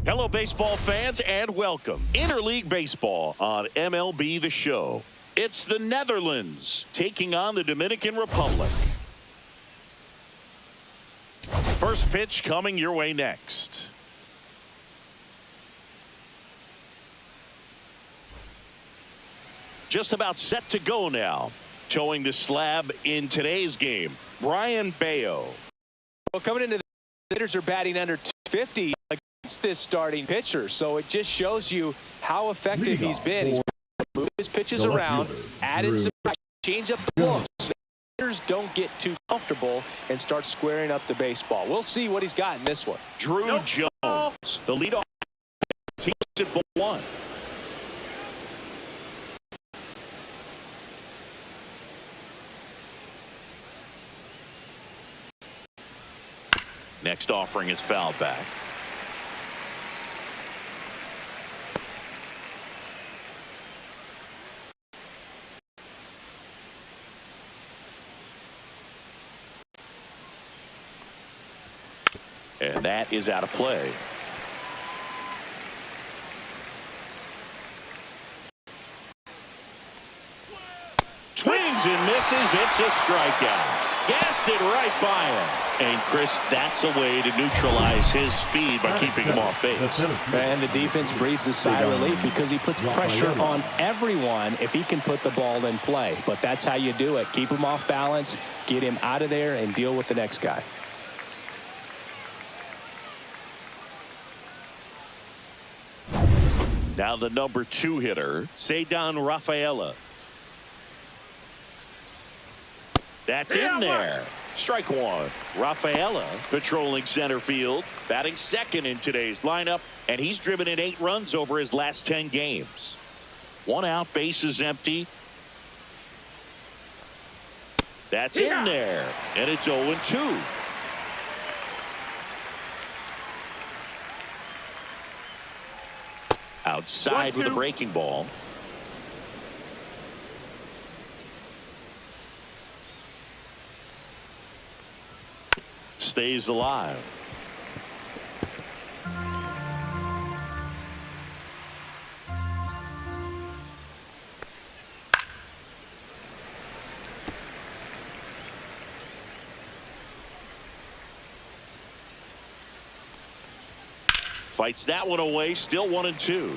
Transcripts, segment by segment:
Hello, baseball fans, and welcome. Interleague Baseball on MLB The Show. It's the Netherlands taking on the Dominican Republic. First pitch coming your way next. Just about set to go now. Towing the slab in today's game, Brian Bayo. Well, coming into the hitters are batting under 250 against this starting pitcher, so it just shows you how effective he's been. He's moved his pitches around, added some change up the looks. Hitters don't get too comfortable and start squaring up the baseball. We'll see what he's got in this one. Drew Jones, the leadoff. He's at 1. Next offering is fouled back. And that is out of play. Swings and misses. It's a strikeout. Gassed it right by him. And, Chris, that's a way to neutralize his speed by keeping him off base. And the defense breathes a sigh of relief because he puts pressure on everyone if he can put the ball in play. But that's how you do it. Keep him off balance, get him out of there, and deal with the next guy. Now the number 2 hitter, Ceddan Rafaela. That's in there. Strike 1. Rafaela patrolling center field, batting second in today's lineup, and he's driven in 8 runs over his last 10 games. 1 out, base is empty. That's in there, and it's 0-2. Outside with a breaking ball. Stays alive. Fights that one away, still 1-2.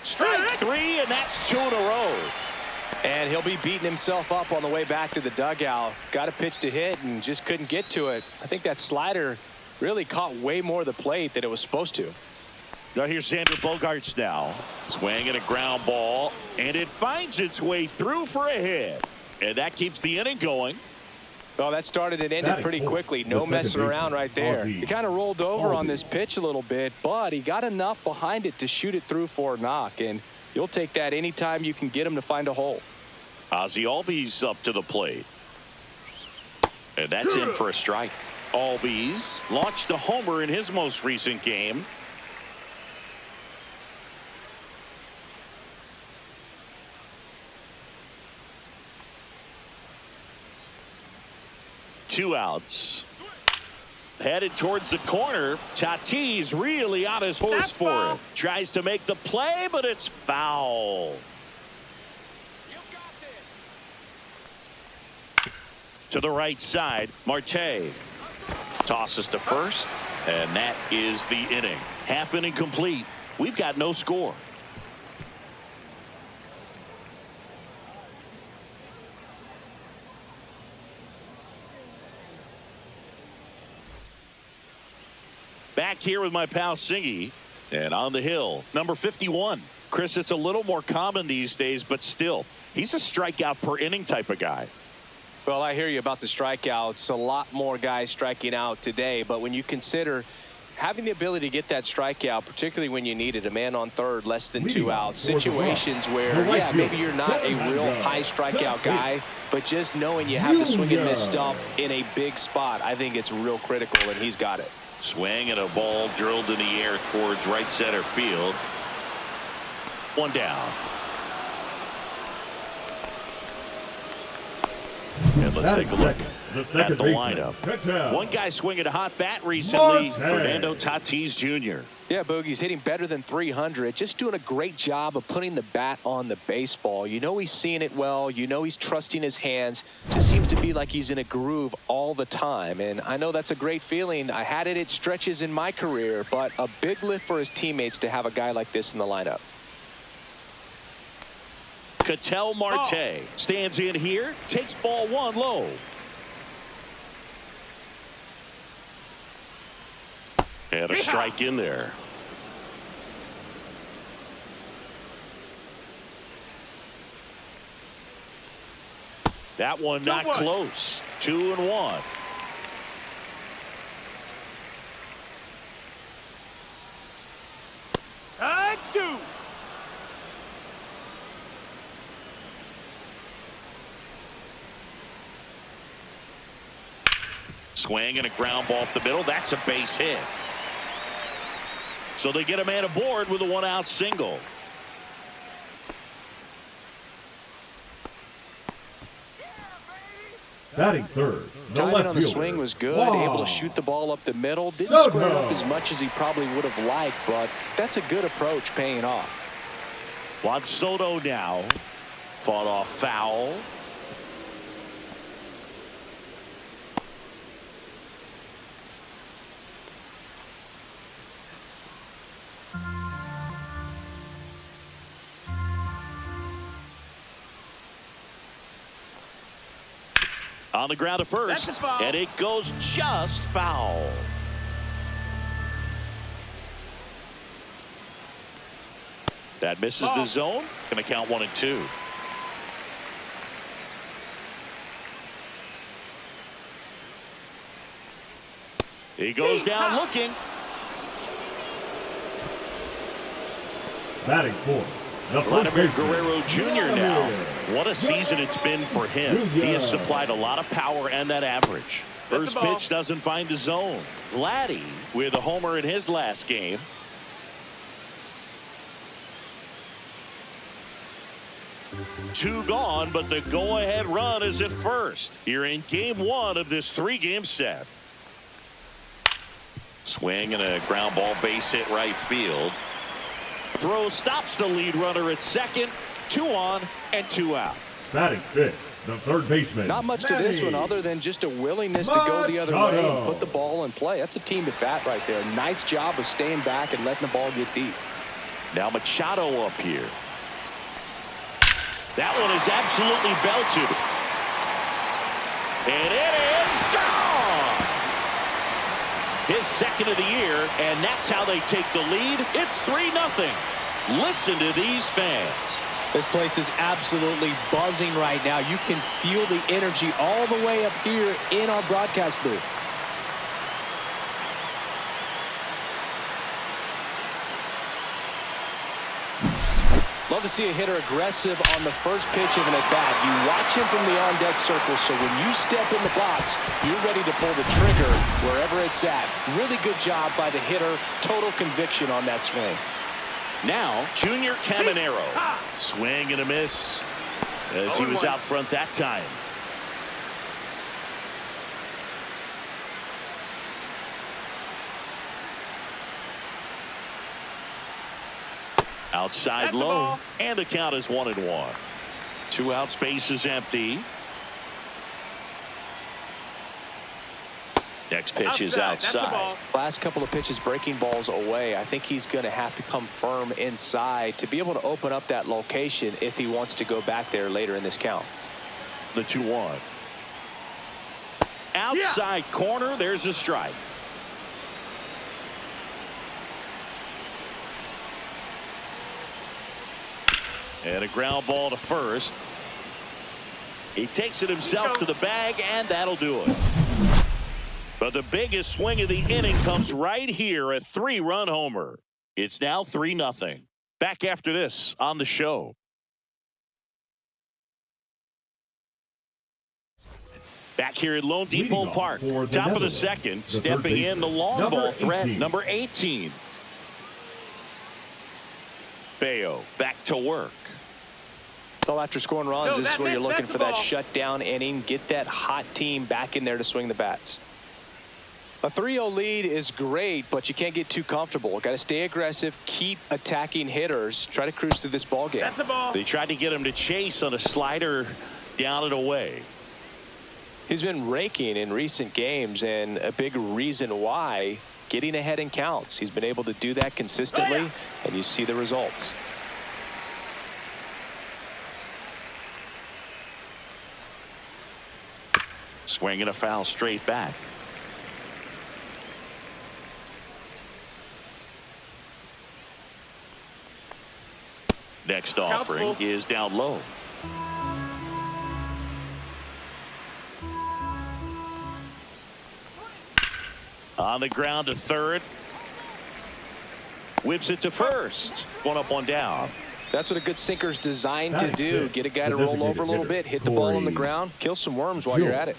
Strike 3, and that's 2 in a row. And he'll be beating himself up on the way back to the dugout. Got a pitch to hit and just couldn't get to it. I think that slider really caught way more of the plate than it was supposed to. Now here's Xander Bogaerts now. Swinging a ground ball, and it finds its way through for a hit. And that keeps the inning going. Well, that started and ended pretty quickly. No messing around right there. He kind of rolled over on this pitch a little bit, but he got enough behind it to shoot it through for a knock. And you'll take that anytime you can get him to find a hole. Ozzie Albies up to the plate. And that's in for a strike. Albies launched a homer in his most recent game. Two outs. Headed towards the corner. Tatis really on his horse for it. Tries to make the play, but it's foul. To the right side, Marte tosses to first, and that is the inning. Half inning complete. We've got no score. Back here with my pal Singy, and on the hill, number 51. Chris, it's a little more common these days, but still, he's a strikeout per inning type of guy. Well, I hear you about the strikeouts. A lot more guys striking out today, but when you consider having the ability to get that strikeout, particularly when you need it, a man on third, less than 2 outs, situations where, yeah, maybe you're not a real high strikeout guy, but just knowing you have the swing and miss stuff in a big spot, I think it's real critical, and he's got it. Swing and a ball drilled in the air towards right center field. 1 down. And let's take a look at the lineup. One guy swinging a hot bat recently, Fernando Tatis Jr. Yeah, Boogie's hitting better than 300. Just doing a great job of putting the bat on the baseball. You know he's seeing it well. You know he's trusting his hands. Just seems to be like he's in a groove all the time. And I know that's a great feeling. I had it at stretches in my career, but a big lift for his teammates to have a guy like this in the lineup. Ketel Marte stands in here, takes ball one low. And a strike in there. That one not close. 2-1. Two. Swing and a ground ball up the middle. That's a base hit. So they get a man aboard with a one-out single. Batting third. Timing on the swing was good. Able to shoot the ball up the middle. Didn't square it up as much as he probably would have liked, but that's a good approach paying off. Juan Soto now. Fought off foul. On the ground to first, and it goes just foul. That misses the zone. Going to count 1 and 2. He goes down looking. Batting fourth. Vladimir Guerrero Jr. now. What a season it's been for him. He has supplied a lot of power and that average. First pitch doesn't find the zone. Vladdy with a homer in his last game. Two gone, but the go-ahead run is at first. Here in game 1 of this 3-game set. Swing and a ground ball base hit right field. Throw stops the lead runner at second. 2 on and 2 out. Batting fifth, the third baseman. Not much to this one other than just a willingness to go the other way and put the ball in play. That's a team at bat right there. Nice job of staying back and letting the ball get deep. Now Machado up here. That one is absolutely belted. And it is gone. His second of the year, and that's how they take the lead. It's 3-0. Listen to these fans. This place is absolutely buzzing right now. You can feel the energy all the way up here in our broadcast booth. Love to see a hitter aggressive on the first pitch of an at-bat. You watch him from the on-deck circle, so when you step in the box, you're ready to pull the trigger wherever it's at. Really good job by the hitter. Total conviction on that swing. Now, Junior Caminero. Swing and a miss as he was out front that time. Outside low, and the count is 1-1. 2 outs, base is empty. Next pitch is outside. Last couple of pitches breaking balls away. I think he's going to have to come firm inside to be able to open up that location if he wants to go back there later in this count. The 2-1. Outside corner, there's a strike. And a ground ball to first. He takes it himself to the bag, and that'll do it. But the biggest swing of the inning comes right here, a 3-run homer. It's now 3-0. Back after this on the show. Back here at Lone Depot Park, top of the second, stepping in the long ball threat, number 18. Bayo back to work. Well, after scoring runs, this is where you're looking for that shutdown inning. Get that hot team back in there to swing the bats. A 3-0 lead is great, but you can't get too comfortable. Got to stay aggressive, keep attacking hitters, try to cruise through this ball game. That's a ball. They tried to get him to chase on a slider down and away. He's been raking in recent games, and a big reason why, getting ahead in counts. He's been able to do that consistently, and you see the results. Swinging a foul straight back. Next offering is down low. On the ground to third. Whips it to first. One up, one down. That's what a good sinker's designed to do. Get a guy to roll over a little bit, hit the ball on the ground, kill some worms while you're at it.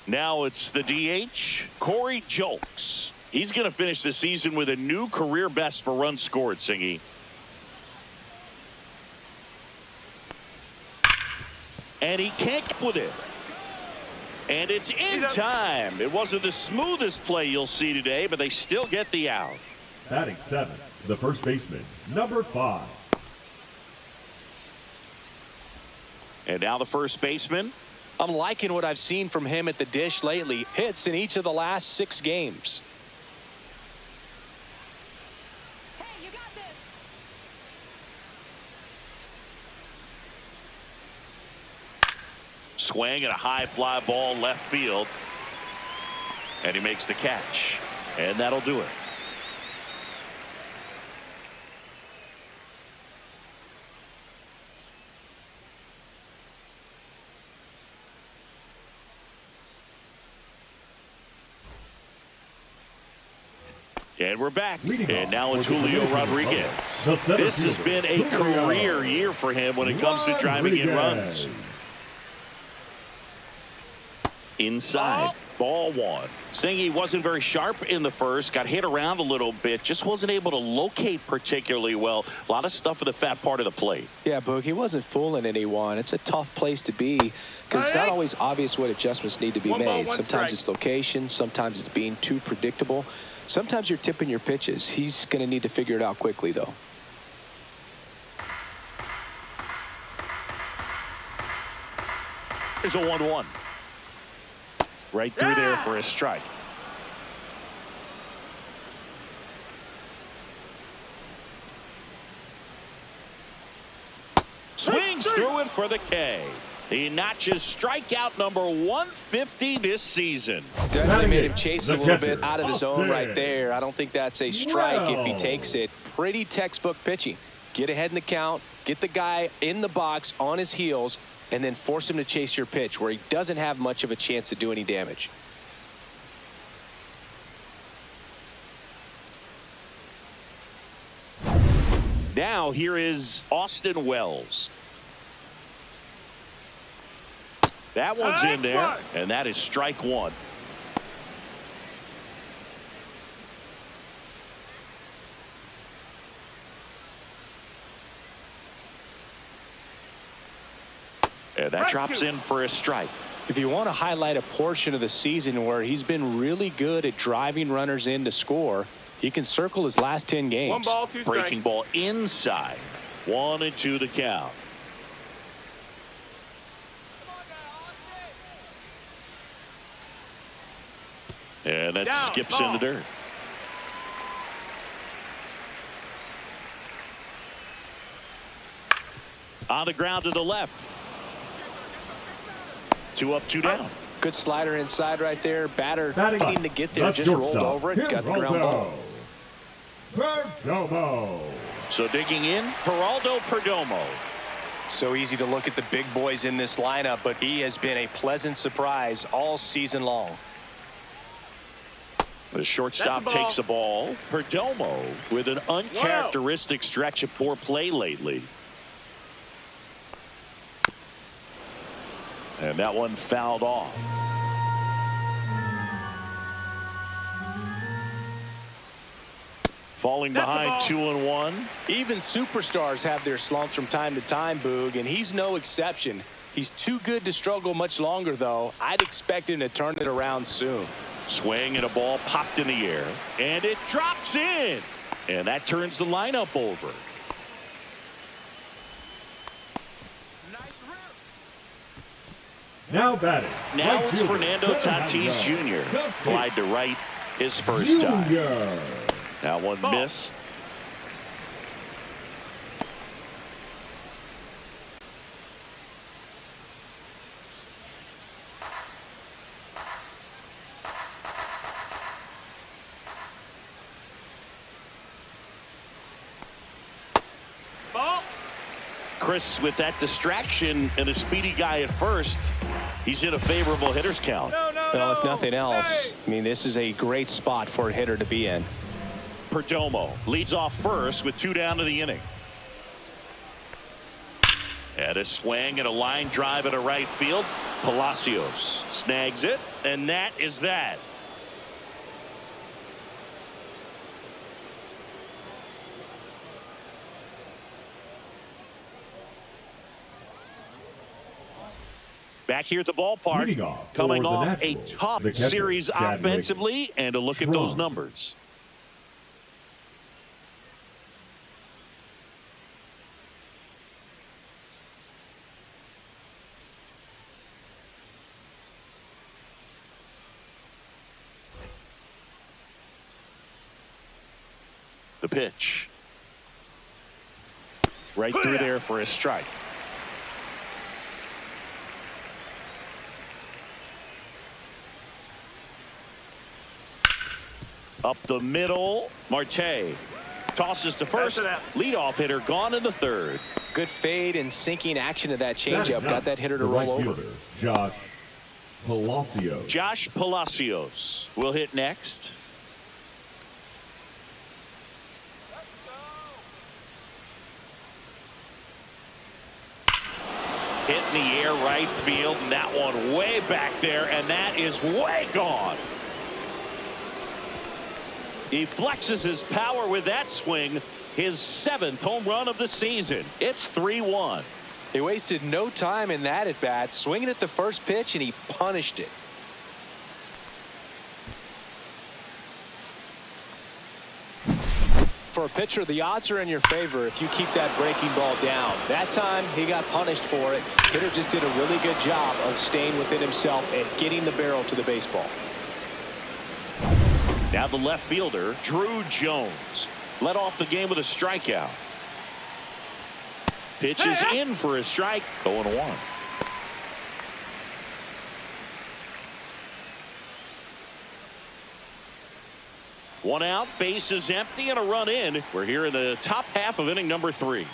Now it's the DH, Corey Julks. He's going to finish the season with a new career best for runs scored, Singy. And he kicked with it. And it's in time. It wasn't the smoothest play you'll see today, but they still get the out. Batting seventh, the first baseman, number 5. And now the first baseman. I'm liking what I've seen from him at the dish lately. Hits in each of the last 6 games. Hey, you got this. Swing and a high fly ball left field. And he makes the catch. And that'll do it. And we're back. And now it's Julio Rodriguez. This has been a career year for him when it comes to driving in runs. Inside, ball one. Singy wasn't very sharp in the first, got hit around a little bit, just wasn't able to locate particularly well. A lot of stuff at the fat part of the plate. Yeah, Boog, he wasn't fooling anyone. It's a tough place to be because it's not always obvious what adjustments need to be made. Sometimes it's location, sometimes it's being too predictable. Sometimes you're tipping your pitches. He's going to need to figure it out quickly, though. Here's a 1-1. Right through there for a strike. Swings through it for the K. He notches strikeout number 150 this season. Definitely made him chase a little bit out of the zone right there. I don't think that's a strike if he takes it. Pretty textbook pitching. Get ahead in the count, get the guy in the box on his heels, and then force him to chase your pitch where he doesn't have much of a chance to do any damage. Now here is Austin Wells. That one's in there, and that is strike one. And that drops in for a strike. If you want to highlight a portion of the season where he's been really good at driving runners in to score, you can circle his last 10 games. 1 ball, 2 strikes. Breaking ball inside. 1-2 the count. And that skips in the dirt. On the ground to the left. 2 up, 2 down. Good slider inside right there. Batter Batting needing to get there. That's Just rolled shortstop. over it. Got the ground ball. Perdomo. So digging in, Geraldo Perdomo. So easy to look at the big boys in this lineup, but he has been a pleasant surprise all season long. The shortstop takes the ball. Perdomo with an uncharacteristic stretch of poor play lately. And that one fouled off. Falling behind 2-1. Even superstars have their slumps from time to time, Boog, and he's no exception. He's too good to struggle much longer, though. I'd expect him to turn it around soon. Swing and a ball popped in the air, and it drops in. And that turns the lineup over. Now batting. Now right it's fielder, Fernando Tatis Jr. The Flied to right his first time. Junior. That one missed. Chris, with that distraction and a speedy guy at first, he's in a favorable hitter's count. Well, if nothing else, I mean, this is a great spot for a hitter to be in. Perdomo leads off first with 2 down to the inning. And a swing and a line drive at a right field. Palacios snags it, and that is that. Back here at the ballpark, Off coming for the off a Nationals, tough the catcher, series Chadwick offensively, and a look at those Schrum. numbers. The pitch. Right through there for a strike. Up the middle, Marte tosses to first. Leadoff hitter gone in the third. Good fade and sinking action of that changeup. Batting Got that hitter to the roll right over. fielder, Josh Palacios. Josh Palacios will hit next. Hit in the air right field, and that one way back there, and that is way gone. He flexes his power with that swing, his 7th home run of the season. It's 3-1. He wasted no time in that at bat, swinging at the first pitch, and he punished it. For a pitcher, the odds are in your favor if you keep that breaking ball down. That time, he got punished for it. Hitter just did a really good job of staying within himself and getting the barrel to the baseball. Now the left fielder, Drew Jones, led off the game with a strikeout. Pitches in for a strike, 0-1. One out, base is empty, and a run in. We're here in the top half of inning number 3.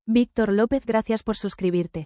Víctor López, gracias por suscribirte.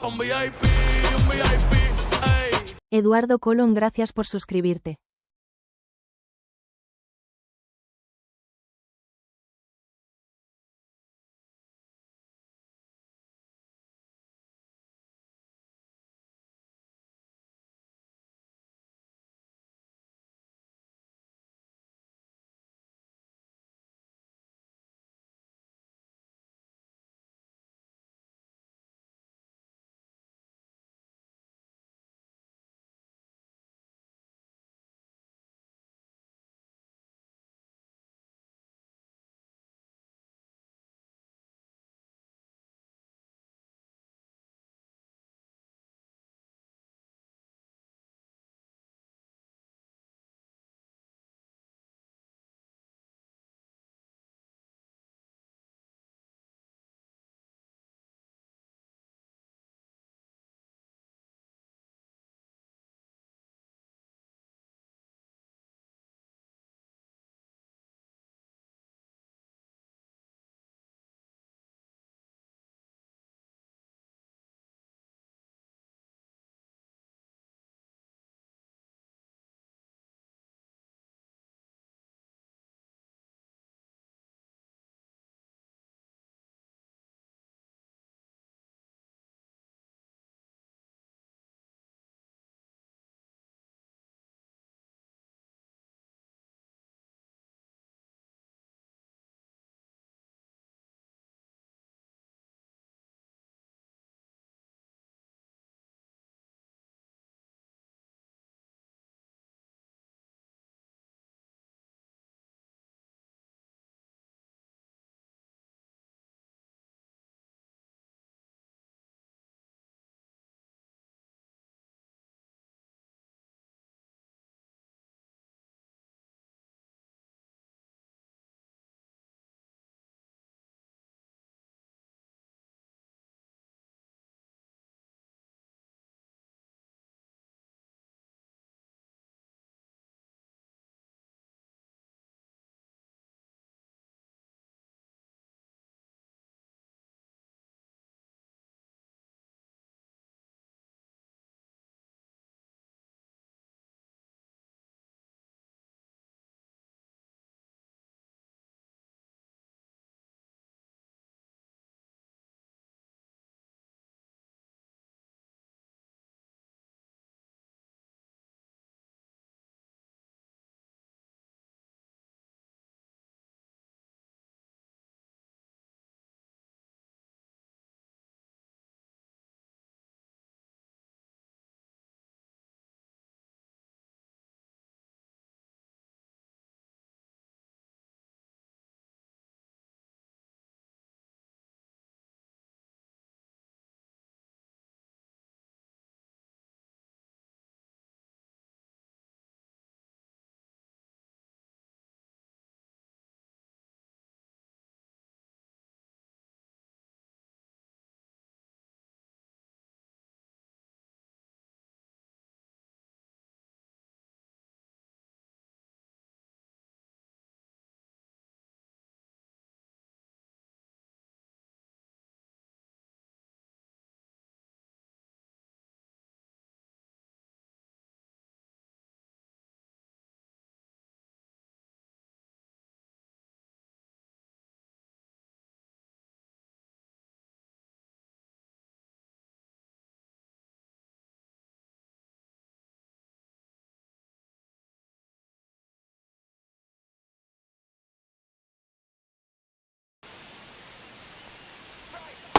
Un VIP, ey. Eduardo Colón, gracias por suscribirte.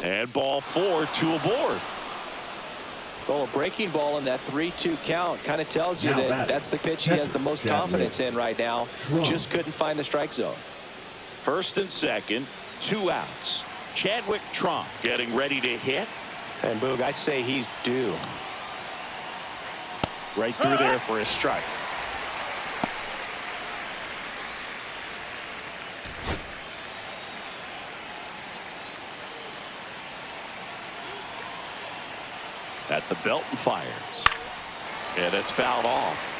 And ball 4, 2 aboard. Well, a breaking ball in that 3-2 count kind of tells you that that's the pitch he has the most confidence in right now. Just couldn't find the strike zone. First and second, 2 outs. Chadwick Trump getting ready to hit. And Boog, I'd say he's due. Right through there for a strike. At the belt and fires. And it's fouled off.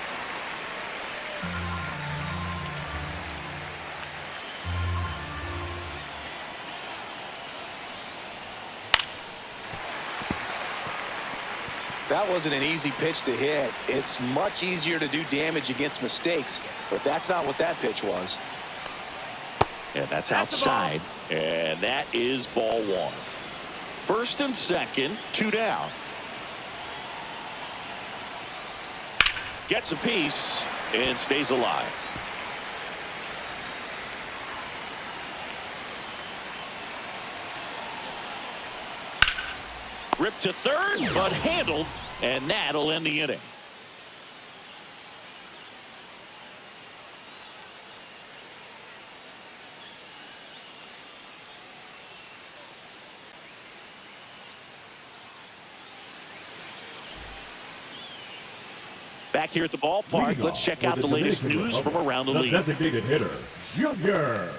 That wasn't an easy pitch to hit. It's much easier to do damage against mistakes, but that's not what that pitch was. And that's outside. And that is ball one. First and second, 2 down. Gets a piece and stays alive. Ripped to third, but handled, and that'll end the inning. Back here at the ballpark, let's check out the latest news from around the league. Designated hitter, Junior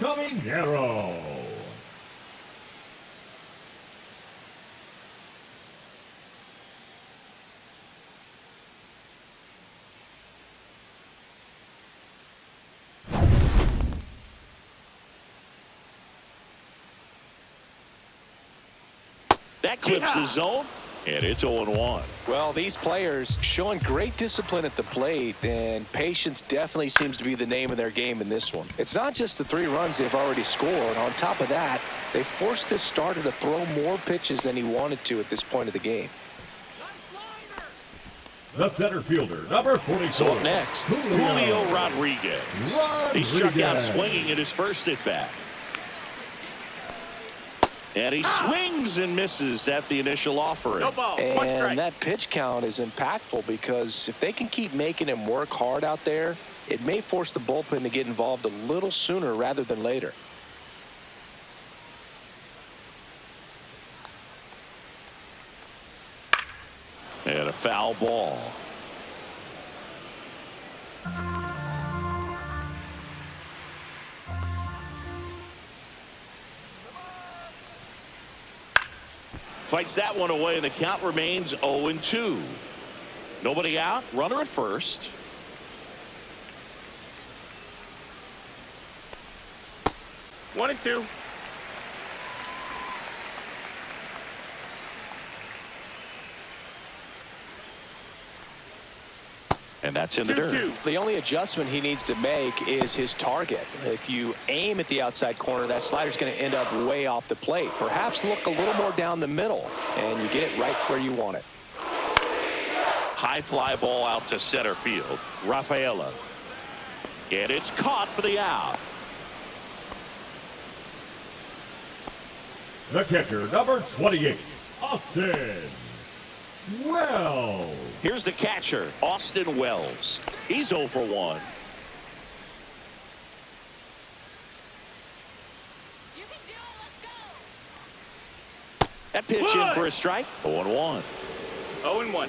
Caminero. That clips the zone, and it's 0-1. Well, these players showing great discipline at the plate, and patience definitely seems to be the name of their game in this one. It's not just the 3 runs they've already scored. On top of that, they forced this starter to throw more pitches than he wanted to at this point of the game. The center fielder, number 44. So up next, Julio Rodriguez. He struck out swinging at his first at-bat. And he swings and misses at the initial offering. And that pitch count is impactful because if they can keep making him work hard out there, it may force the bullpen to get involved a little sooner rather than later. And a foul ball. Fights that one away, and the count remains 0-2. Nobody out, runner at first. One and two. And that's in the dirt. The only adjustment he needs to make is his target. If you aim at the outside corner, that slider's going to end up way off the plate. Perhaps look a little more down the middle, and you get it right where you want it. High fly ball out to center field. Rafaela. And it's caught for the out. The catcher, number 28, Austin Wells. Here's the catcher, Austin Wells. He's 0 for 1. You can do it. Let's go. That pitch in for a strike. 0-1. 0-1.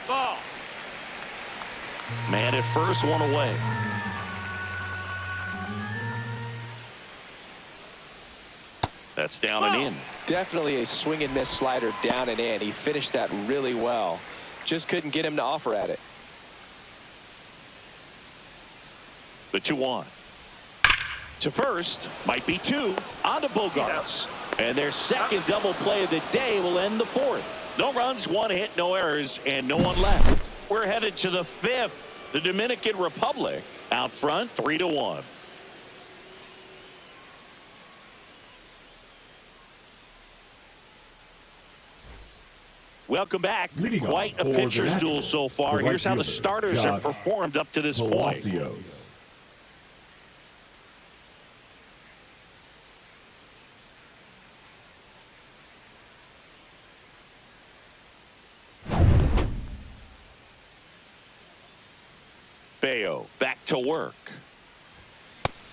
Ball. Man at first, one away. That's down and in. Definitely a swing and miss slider down and in. He finished that really well. Just couldn't get him to offer at it. The 2-1. To first, might be 2. On to Bogarts. And their second double play of the day will end the 4th. No runs, 1 hit, no errors, and no one left. We're headed to the 5th. The Dominican Republic out front, 3-1. Welcome back. Quite a pitcher's duel so far. Here's how the starters have performed up to this point. Bayo back to work.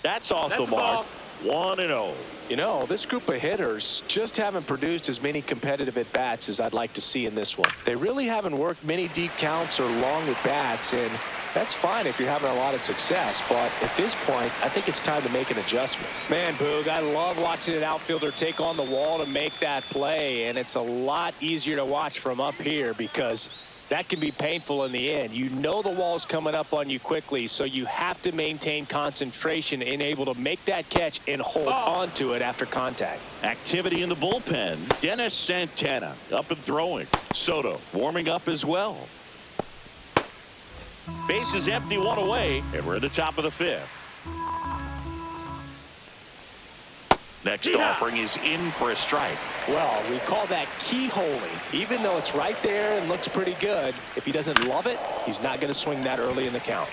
That's off the mark. 1-0. You know, this group of hitters just haven't produced as many competitive at-bats as I'd like to see in this one. They really haven't worked many deep counts or long at-bats, and that's fine if you're having a lot of success. But at this point, I think it's time to make an adjustment. Man, Boog, I love watching an outfielder take on the wall to make that play, and it's a lot easier to watch from up here because That can be painful in the end. You know the wall's coming up on you quickly, so you have to maintain concentration and able to make that catch and hold on to it after contact. Activity in the bullpen. Dennis Santana up and throwing. Soto warming up as well. Base is empty, one away, and we're at the top of the fifth. Next offering is in for a strike. Well, we call that keyholing. Even though it's right there and looks pretty good, if he doesn't love it, he's not going to swing that early in the count.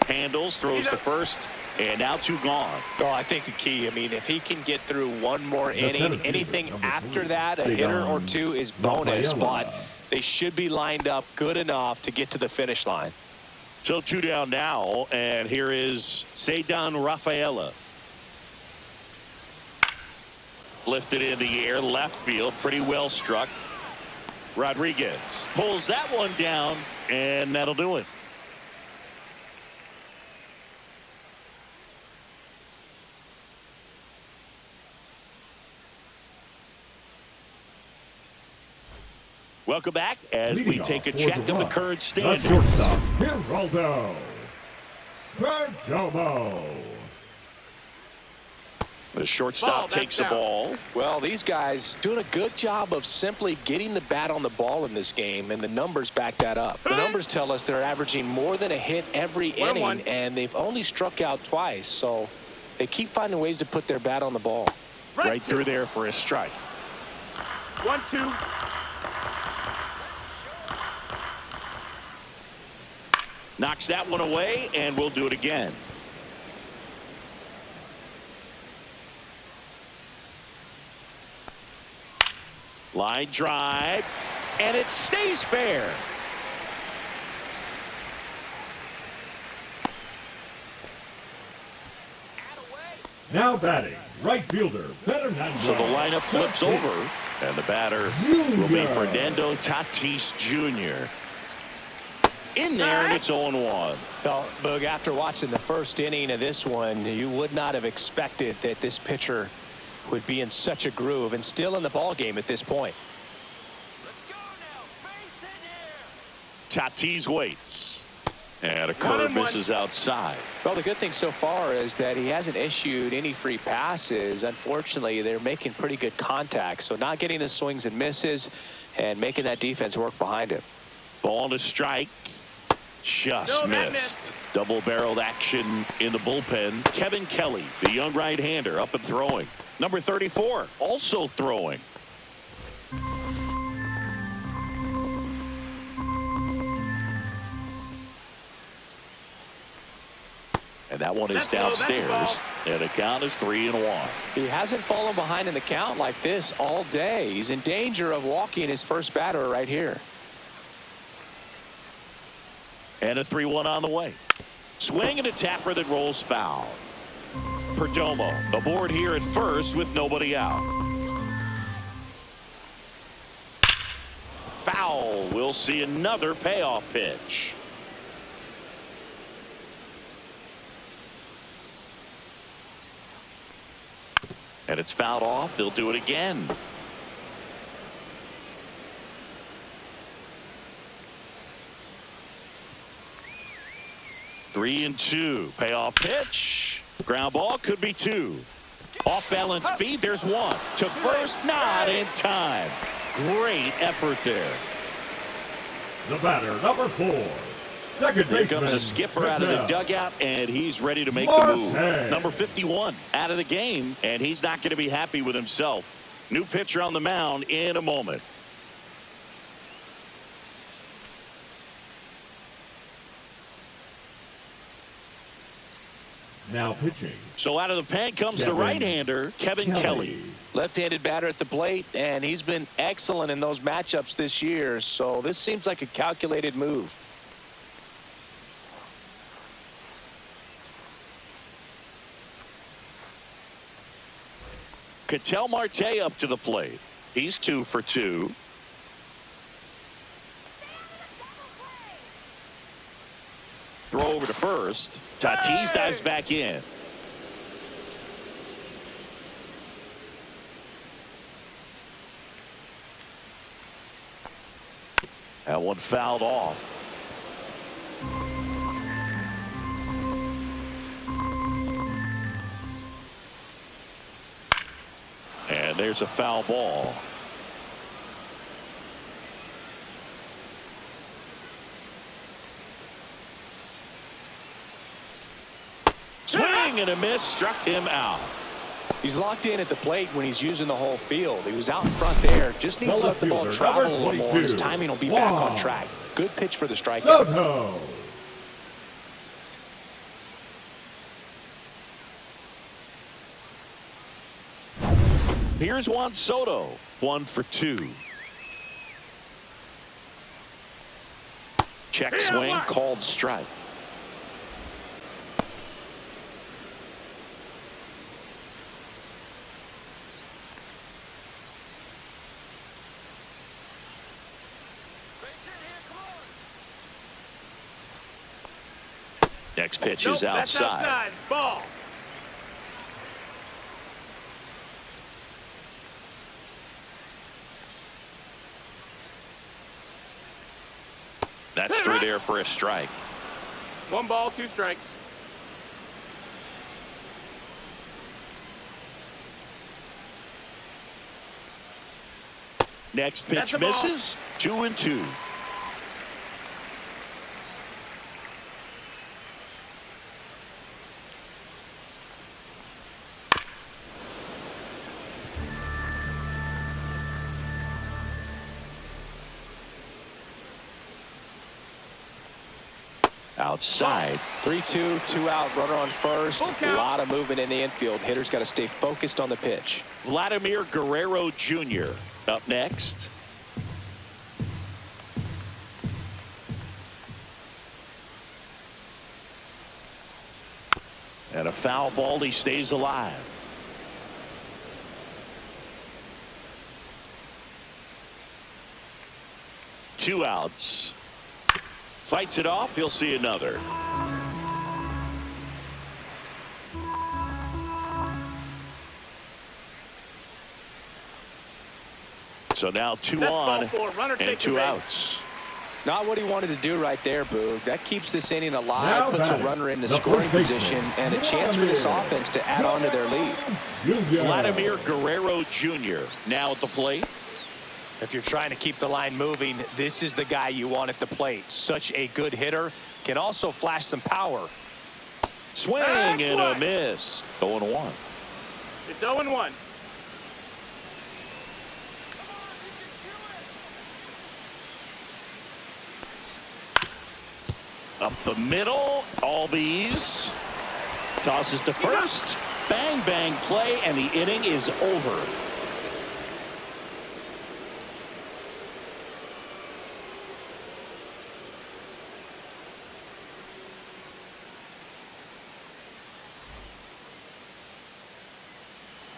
Handles, throws to first, and now 2 gone. Oh, I think the key, I mean, if he can get through one more inning, anything after that, a hitter or 2 is bonus, but they should be lined up good enough to get to the finish line. So 2 down now, and here is Cedar Rafaela. Lifted in the air, left field, pretty well struck. Rodriguez pulls that one down, and that'll do it. Welcome back as we take a check of the current standings. Shortstop, Geraldo Perdomo. The shortstop takes the ball. Well, these guys doing a good job of simply getting the bat on the ball in this game, and the numbers back that up. The numbers tell us they're averaging more than a hit every inning, and they've only struck out twice, so they keep finding ways to put their bat on the ball. Right through there for a strike. 1-2. Knocks that one away, and we'll do it again. Line drive, and it stays fair. Now batting, right fielder, Fernando. So the lineup flips over, and the batter will be Fernando Tatis Jr. In there, and it's 0-1. Well, Boog, after watching the first inning of this one, you would not have expected that this pitcher would be in such a groove and still in the ball game at this point. Tatis waits, and a curve misses outside. Well, the good thing so far is that he hasn't issued any free passes. Unfortunately, they're making pretty good contact, so not getting the swings and misses and making that defense work behind him. Ball to strike. Just missed. Double-barreled action in the bullpen. Kevin Kelly, the young right-hander, up and throwing. Number 34, also throwing. And that one is downstairs, and the count is 3-1. He hasn't fallen behind in the count like this all day. He's in danger of walking his first batter right here. And a 3-1 on the way. Swing and a tapper that rolls foul. Perdomo aboard here at first with nobody out. Foul. We'll see another payoff pitch. And it's fouled off. They'll do it again. Three and 2. Payoff pitch. Ground ball, could be 2. Off balance feed. There's 1. To first, not in time. Great effort there. The batter, number 4. Second Here baseman. comes the skipper out of the dugout, and he's ready to make the move. Number 51 out of the game, and he's not going to be happy with himself. New pitcher on the mound in a moment. Now pitching. So out of the pen comes the right-hander, Kevin Kelly. Left-handed batter at the plate, and he's been excellent in those matchups this year, so this seems like a calculated move. Ketel Marte up to the plate. He's 2 for 2. Throw over to first. Tatis dives back in. That one fouled off. And there's a foul ball. Swing and a miss, struck him out. He's locked in at the plate when he's using the whole field. He was out in front there. Just needs to let the ball travel a little more. His timing will be back on track. Good pitch for the strikeout. Soto. Here's Juan Soto, 1 for 2. Check swing, called strike. Next pitch is outside. That's outside. Ball. That's through there for a strike. 1 ball, 2 strikes. Next pitch misses. 2-2. Outside. 3-2, 2 out, runner on first. A lot of movement in the infield. Hitter's got to stay focused on the pitch. Vladimir Guerrero Jr. up next. And a foul ball. He stays alive. Two outs. Fights it off. He'll see another. So now 2 on and 2 outs. Not what he wanted to do right there, Boog. That keeps this inning alive, puts a runner in the scoring position, and a chance for this offense to add on to their lead. Vladimir Guerrero Jr. now at the plate. If you're trying to keep the line moving, this is the guy you want at the plate. Such a good hitter. Can also flash some power. Swing and a miss. 0-1. It's 0-1. Up the middle. Albies tosses to first. Bang, bang play, and the inning is over.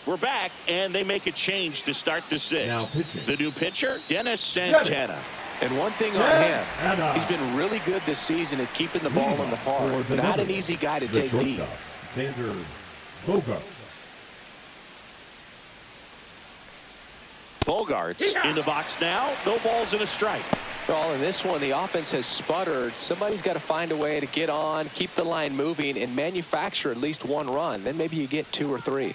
We're back, and they make a change to start the 6th. The new pitcher, Dennis Santana. And one thing on him, he's been really good this season at keeping the ball in the park. Not an easy guy to take deep. Bogarts in the box now. No balls and a strike. Well, in this one, the offense has sputtered. Somebody's got to find a way to get on, keep the line moving, and manufacture at least 1 run. Then maybe you get 2 or 3.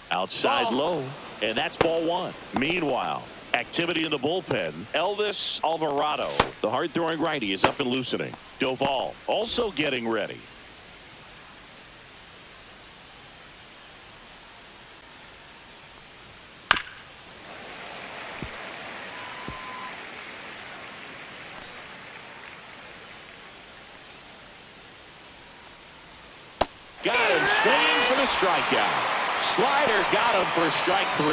Outside low, and that's ball 1. Meanwhile, activity in the bullpen. Elvis Alvarado, the hard-throwing righty, is up and loosening. Doval also getting ready. Got him swinging for the strikeout. Slider got him for strike 3.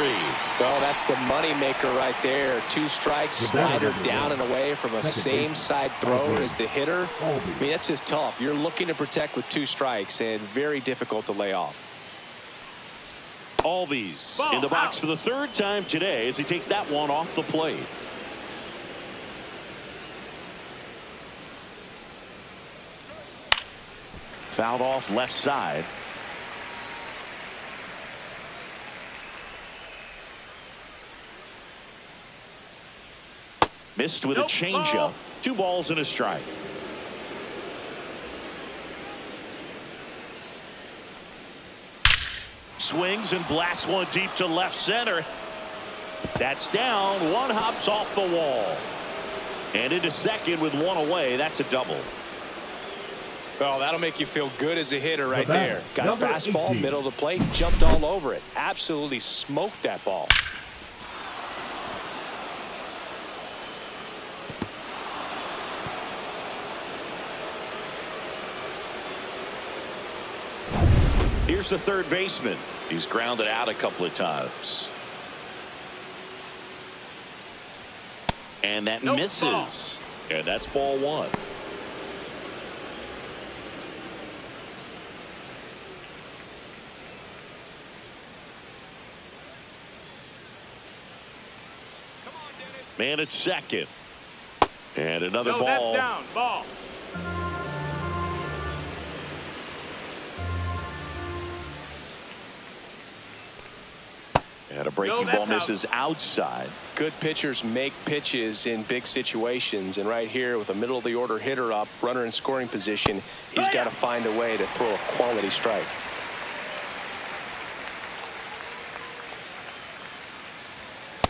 Well, that's the money maker right there. 2 strikes, slider down and away from a same side thrower as the hitter. I mean, that's just tough. You're looking to protect with 2 strikes and very difficult to lay off. Albies in the box for the 3rd time today as he takes that one off the plate. Fouled off left side. Missed with a changeup. 2 balls and a strike. Swings and blasts one deep to left center. That's down. One hops off the wall. And into second with 1 away. That's a double. Oh, that'll make you feel good as a hitter right there. Got a number fastball, 18. middle of the plate, jumped all over it. Absolutely smoked that ball. Here's the third baseman. He's grounded out a couple of times. And that misses. And that's ball 1. Man at second. And another No, ball. that's down. Ball. And a breaking No, ball that's misses outside. Good pitchers make pitches in big situations, and right here with a middle of the order hitter up, runner in scoring position, he's got to find a way to throw a quality strike.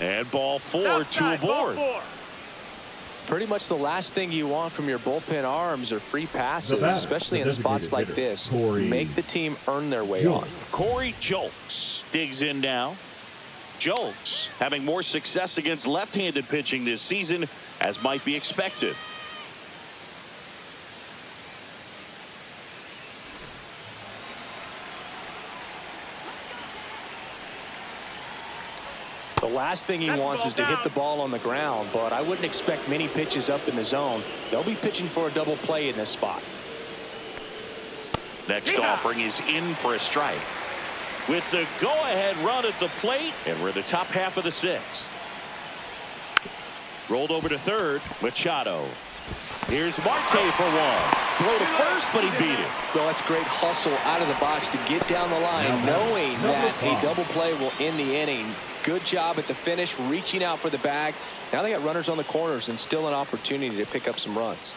And ball 4, Outside, 2 aboard. ball 4. Pretty much the last thing you want from your bullpen arms are free passes, batter, especially the in spots like designated this. hitter, Corey Make the team earn their way Julks. on. Corey Julks digs in now. Julks having more success against left-handed pitching this season, as might be expected. The last thing he wants is to hit the ball on the ground, but I wouldn't expect many pitches up in the zone. They'll be pitching for a double play in this spot. Next offering is in for a strike. With the go-ahead run at the plate, and we're in the top half of the 6th. Rolled over to third, Machado. Here's Marte for 1. Throw to first, but he beat it. Well, that's great hustle out of the box to get down the line, knowing that a double play will end the inning. Good job at the finish, reaching out for the bag. Now they got runners on the corners and still an opportunity to pick up some runs.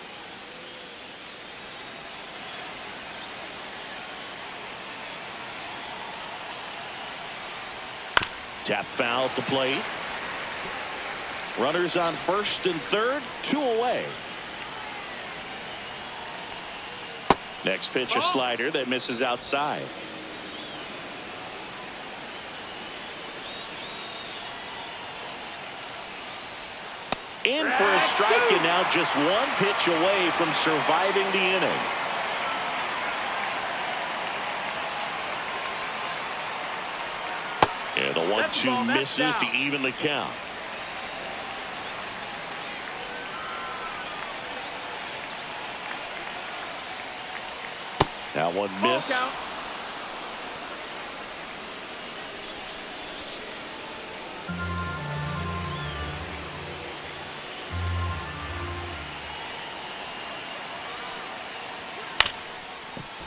Tap foul at the plate. Runners on first and third, 2 away. Next pitch, a slider that misses outside. In for a strike, and now just 1 pitch away from surviving the inning. And the 1-2 misses to even the count. That one missed.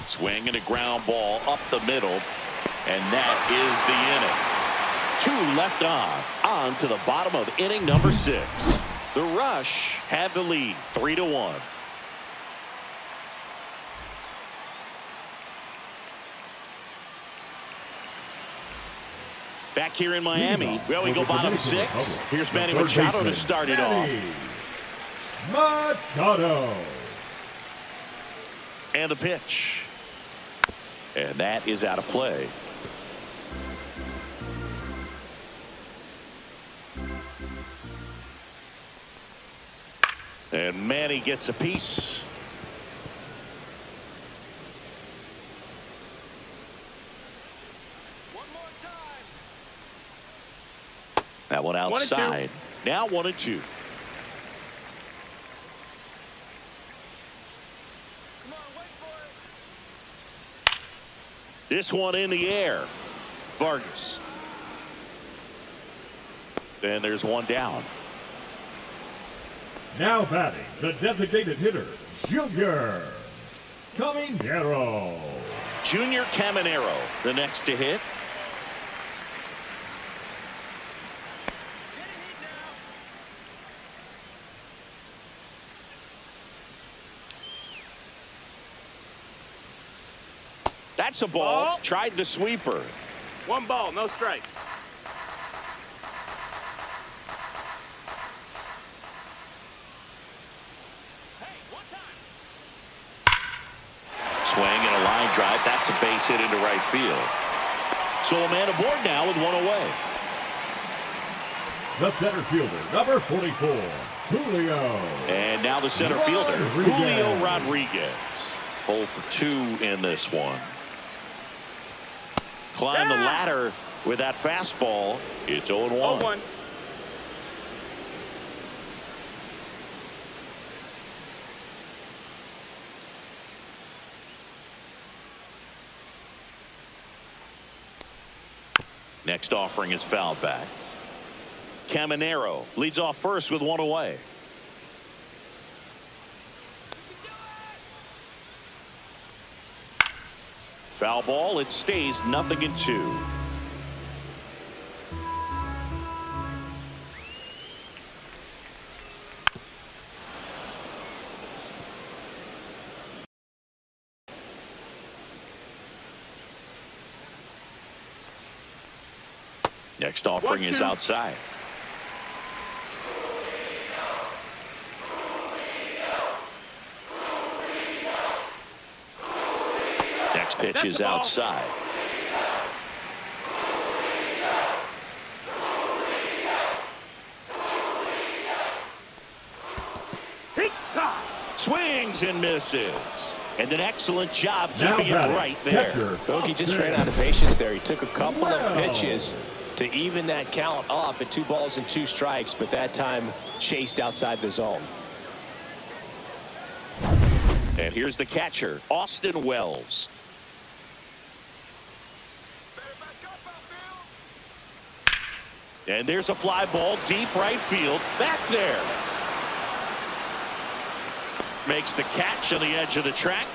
Swing and a ground ball up the middle, and that is the inning. 2 left on to the bottom of inning number 6. The Rush had the lead, 3-1. Back here in Miami, well, we go bottom 6. Here's Manny Machado to start it off. Machado. And the pitch. And that is out of play. And Manny gets a piece. That one outside. Now 1-2. This one in the air. Vargas. And there's one down. Now batting, the designated hitter, Junior Caminero. Junior Caminero, the next to hit. That's a ball. Tried the sweeper. 1 ball, no strikes. Swing and a line drive. That's a base hit into right field. So a man aboard now with 1 away. The center fielder, number 44, Julio. And now the center fielder, Julio Rodriguez. 0 for 2 in this one. Climb the ladder with that fastball. It's 0-1. 0-1. Next offering is fouled back. Caminero leads off first with 1 away. Foul ball. It stays 0-2. Next offering is outside. Next pitch is outside. Swings and misses. And an excellent job keeping it right there. He just ran out of patience there. He took a couple of pitches to even that count up at 2 balls and 2 strikes, but that time chased outside the zone. And here's the catcher, Austin Wells. And there's a fly ball deep right field. Back there. Makes the catch on the edge of the track.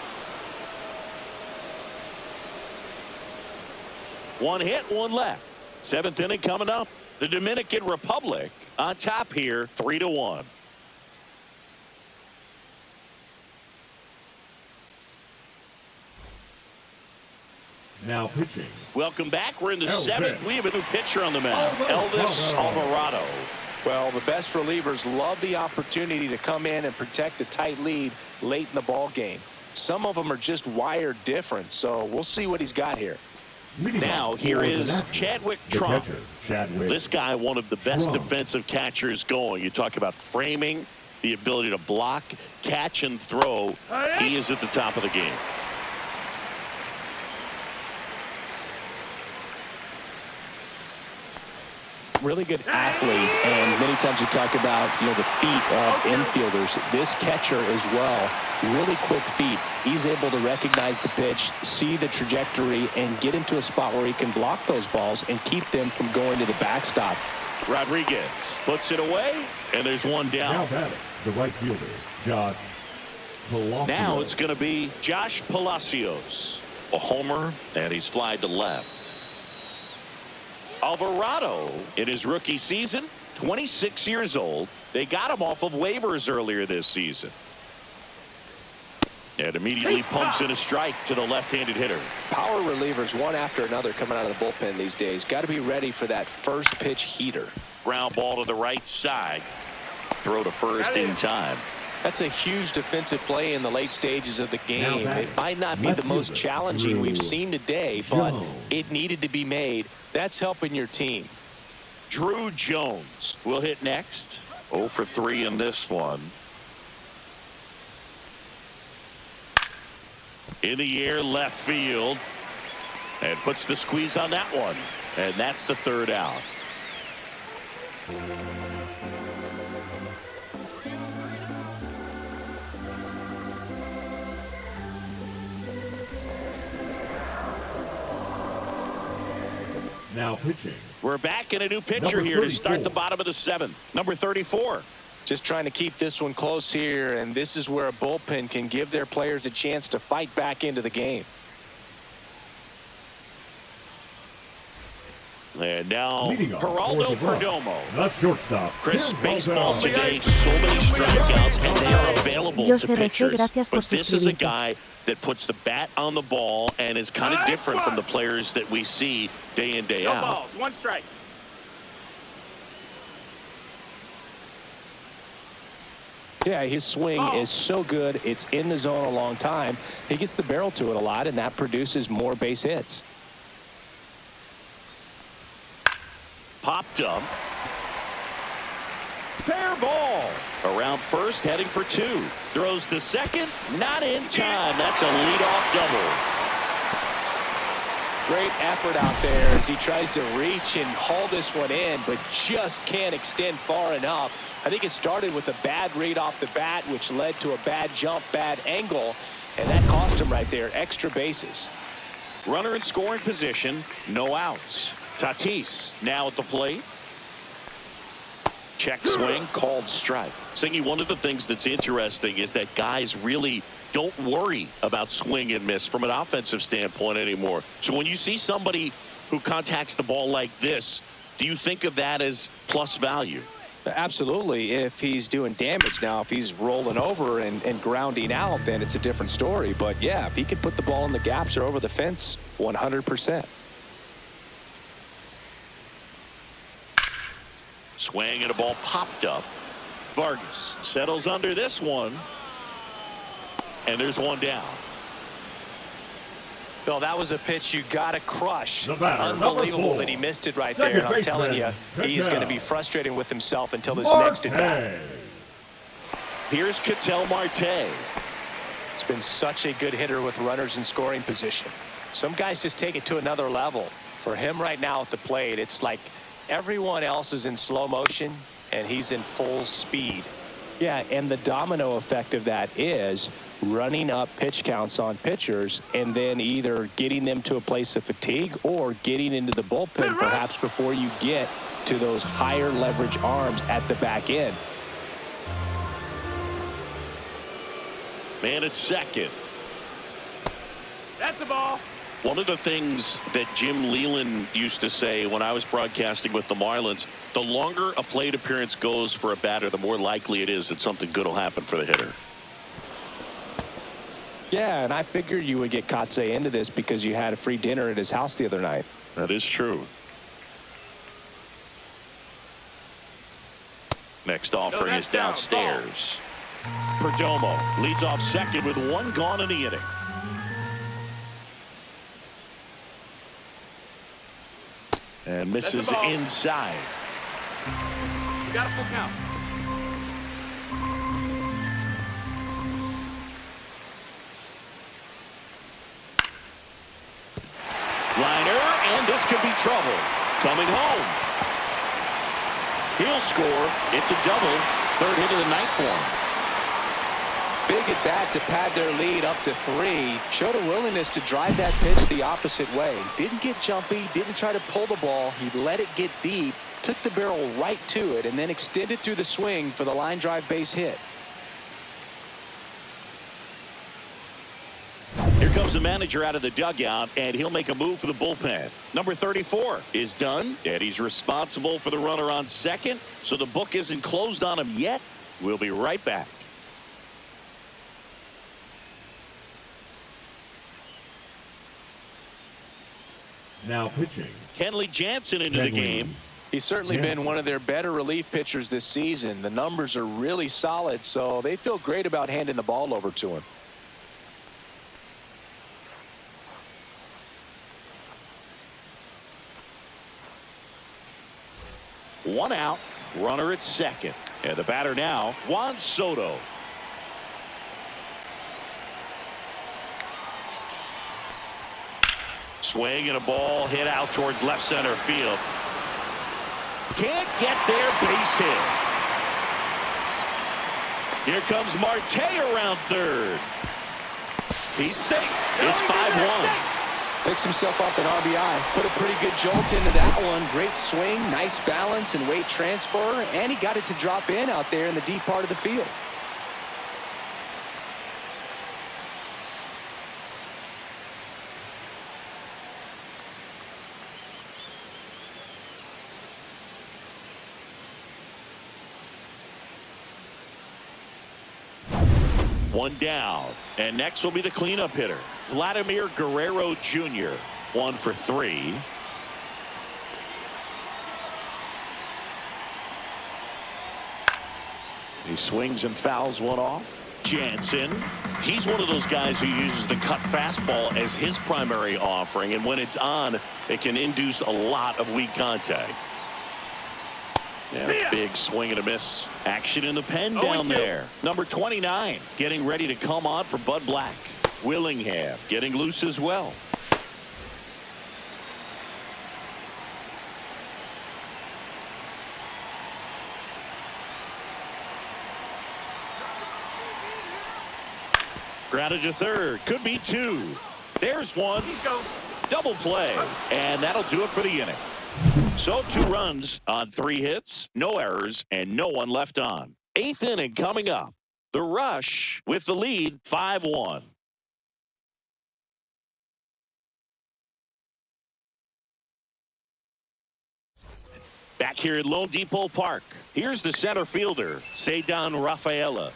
1 hit, 1 left. 7th inning coming up. The Dominican Republic on top here, 3-1. Now pitching. Welcome back. We're in the 7th. We have a new pitcher on the mound, Elvis Alvarado. Well, the best relievers love the opportunity to come in and protect a tight lead late in the ball game. Some of them are just wired different, so we'll see what he's got here. Now here is Chadwick Trump. This guy, one of the best defensive catchers going. You talk about framing, the ability to block, catch, and throw. He is at the top of the game. Really good athlete, and many times we talk about, the feet of infielders. This catcher as well, really quick feet. He's able to recognize the pitch, see the trajectory, and get into a spot where he can block those balls and keep them from going to the backstop. Rodriguez puts it away, and there's 1 down. Now batting, the right fielder, Josh Palacios. Now it's going to be Josh Palacios. A homer, and he's flied to left. Alvarado in his rookie season, 26 years old. They got him off of waivers earlier this season. And immediately pumps in a strike to the left-handed hitter. Power relievers one after another coming out of the bullpen these days. Got to be ready for that first pitch heater. Ground ball to the right side. Throw to first in time. That's a huge defensive play in the late stages of the game. It might not be the most challenging we've seen today, but it needed to be made. That's helping your team. Drew Jones will hit next. 0 for 3 in this one. In the air, left field. And puts the squeeze on that one. And that's the 3rd out. Now pitching. We're back in a new pitcher here to start the bottom of the 7th. Number 34. Just trying to keep this one close here, and this is where a bullpen can give their players a chance to fight back into the game. And now, Leading off Geraldo for the Rocks, Perdomo. the shortstop. Chris, Tim baseball Rafael. today, so many strikeouts, and they are available Yo to sé, Refe, pitchers. gracias por But this is a suscribirte. guy that puts the bat on the ball and is kind of different from the players that we see day in, day No out. balls, one strike. Yeah, his swing is so good. It's in the zone a long time. He gets the barrel to it a lot, and that produces more base hits. Popped up. Fair ball. Around first, heading for two. Throws to second. Not in time. That's a leadoff double. Great effort out there as he tries to reach and haul this one in, but just can't extend far enough. I think it started with a bad read off the bat, which led to a bad jump, bad angle, and that cost him right there. Extra bases. Runner in scoring position. No outs. Tatis now at the plate. Check swing, called strike. Singy, one of the things that's interesting is that guys really don't worry about swing and miss from an offensive standpoint anymore. So when you see somebody who contacts the ball like this, do you think of that as plus value? Absolutely. If he's doing damage now, if he's rolling over and grounding out, then it's a different story. But yeah, if he can put the ball in the gaps or over the fence, 100%. Swing and a ball popped up. Vargas settles under this one. And there's one down. Bill, that was a pitch you got to crush. The batter, Unbelievable #4. that he missed it right Second there. And I'm telling baseman, you, he's Cattell. going to be frustrated with himself until this next at bat. Here's Ketel Marte. It's been such a good hitter with runners in scoring position. Some guys just take it to another level. For him right now at the plate, it's like everyone else is in slow motion and he's in full speed. Yeah, and the domino effect of that is running up pitch counts on pitchers and then either getting them to a place of fatigue or getting into the bullpen perhaps before you get to those higher leverage arms at the back end. Man at second. That's the ball. One of the things that Jim Leland used to say when I was broadcasting with the Marlins, the longer a plate appearance goes for a batter, the more likely it is that something good will happen for the hitter. Yeah, and I figured you would get Kotsay into this because you had a free dinner at his house the other night. That is true. Next offering is downstairs. Perdomo leads off second with one gone in the inning. And misses inside. You got a full count. Liner, and this could be trouble. Coming home. He'll score. It's a double. Third hit of the night for him. Big at bat to pad their lead up to 3. Showed a willingness to drive that pitch the opposite way. Didn't get jumpy, didn't try to pull the ball. He let it get deep, took the barrel right to it, and then extended through the swing for the line drive base hit. Here comes the manager out of the dugout, and he'll make a move for the bullpen. Number 34 is done, and he's responsible for the runner on second, so the book isn't closed on him yet. We'll be right back. Now pitching. Kenley Jansen into the game. He's certainly been one of their better relief pitchers this season. The numbers are really solid, so they feel great about handing the ball over to him. One out, runner at second. And the batter now, Juan Soto. Swing and a ball hit out towards left center field. Can't get there, base hit. Here comes Marte around third. He's safe. It's 5-1. Picks himself up an RBI. Put a pretty good jolt into that one. Great swing, nice balance and weight transfer, and he got it to drop in out there in the deep part of the field. One down. And next will be the cleanup hitter, Vladimir Guerrero Jr. 1 for 3. He swings and fouls one off. Jansen, he's one of those guys who uses the cut fastball as his primary offering, and when it's on, it can induce a lot of weak contact. Yeah, big swing and a miss. Action in the pen down there. Number 29 getting ready to come on for Bud Black. Willingham getting loose as well. Grounded to third. Could be 2. There's 1. Double play. And that'll do it for the inning. So 2 runs on 3 hits, no errors, and no one left on. 8th inning coming up. The Rush with the lead, 5-1. Back here at Lone Depot Park, here's the center fielder, Ceddanne Rafaela.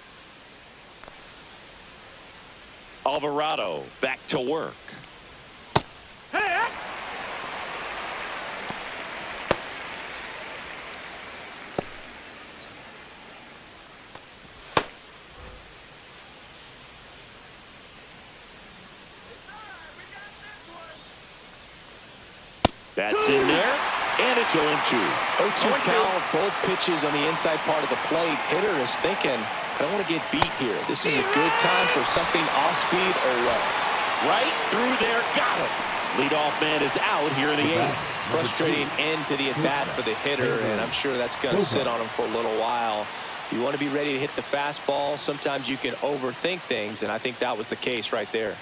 Alvarado back to work. Hey! That's in there, and it's 0-2. 0-2 count, both pitches on the inside part of the plate. Hitter is thinking, I don't want to get beat here. This is a good time for something off speed or low. Right through there, got him. Leadoff man is out here in the 8th. Frustrating end to the at-bat for the hitter, and I'm sure that's going to sit on him for a little while. You want to be ready to hit the fastball. Sometimes you can overthink things, and I think that was the case right there.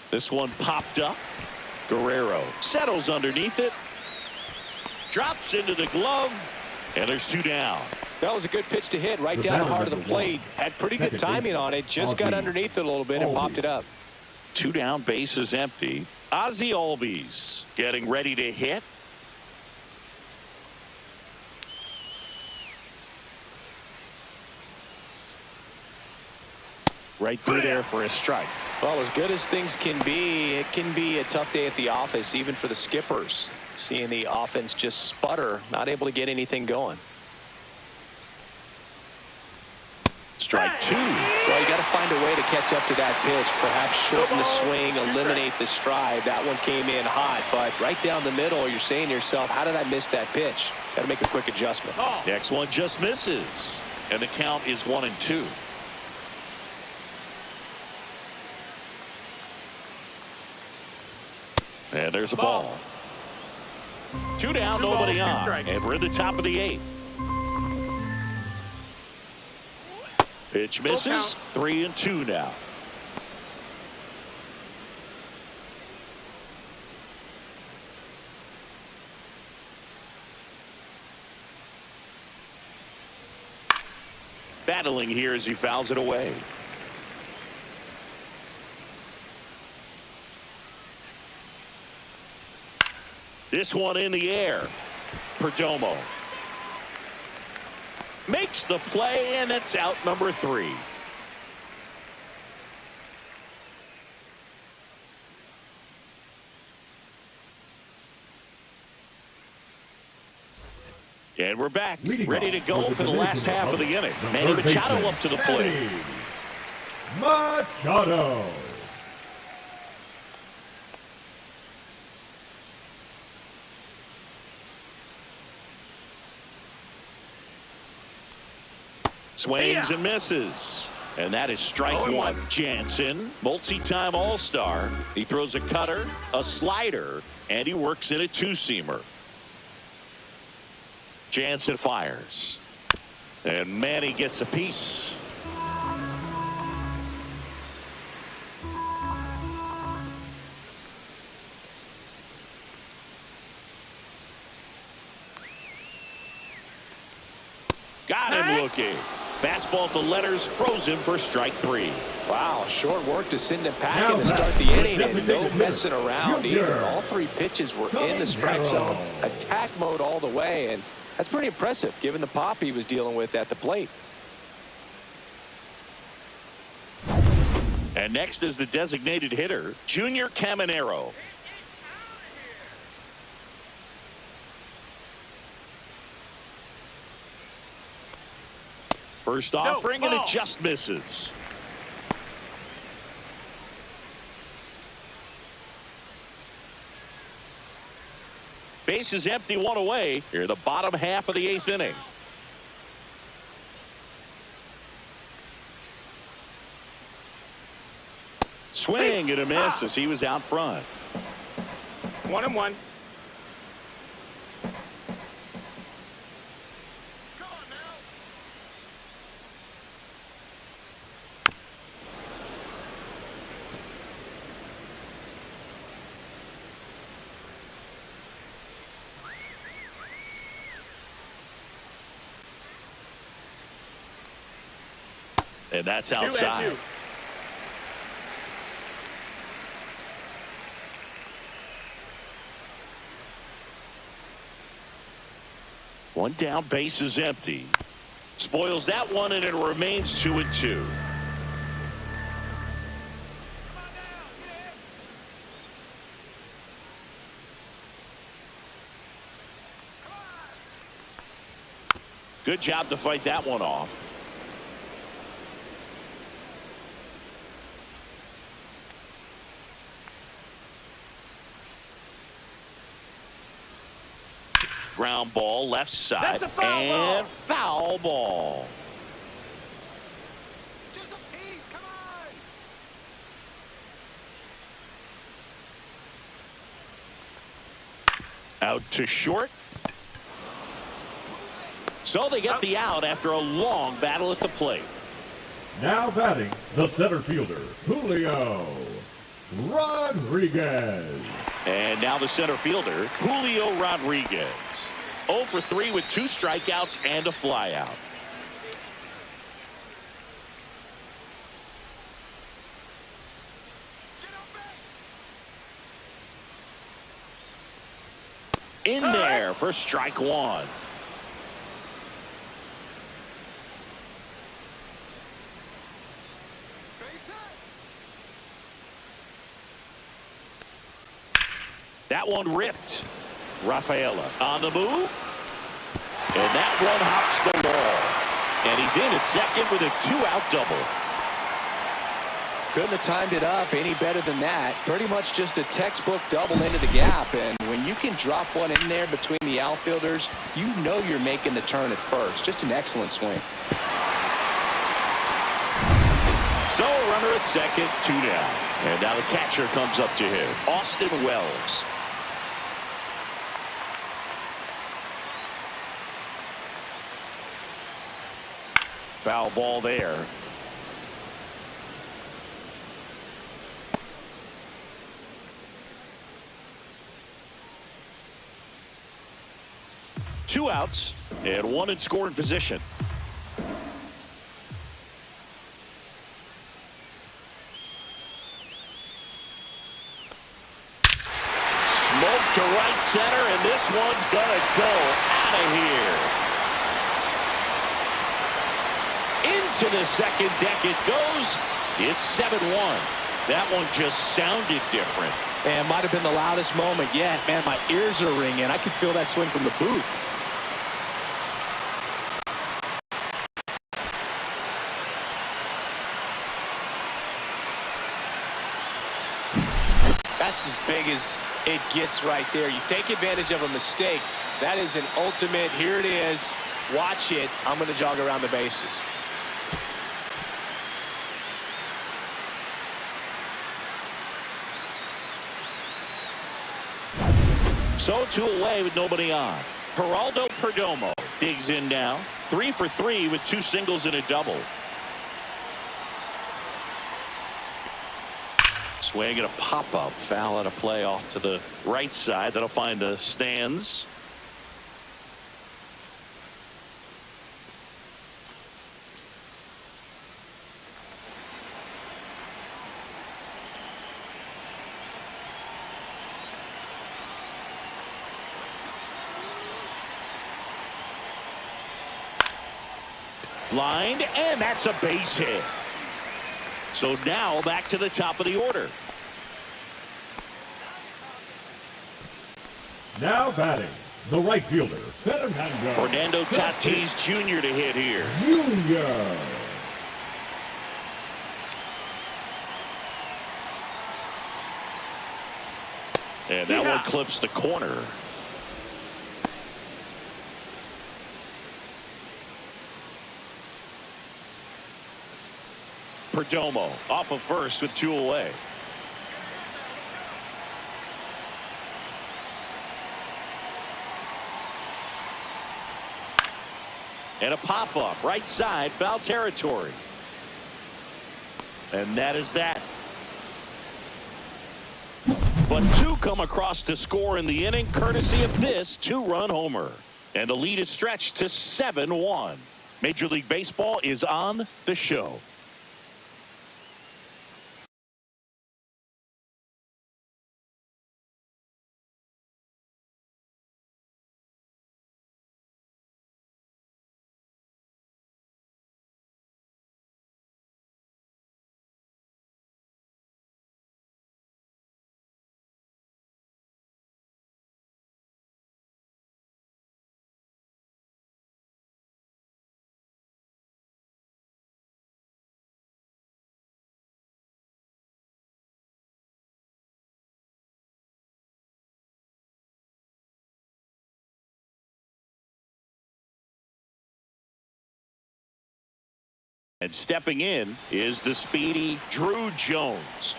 This one popped up. Guerrero settles underneath it. Drops into the glove. And there's 2 down. That was a good pitch to hit right down the heart of the plate. Had pretty good timing on it. Just got underneath it a little bit and popped it up. 2 down, base is empty. Ozzie Albies getting ready to hit. Right through there for a strike. Well, as good as things can be, it can be a tough day at the office, even for the skippers. Seeing the offense just sputter, not able to get anything going. Strike 2. Well, you got to find a way to catch up to that pitch. Perhaps shorten the swing, eliminate the stride. That one came in hot, but right down the middle, you're saying to yourself, how did I miss that pitch? Got to make a quick adjustment. Next one just misses. And the count is 1-2. And there's a ball. 2 down, nobody on. And we're in the top of the 8th. Pitch misses. 3-2 now. Battling here as he fouls it away. This one in the air. Perdomo makes the play, and it's out number 3. And we're back, ready to go for the last half of the inning. Manny Machado up to the plate. Machado. Swings and misses. And that is strike 1. Jansen, multi-time All-Star. He throws a cutter, a slider, and he works in a 2-seamer. Jansen fires. And Manny gets a piece. Got him looking. Fastball at the letters, froze him for strike 3. Wow, short work to send him packing to start the inning, and no messing around either. All 3 pitches were in the strike zone, attack mode all the way, and that's pretty impressive given the pop he was dealing with at the plate. And next is the designated hitter, Junior Caminero. First offering and it just misses. Base is empty, one away. Here, the bottom half of the 8th inning. Swing and a miss as he was out front. 1-1. And that's outside. 2-2. One down, base is empty. Spoils that one, and it remains 2-2. Good job to fight that one off. Ground ball left side. That's a foul ball. And foul ball. Just a piece, come on! Out to short. So they get the out after a long battle at the plate. Now batting, the center fielder, Julio Rodriguez. And now the center fielder, Julio Rodriguez. 0 for 3 with 2 strikeouts and a flyout. In there for strike one. That one ripped. Rafaela on the move. And that one hops the wall. And he's in at second with a 2-out double. Couldn't have timed it up any better than that. Pretty much just a textbook double into the gap. And when you can drop one in there between the outfielders, you know you're making the turn at first. Just an excellent swing. So a runner at second, 2 down. And now the catcher comes up to him, Austin Wells. Foul ball there. Two outs and one in scoring position. Smoke to right center, and this one's gonna go out of here. Into the second deck it goes. It's 7-1. That one just sounded different. And might have been the loudest moment yet. Man, my ears are ringing. I could feel that swing from the booth. That's as big as it gets right there. You take advantage of a mistake. That is an ultimate, here it is. Watch it. I'm going to jog around the bases. So 2 away with nobody on. Geraldo Perdomo digs in now. 3 for 3 with 2 singles and a double. Swing and a pop-up. Foul out of play off to the right side. That'll find the stands. Lined, and that's a base hit. So now back to the top of the order. Now batting, the right fielder, Fernando Tatis Jr. to hit here. Jr. And that one clips the corner. Perdomo off of first with 2 away. And a pop-up right side, foul territory. And that is that. But 2 come across to score in the inning, courtesy of this 2-run homer. And the lead is stretched to 7-1. Major League Baseball is on the show. And stepping in is the speedy Drew Jones.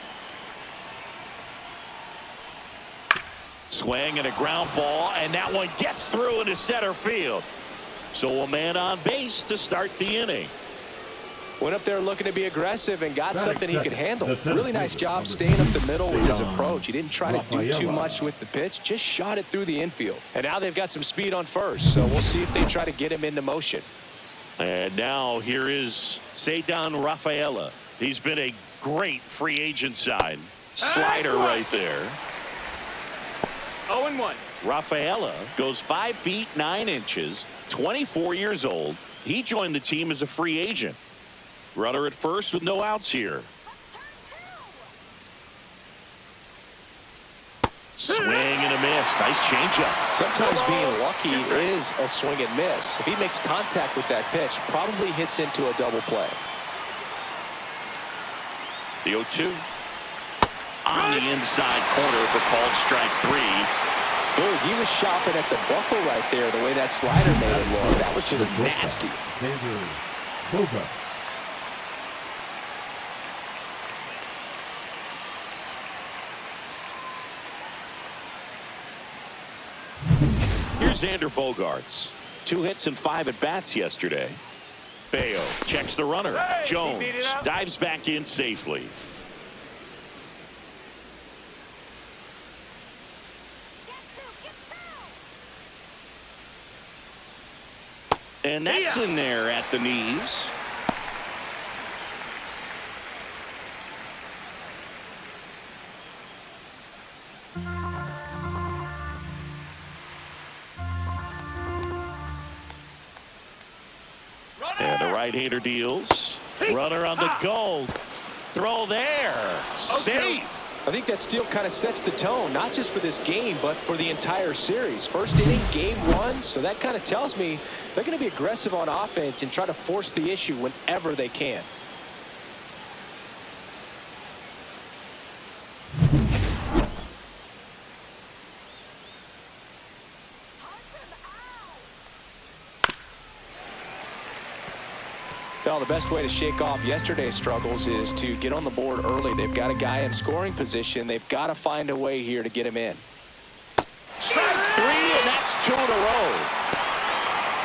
Swing and a ground ball, and that one gets through into center field. So a man on base to start the inning. Went up there looking to be aggressive and got something he could handle. Really nice fielder, job staying up the middle with his approach. He didn't try to do too much with the pitch, just shot it through the infield. And now they've got some speed on first, so we'll see if they try to get him into motion. And now here is Cedar Rafaela. He's been a great free agent sign. Slider right there. 0-1. Rafaela goes 5 feet 9 inches, 24 years old. He joined the team as a free agent. Runner at first with no outs here. Swing and a miss. Nice changeup. Sometimes being lucky is a swing and miss. If he makes contact with that pitch, probably hits into a double play. The 0-2 on the inside corner for called strike 3. Boy, he was shopping at the buckle right there, the way that slider made it look. That was just nasty. Here's Xander Bogaerts. 2 hits and 5 at-bats yesterday. Bayo checks the runner. Jones dives back in safely. And that's in there at the knees. And the right-hander deals. Runner on the go. Throw there. Safe. I think that steal kind of sets the tone, not just for this game, but for the entire series. First inning, game 1, so that kind of tells me they're going to be aggressive on offense and try to force the issue whenever they can. Well, the best way to shake off yesterday's struggles is to get on the board early. They've got a guy in scoring position. They've got to find a way here to get him in. Strike 3, and that's 2 in a row.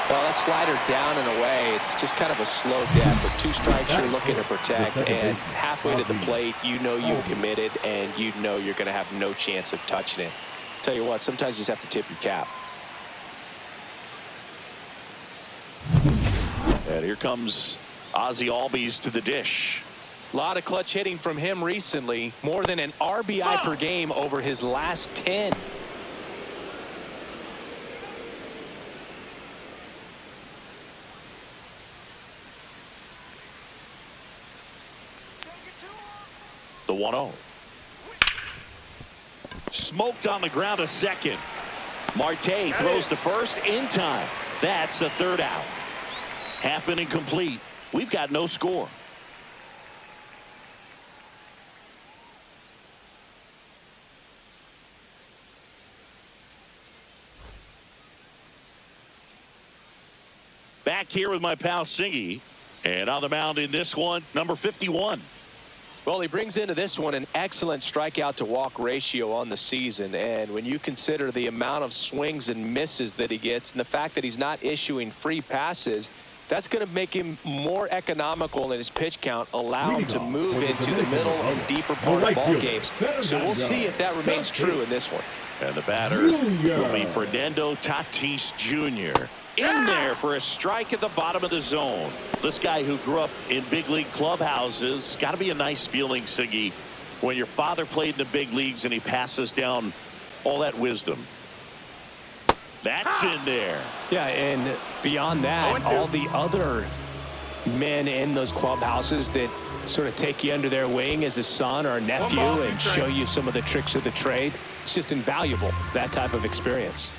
Well, that slider down and away, it's just kind of a slow death. With 2 strikes you're looking to protect, and halfway to the plate, you know you've committed, and you know you're going to have no chance of touching it. Tell you what, sometimes you just have to tip your cap. And here comes Ozzie Albies to the dish. A lot of clutch hitting from him recently. More than an RBI per game over his last 10. The 1-0. Smoked on the ground a second. Marte throws to first in time. That's the third out. Half inning complete. We've got no score. Back here with my pal Singy. And on the mound in this one, number 51. Well, he brings into this one an excellent strikeout to walk ratio on the season. And when you consider the amount of swings and misses that he gets and the fact that he's not issuing free passes, that's going to make him more economical in his pitch count, allow him to move into the middle and deeper part of ball games. So we'll see if that remains true in this one. And the batter will be Fernando Tatis Jr. in there for a strike at the bottom of the zone. This guy who grew up in big league clubhouses, got to be a nice feeling, Siggy, when your father played in the big leagues and he passes down all that wisdom. That's in there. Yeah, and beyond that, all the other men in those clubhouses that sort of take you under their wing as a son or a nephew and show you some of the tricks of the trade. It's just invaluable, that type of experience.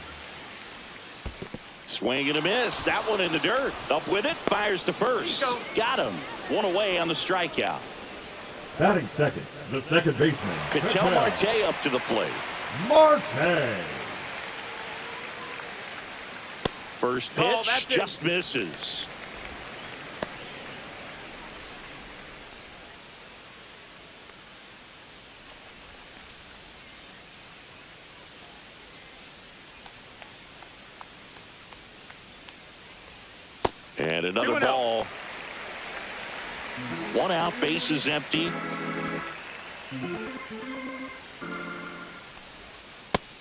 Swing and a miss. That one in the dirt. Up with it. Fires to first. Got him. One away on the strikeout. Batting second, the second baseman. Ketel Marte up to the plate. Marte. First pitch just misses. And another ball. One out, base is empty.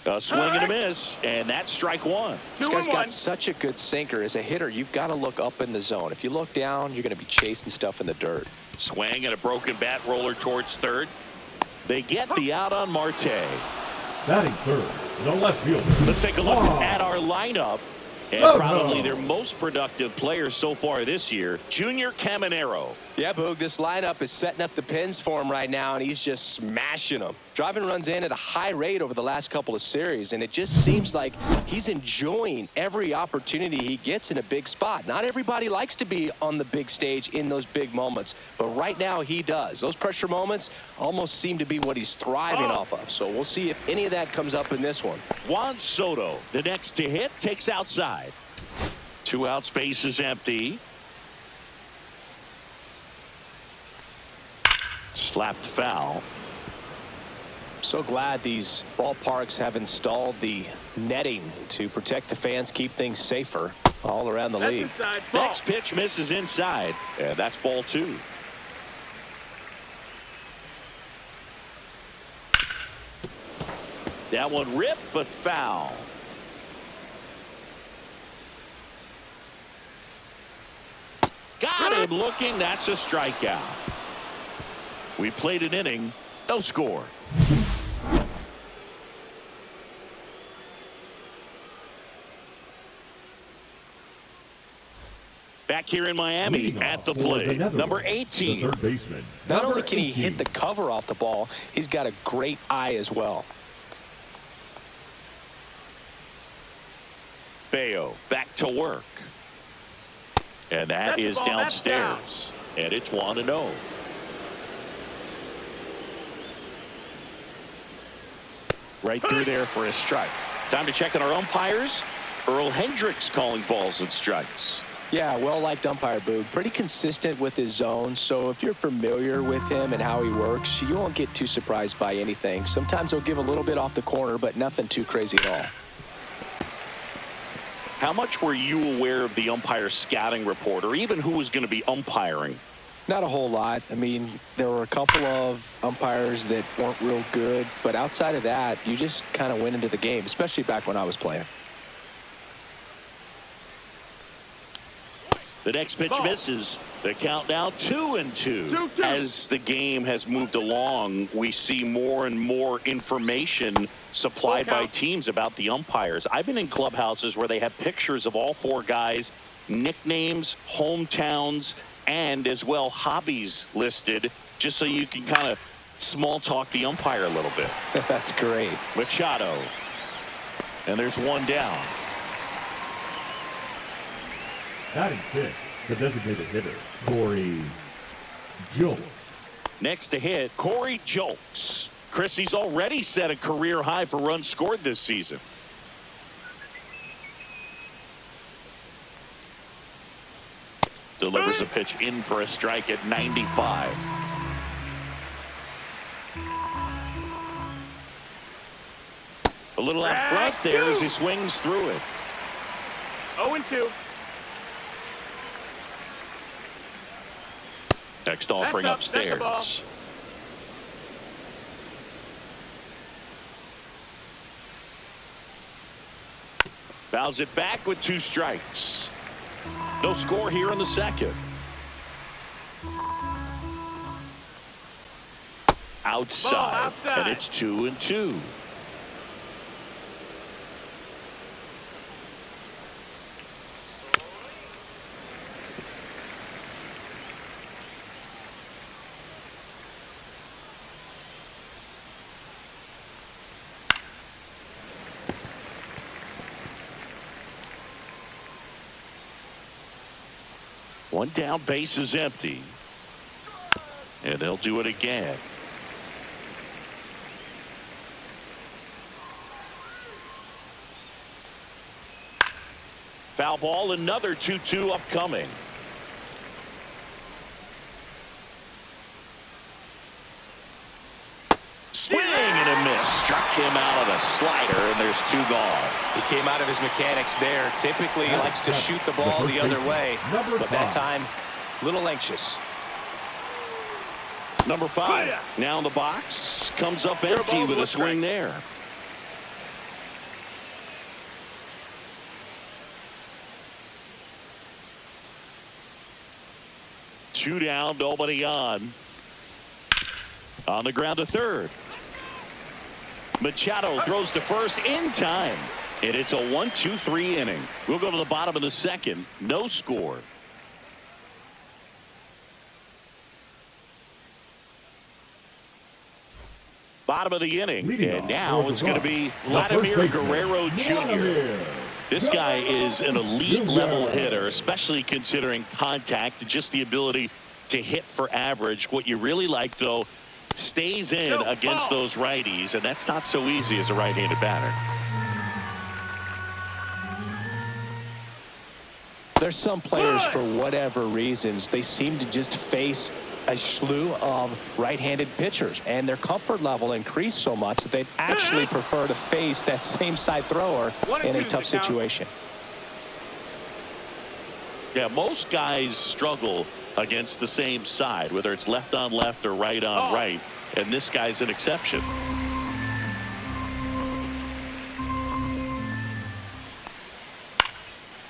A swing and a miss, and that's strike one. This guy's got such a good sinker. As a hitter, you've got to look up in the zone. If you look down, you're going to be chasing stuff in the dirt. Swing and a broken bat roller towards third. They get the out on Marte. Batting third, the left fielder. Let's take a look at our lineup. And probably their most productive player so far this year, Junior Caminero. Yeah, Boog, this lineup is setting up the pins for him right now, and he's just smashing them. Driving runs in at a high rate over the last couple of series, and it just seems like he's enjoying every opportunity he gets in a big spot. Not everybody likes to be on the big stage in those big moments, but right now he does. Those pressure moments almost seem to be what he's thriving off of, so we'll see if any of that comes up in this one. Juan Soto, the next to hit, takes outside. 2 outs, base is empty. Slapped foul. So glad these ballparks have installed the netting to protect the fans, keep things safer all around the league. Next pitch misses inside, and that's ball 2. That one ripped, but foul. Got him looking. That's a strikeout. We played an inning, no score. Back here in Miami at the plate, number 18. The third baseman. Not only can he hit the cover off the ball, he's got a great eye as well. Bayo back to work. And that is downstairs. And it's 1-0. Right through there for a strike. Time to check on our umpires. Earl Hendricks calling balls and strikes. Yeah, well-liked umpire, Boog. Pretty consistent with his zone, so if you're familiar with him and how he works, you won't get too surprised by anything. Sometimes he'll give a little bit off the corner, but nothing too crazy at all. How much were you aware of the umpire scouting report, or even who was going to be umpiring? Not a whole lot. I mean, there were a couple of umpires that weren't real good, but outside of that, you just kind of went into the game, especially back when I was playing. The next pitch misses. The count now 2-2. As the game has moved along, we see more and more information supplied by teams about the umpires. I've been in clubhouses where they have pictures of all 4 guys, nicknames, hometowns, and as well hobbies listed, just so you can kind of small talk the umpire a little bit. That's great. Machado. And there's one down. Batting sixth, the designated hitter, Corey Julks. Next to hit, Corey Julks. Chris, he's already set a career high for runs scored this season. Delivers a pitch in for a strike at 95. A little out front there as he swings through it. 0-2. Next offering That's the ball. upstairs. Fouls it back with 2 strikes. No score here in the second. Outside. And it's 2-2. One down, base is empty. And they'll do it again. Foul ball, another 2-2 upcoming. Swing and a miss. Struck him out of the slider, and there's 2 gone. He came out of his mechanics there. Typically, he likes to shoot the ball the other way, but that time, a little anxious. Number 5 now in the box, comes up empty with a swing there. Two down, nobody on. On the ground to third. Machado throws to first in time. And it's a 1-2-3 inning. We'll go to the bottom of the second. No score. Bottom of the inning. And now it's going to be Vladimir Guerrero Jr. This guy is an elite level hitter, especially considering contact and just the ability to hit for average. What you really like, though, stays in against those righties, and that's not so easy as a right-handed batter. There's some players, for whatever reasons, they seem to just face a slew of right-handed pitchers, and their comfort level increased so much that they'd actually prefer to face that same side thrower in a tough situation. Yeah, most guys struggle against the same side, whether it's left on left or right on right, and this guy's an exception.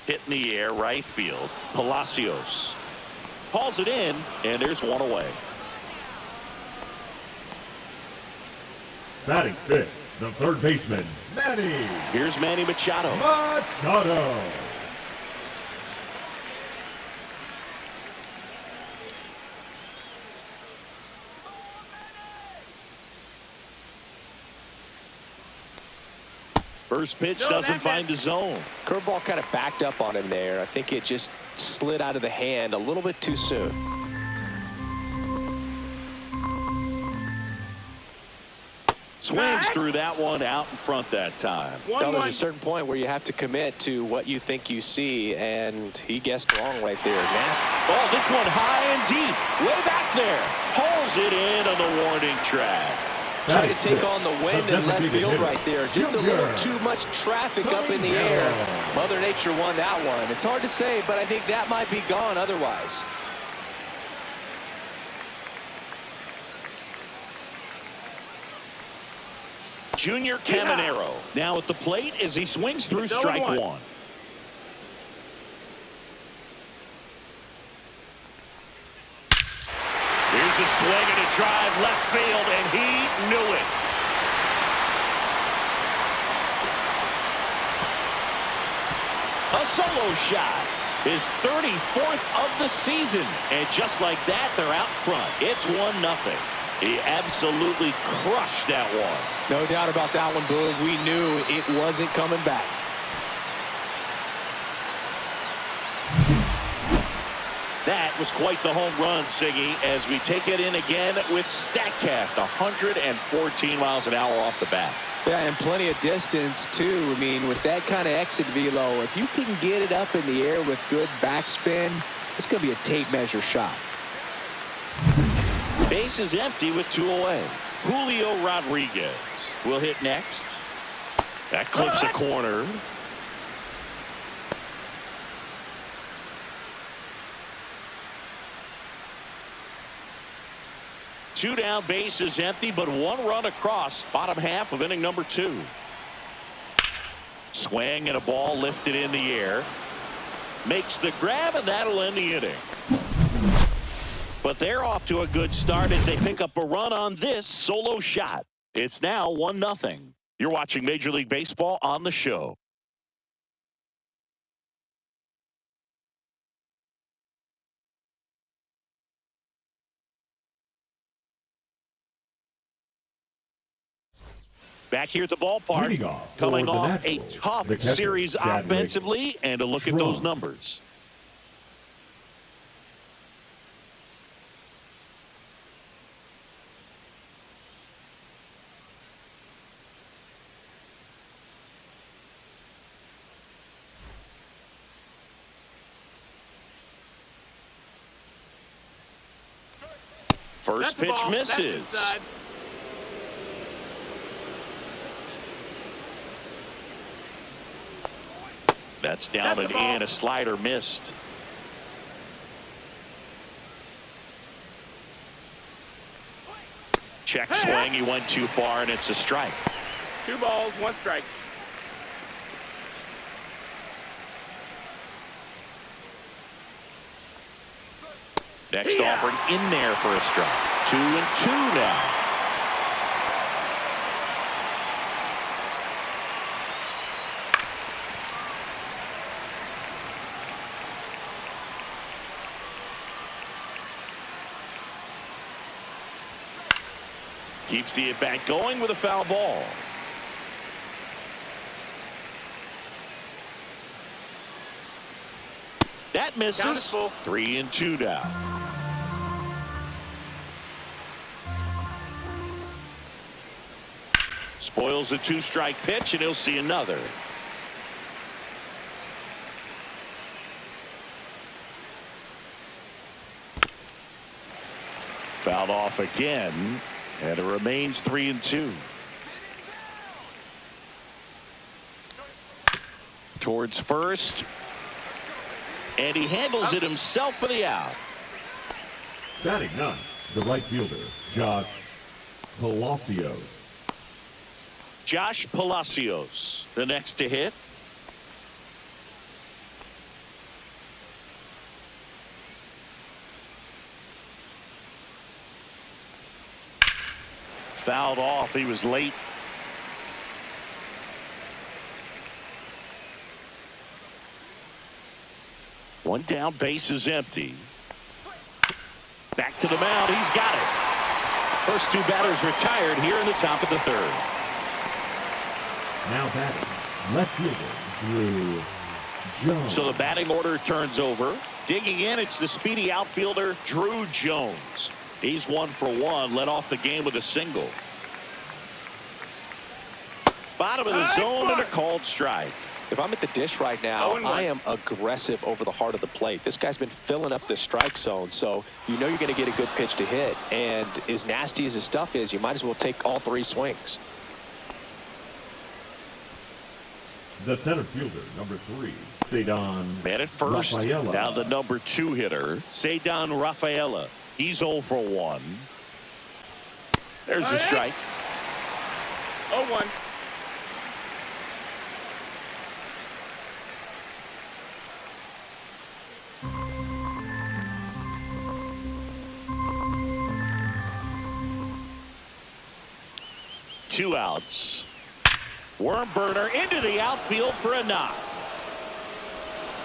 Hit in the air, right field. Palacios hauls it in, and there's one away. Batting fifth, the third baseman, Manny. Here's Manny Machado. Machado. First pitch doesn't find the zone. Curveball kind of backed up on him there. I think it just slid out of the hand a little bit too soon. Swings through that one out in front that time. Now, there's a certain point where you have to commit to what you think you see, and he guessed wrong right there. Oh, this one high and deep. Way back there. Pulls it in on the warning track. Trying to take on the wind in left field right there. Just a little too much traffic up in the air. Mother Nature won that one. It's hard to say, but I think that might be gone otherwise. Junior Caminero now at the plate as he swings through strike one. Here's a swing and a drive left field, and he knew it. A solo shot. His 34th of the season. And just like that, they're out front. It's 1-0. He absolutely crushed that one. No doubt about that one, Boog. We knew it wasn't coming back. That was quite the home run, Siggy, as we take it in again with StatCast. 114 miles an hour off the bat. Yeah, and plenty of distance, too. I mean, with that kind of exit velo, if you can get it up in the air with good backspin, it's going to be a tape measure shot. Base is empty with 2 away. Julio Rodriguez will hit next. That clips a corner. Two down, base is empty, but 1 run across. Bottom half of inning number 2. Swing and a ball lifted in the air. Makes the grab, and that'll end the inning. But they're off to a good start as they pick up a run on this solo shot. It's now 1-0. You're watching Major League Baseball on the show. Back here at the ballpark, coming off a tough series offensively, and a look at those numbers. First pitch misses. That's down and in. A slider missed. Check swing. He went too far, and it's a strike. 2 balls, 1 strike. Next offering in there for a strike. 2-2 now. Keeps the at-bat going with a foul ball. That misses. 3-2 now. Spoils the 2-strike pitch, and he'll see another. Fouled off again. And it remains 3-2. Towards first. And he handles it himself for the out. Batting ninth, the right fielder, Josh Palacios. Josh Palacios, the next to hit. Fouled off. He was late. One down, base is empty. Back to the mound. He's got it. First 2 batters retired here in the top of the 3rd. Now batting, left fielder, Drew Jones. So the batting order turns over. Digging in, it's the speedy outfielder, Drew Jones. He's 1 for 1, led off the game with a single. Bottom of the zone and a called strike. If I'm at the dish right now, I am aggressive over the heart of the plate. This guy's been filling up the strike zone, so you know you're going to get a good pitch to hit. And as nasty as his stuff is, you might as well take all 3 swings. The center fielder, number 3, Cedon. Man at first, Rafaela. now the number 2 hitter, Cedon Rafaela. He's 0 for 1. There's the strike. 0-1. Two outs. Worm burner into the outfield for a knock.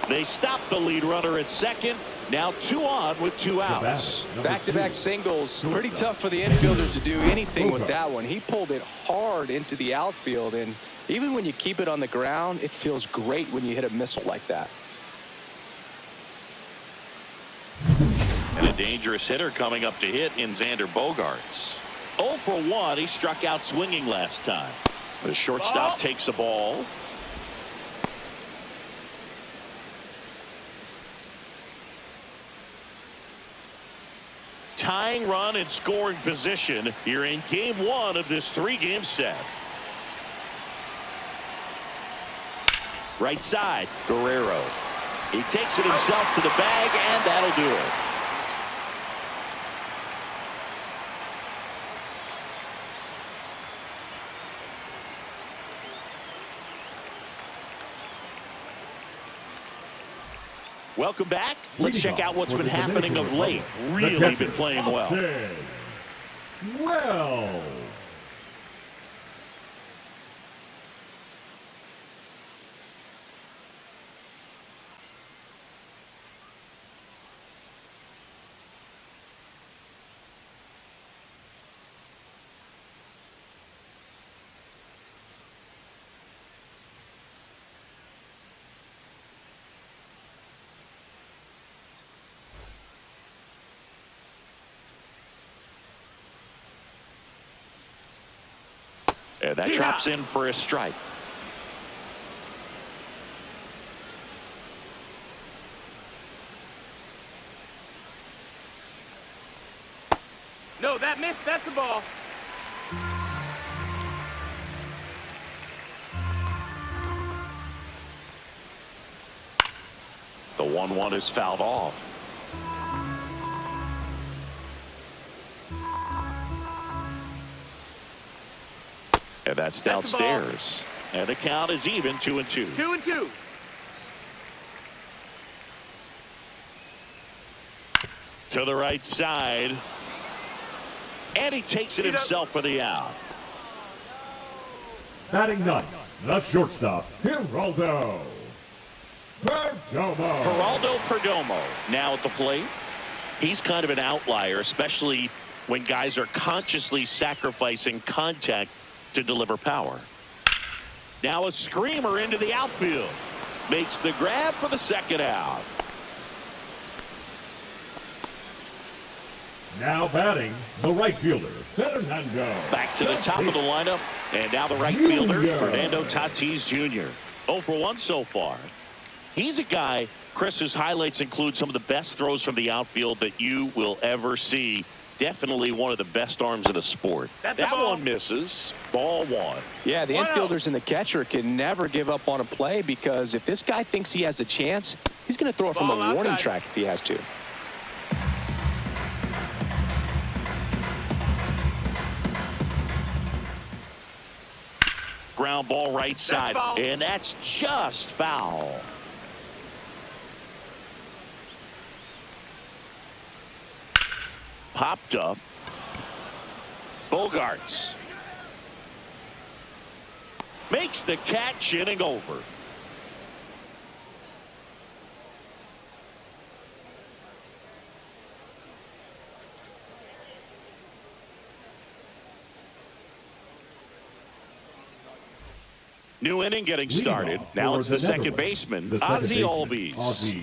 They stop the lead runner at second, Now 2 on with 2 outs. Back-to-back singles. Pretty tough for the infielder to do anything with that one. He pulled it hard into the outfield, and even when you keep it on the ground, it feels great when you hit a missile like that. And a dangerous hitter coming up to hit in Xander Bogaerts. 0 for 1. He struck out swinging last time. The shortstop takes the ball. Tying run in scoring position here in game 1 of this 3-game set. Right side, Guerrero. He takes it himself to the bag, and that'll do it. Welcome back. Let's check out what's been happening of late. Really been playing well. Well. And that drops in for a strike. No, that missed. That's the ball. The 1-1 is fouled off. And that's downstairs. And the count is even, 2-2. 2-2. To the right side. And he takes it himself for the out. Batting ninth, the shortstop, Geraldo Perdomo. Geraldo Perdomo now at the plate. He's kind of an outlier, especially when guys are consciously sacrificing contact to deliver power. Now a screamer into the outfield. Makes the grab for the second out. Now batting, the right fielder, Fernando. Back to the top of the lineup. And now the right fielder, Fernando Tatis Jr. 0 for 1 so far. He's a guy, Chris, whose highlights include some of the best throws from the outfield that you will ever see. Definitely one of the best arms in the sport. That one misses. Ball 1. Yeah, the infielders and the catcher can never give up on a play, because if this guy thinks he has a chance, he's going to throw it from a warning track if he has to. Ground ball right side. And that's just foul. Popped up. Bogaerts makes the catch, inning over. New inning getting started. Now it's the second baseman, Ozzie Albies.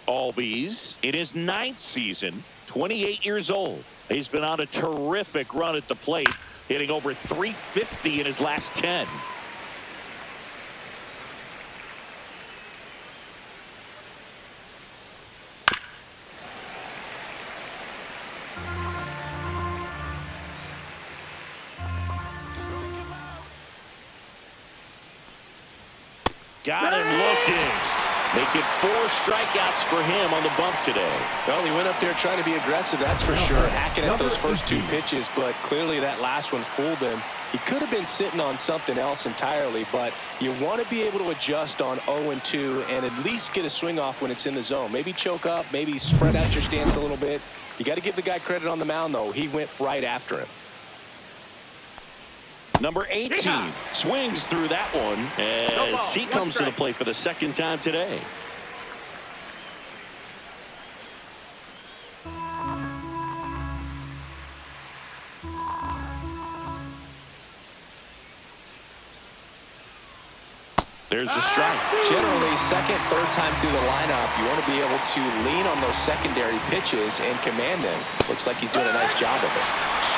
Albies in his 9th season, 28 years old. He's been on a terrific run at the plate, hitting over 350 in his last 10. Got him looking. Making 4 strikeouts for him on the bump today. Well, he went up there trying to be aggressive, that's for sure, hacking at those first 2 pitches, but clearly that last one fooled him. He could have been sitting on something else entirely, but you want to be able to adjust on 0-2 and at least get a swing off when it's in the zone. Maybe choke up, maybe spread out your stance a little bit. You got to give the guy credit on the mound, though. He went right after him. Number 18 swings through that one as he comes to the plate for the second time today. There's the strike. Generally, second, third time through the lineup, you want to be able to lean on those secondary pitches and command them. Looks like he's doing a nice job of it.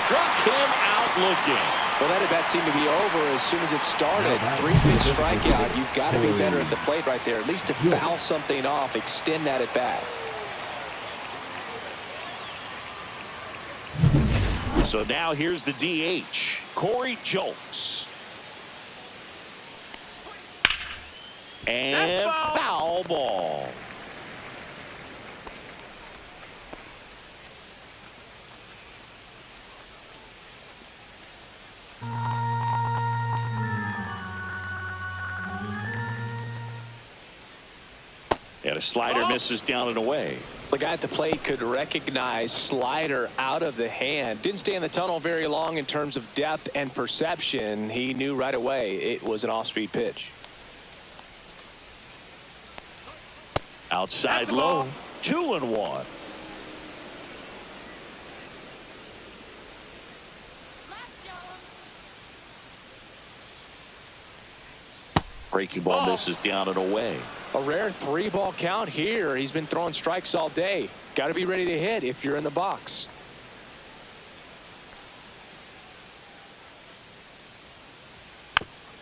Struck him out looking. Well, that at bat seemed to be over as soon as it started. 3-pitch strikeout. You've got to be better at the plate right there, at least to foul something off, extend that at bat. So now here's the DH, Corey Julks. And foul ball. And a slider misses down and away. The guy at the plate could recognize slider out of the hand. Didn't stay in the tunnel very long in terms of depth and perception. He knew right away it was an off-speed pitch. Outside low, 2-1. Breaking ball misses down and away. A rare 3-ball count here. He's been throwing strikes all day. Got to be ready to hit if you're in the box.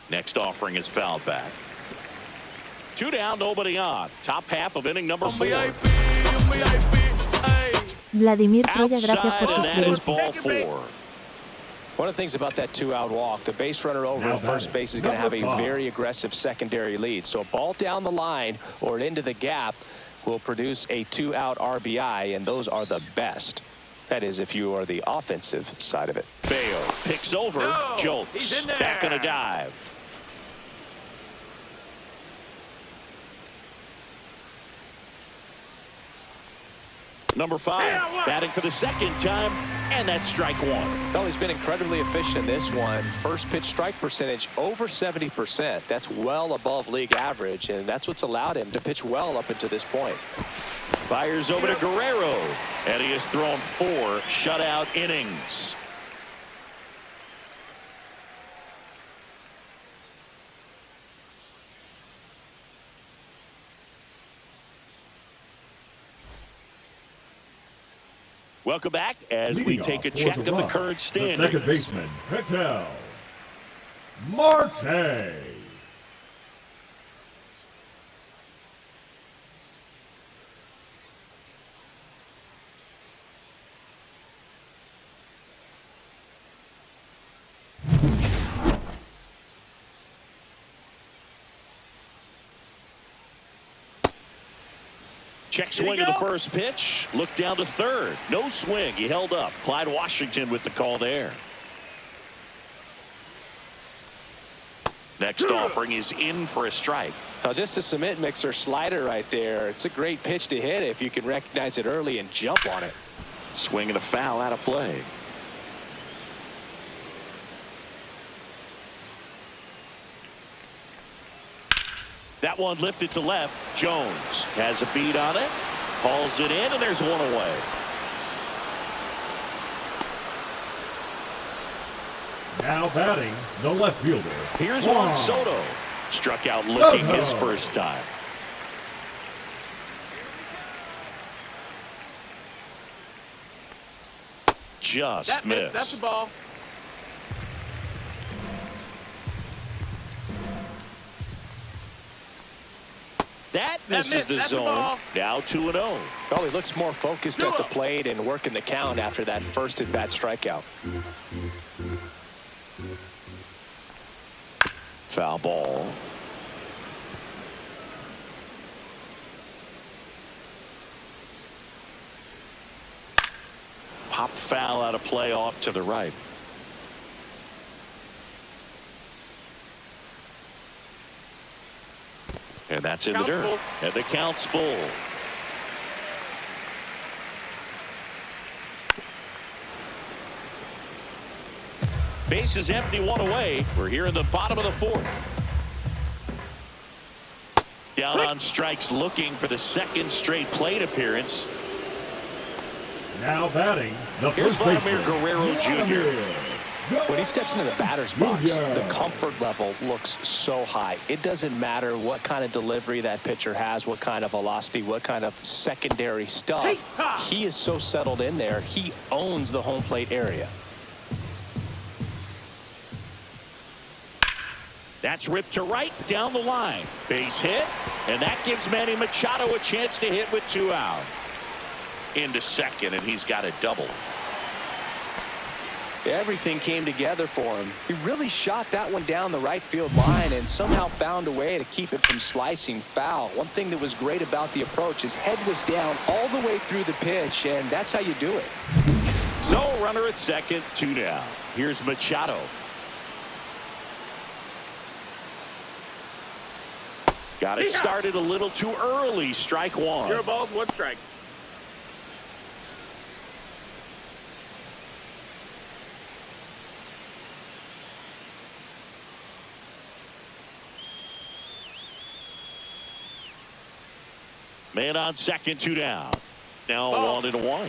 Next offering is fouled back. 2 down, nobody on. Top half of inning number 4. Vladimir Troya, gracias por Outside, and that is suscribirte. ball 4. One of the things about that 2-out walk, the base runner over at first base is going to have a very aggressive secondary lead. So a ball down the line or into the gap will produce a 2-out RBI, and those are the best. That is, if you are the offensive side of it. Bayo picks over. No, he's Julks in there. back on a dive. Number 5, batting for the second time, and that's strike 1. Well, he's been incredibly efficient in this one. First pitch strike percentage over 70%. That's well above league average, and that's what's allowed him to pitch well up until this point. Fires over to Guerrero, and he has thrown 4 shutout innings. Welcome back as we take a check of the current standings. The second baseman, Ketel Marte. Check swing of the first pitch. Look down to third. No swing. He held up. Clyde Washington with the call there. Next offering is in for a strike. Now, just a cement mixer slider right there. It's a great pitch to hit if you can recognize it early and jump on it. Swing and a foul out of play. That one lifted to left. Jones has a beat on it. Hauls it in, and there's one away. Now batting, the left fielder. Here's Juan Soto. Struck out looking his first time. Just missed. That's the ball. That misses the That's the zone. ball. Now 2-0. Well, he looks more focused at the plate and working the count after that first at-bat strikeout. Foul ball. Pop foul out of play off to the right. And that's in the Count's dirt. full. And the count's full. Base is empty, one away. We're here in the bottom of the 4th. Down on strikes, looking for the second straight plate appearance. Now batting, the Here's first baseman, Vladimir Guerrero Jr. When he steps into the batter's box, the comfort level looks so high. It doesn't matter what kind of delivery that pitcher has, what kind of velocity, what kind of secondary stuff. He is so settled in there. He owns the home plate area. That's ripped to right down the line. Base hit, and that gives Manny Machado a chance to hit with 2 out. Into second, and he's got a double. Everything came together for him. He really shot that one down the right field line and somehow found a way to keep it from slicing foul. One thing that was great about the approach, his head was down all the way through the pitch, and that's how you do it. So runner at second, 2 down. Here's Machado. Got it started a little too early. Strike 1. 0 balls, 1 strike. Man on second, 2 down. Now 1-1.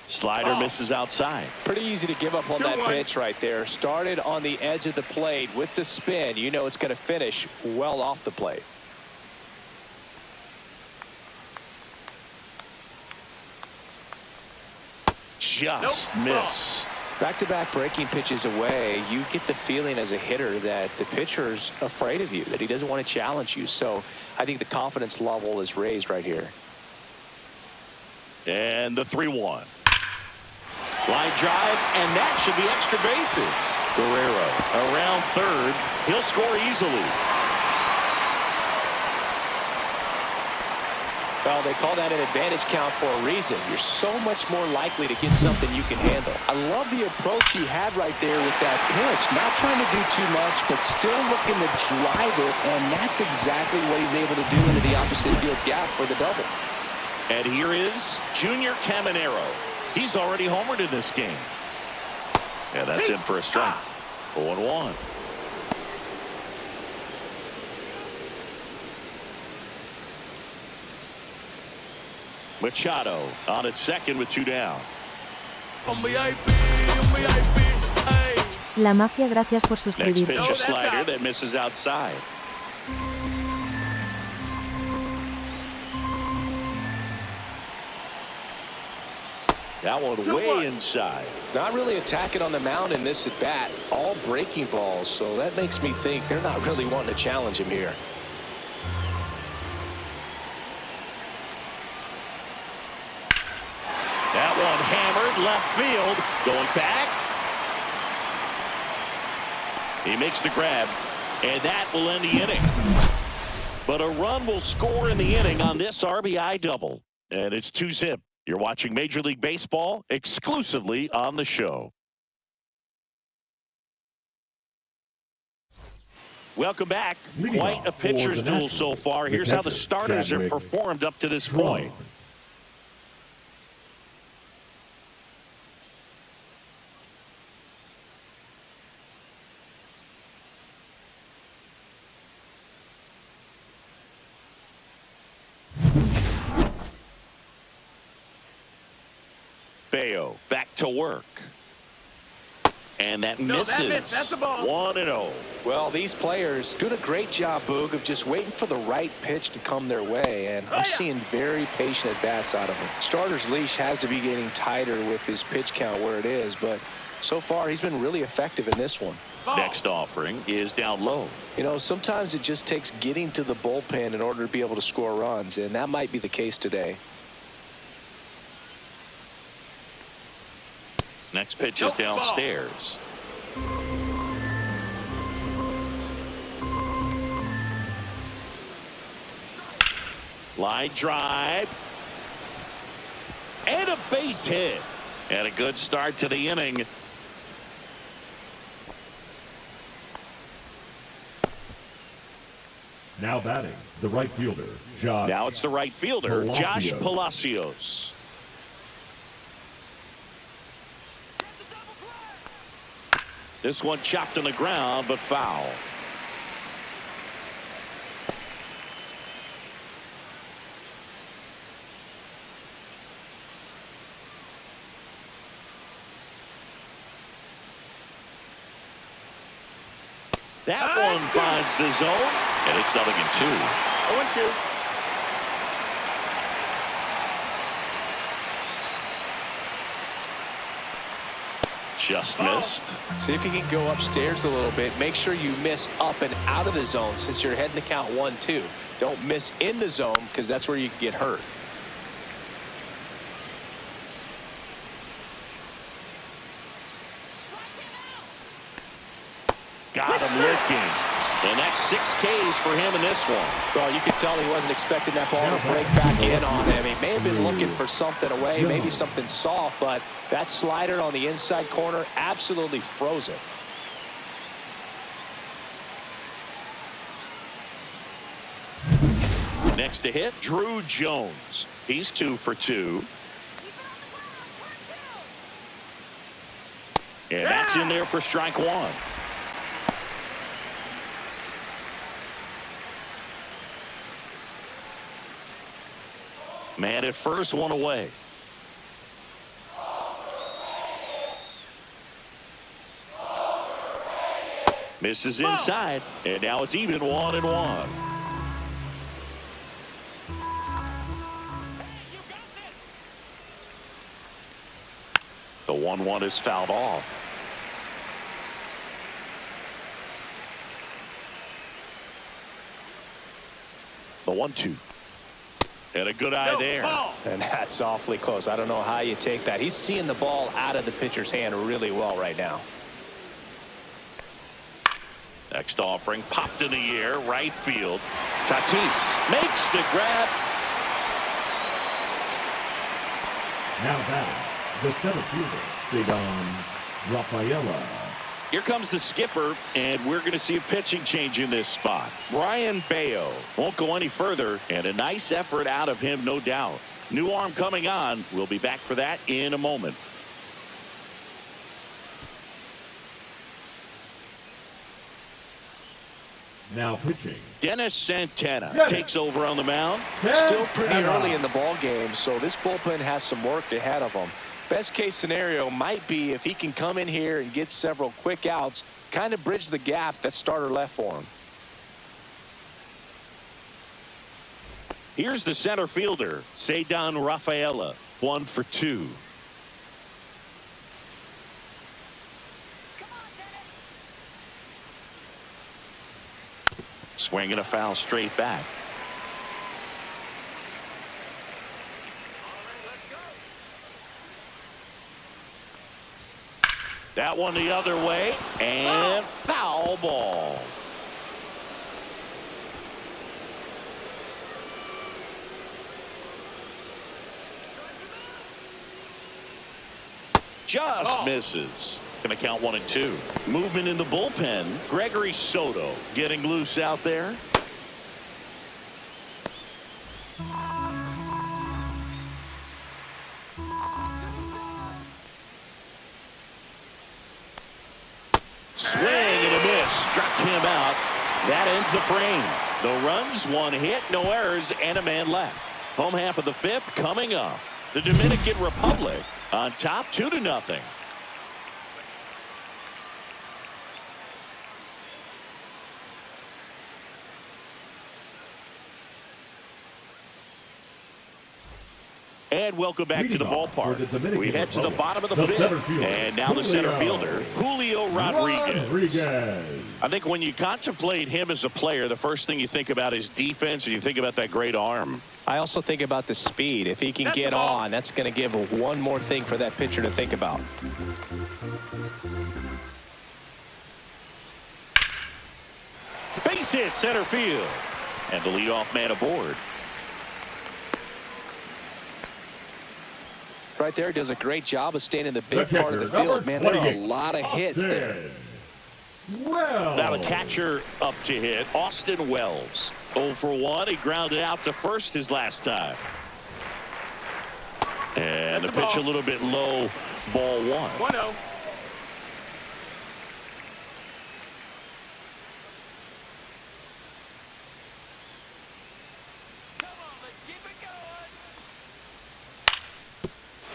Slider misses outside. Pretty easy to give up on that pitch right there. Started on the edge of the plate with the spin. You know it's going to finish well off the plate. Just missed. Back-to-back breaking pitches away, you get the feeling as a hitter that the pitcher's afraid of you, that he doesn't want to challenge you. So I think the confidence level is raised right here. And the 3-1. Line drive, and that should be extra bases. Guerrero around third. He'll score easily. Well, they call that an advantage count for a reason. You're so much more likely to get something you can handle. I love the approach he had right there with that pitch. Not trying to do too much, but still looking to drive it, and that's exactly what he's able to do into the opposite field gap for the double. And here is Junior Caminero. He's already homered in this game. And that's in for a strike. 0-1. Machado on at second with 2 down. La Mafia, gracias por Next suscribir. pitch, a slider that misses outside. That one way inside. Not really attacking on the mound in this at bat. All breaking balls, so that makes me think they're not really wanting to challenge him here. That one hammered left field. Going back. He makes the grab, and that will end the inning. But a run will score in the inning on this RBI double. And it's 2-zip. You're watching Major League Baseball exclusively on the show. Welcome back. Leading Quite a off pitcher's for the duel so Nationals, far. the Here's how the catcher, starters have Chadwick performed up to this point. Bayo back to work. And that misses. That missed. That's a ball. 1-0. Well, these players doing a great job, Boog, of just waiting for the right pitch to come their way, and I'm seeing very patient at-bats out of him. Starter's leash has to be getting tighter with his pitch count where it is, but so far he's been really effective in this one. Next offering is down low. You know, sometimes it just takes getting to the bullpen in order to be able to score runs, and that might be the case today. Next pitch is downstairs. Line drive. And a base hit. And a good start to the inning. Now batting, the right fielder, Josh. Now it's the right fielder, Josh Palacios. This one chopped on the ground, but foul. That one finds the zone, and it's 0-2. 0-2. Just missed. See if you can go upstairs a little bit. Make sure you miss up and out of the zone since you're heading to count 1-2. Don't miss in the zone because that's where you can get hurt. Got him looking. And that's 6 Ks for him in this one. Well, you could tell he wasn't expecting that ball to break back in on him. He may have been looking for something away, maybe something soft, but that slider on the inside corner absolutely froze it. Next to hit, Drew Jones. He's 2 for 2. And that's in there for strike 1. Man at first, one away. Misses inside, and now it's even 1-1. The 1-1 is fouled off. The 1-2. And a good eye there. And that's awfully close. I don't know how you take that. He's seeing the ball out of the pitcher's hand really well right now. Next offering popped in the air, right field. Tatis makes the grab. Now batting, the center fielder, Cedon Rafaela. Here comes the skipper, and we're going to see a pitching change in this spot. Brian Bayo won't go any further, and a nice effort out of him, no doubt. New arm coming on. We'll be back for that in a moment. Now pitching, Dennis Santana takes over on the mound. Still pretty early in the ball game, so this bullpen has some work ahead of them. Best case scenario might be if he can come in here and get several quick outs, kind of bridge the gap that starter left for him. Here's the center fielder, Cedon Rafaela, 1 for 2. Swinging a foul straight back. That one the other way, and foul ball. Just misses. Going to count 1-2. Movement in the bullpen. Gregory Soto getting loose out there. Swing and a miss. Struck him out. That ends the frame. No runs, 1 hit, no errors, and a man left. Home half of the 5th coming up. The Dominican Republic on top 2-0. And welcome back to the ballpark. We head to the bottom of the 5th. And now the center fielder, Julio Rodriguez. I think when you contemplate him as a player, the first thing you think about is defense, and you think about that great arm. I also think about the speed. If he can get on, that's going to give one more thing for that pitcher to think about. Base hit center field. And the leadoff man aboard. Right there, does a great job of staying in the big part of the field. Man, there are a lot of hits there. Now the catcher up to hit, Austin Wells. 0 for 1. He grounded out to first his last time. And the pitch a little bit low, ball 1. 1-0.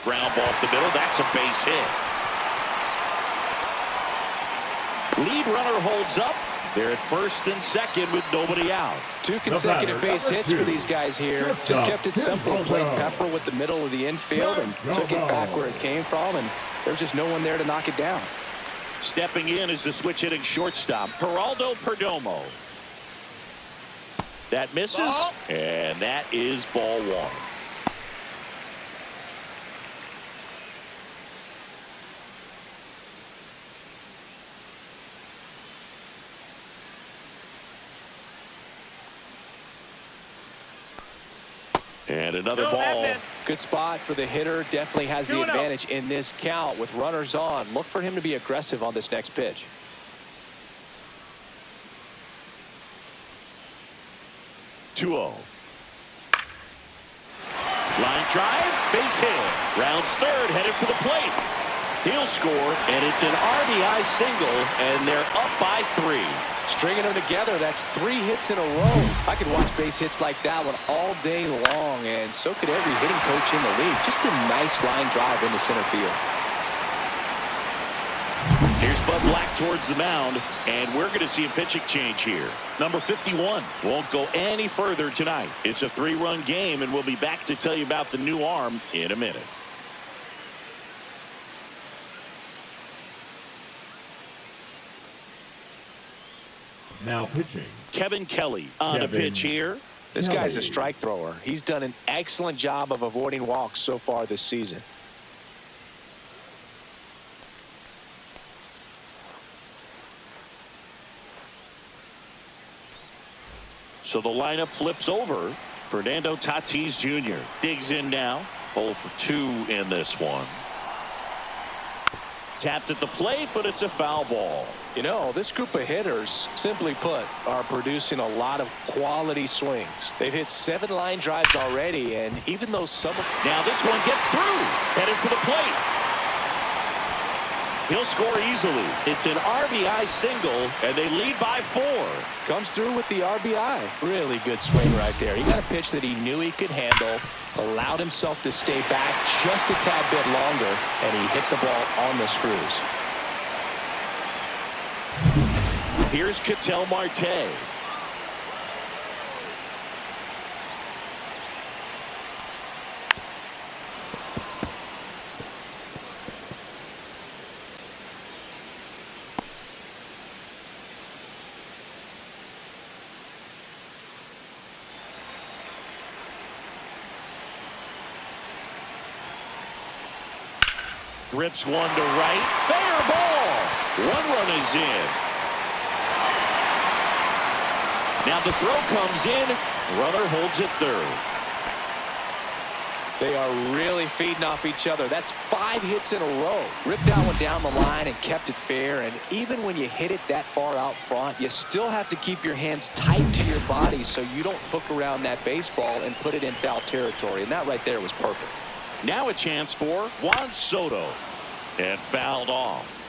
Ground ball up the middle. That's a base hit. Lead runner holds up. They're at first and second with nobody out. 2 consecutive base hits for these guys here. Just kept it simple. Played pepper with the middle of the infield and took it back where it came from, and there's just no one there to knock it down. Stepping in is the switch hitting shortstop, Geraldo Perdomo. That misses, and that is ball 1. And another ball. Good spot for the hitter. Definitely has the advantage in this count with runners on. Look for him to be aggressive on this next pitch. 2-0. Line drive, base hit. Rounds third, headed for the plate. He'll score, and it's an RBI single, and they're up by 3. Stringing them together, that's 3 hits in a row. I could watch base hits like that one all day long, and so could every hitting coach in the league. Just a nice line drive into center field. Here's Bud Black towards the mound, and we're going to see a pitching change here. Number 51 won't go any further tonight. It's a 3-run game, and we'll be back to tell you about the new arm in a minute. Now pitching. Kevin Kelly on a pitch here. This guy's a strike thrower. He's done an excellent job of avoiding walks so far this season. So the lineup flips over. Fernando Tatis Jr. digs in now. 0 for 2 in this one. Tapped at the plate, but it's a foul ball. You know, this group of hitters, simply put, are producing a lot of quality swings. They've hit 7 line drives already, and even though some of... Now this one gets through. Headed for the plate. He'll score easily. It's an RBI single, and they lead by 4. Comes through with the RBI. Really good swing right there. He got a pitch that he knew he could handle, allowed himself to stay back just a tad bit longer, and he hit the ball on the screws. Here's Ketel Marte. Rips one to right. Fair ball. 1 run is in. Now the throw comes in. Runner holds it third. They are really feeding off each other. That's 5 hits in a row. Ripped that one down the line and kept it fair. And even when you hit it that far out front, you still have to keep your hands tight to your body so you don't hook around that baseball and put it in foul territory. And that right there was perfect. Now a chance for Juan Soto. And fouled off.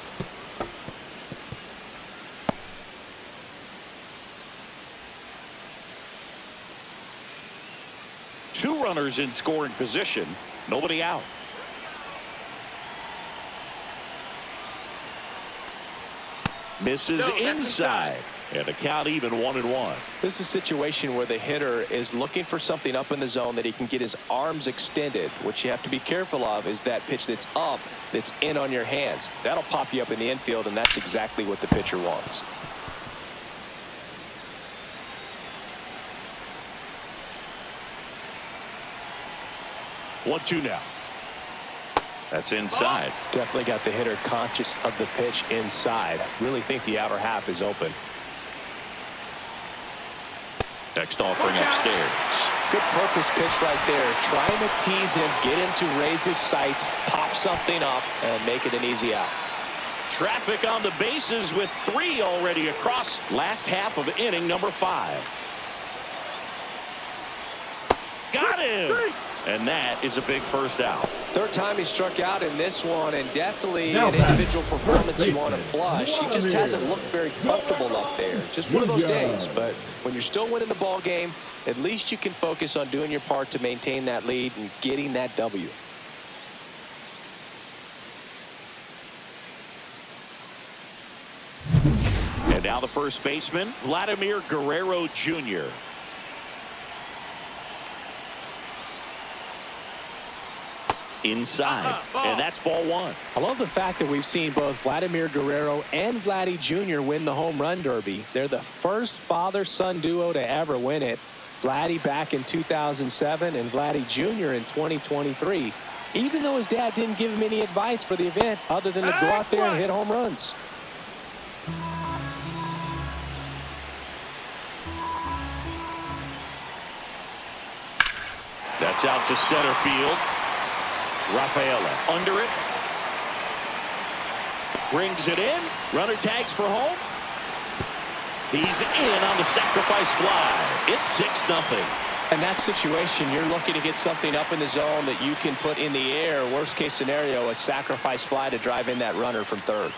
Two runners in scoring position. Nobody out. Misses inside. And the count even 1-1. This is a situation where the hitter is looking for something up in the zone that he can get his arms extended. What you have to be careful of is that pitch that's up, that's in on your hands. That'll pop you up in the infield, and that's exactly what the pitcher wants. 1-2 now. That's inside. Definitely got the hitter conscious of the pitch inside. Really think the outer half is open. Next offering upstairs. Good purpose pitch right there. Trying to tease him, get him to raise his sights, pop something up, and make it an easy out. Traffic on the bases with 3 already across last half of inning number 5. Got him! And that is a big first out. Third time he struck out in this one, and definitely an individual performance you want to flush. He just hasn't looked very comfortable up there. Just one of those days. But when you're still winning the ball game, at least you can focus on doing your part to maintain that lead and getting that W. And Now the first baseman, Vladimir Guerrero Jr. Inside, and that's ball one. I love the fact that we've seen both Vladimir Guerrero and Vladdy Jr. win the home run derby. They're the first father-son duo to ever win it. Vladdy back in 2007 and Vladdy Jr. in 2023. Even though his dad didn't give him any advice for the event other than to go out there and hit home runs. That's out to center field. Rafaela under it. Brings it in. Runner tags for home. He's in on the sacrifice fly. It's 6-0. In that situation, you're looking to get something up in the zone that you can put in the air. Worst case scenario, a sacrifice fly to drive in that runner from third.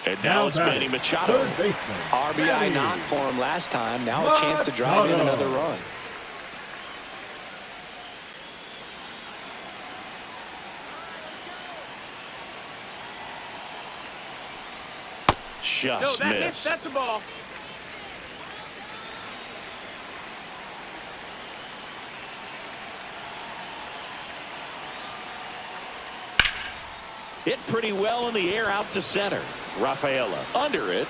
And now it's Manny Machado. RBI knock for him last time. Now a chance to drive in another run. Just missed. That's a ball. Hit pretty well in the air out to center. Rafaela under it.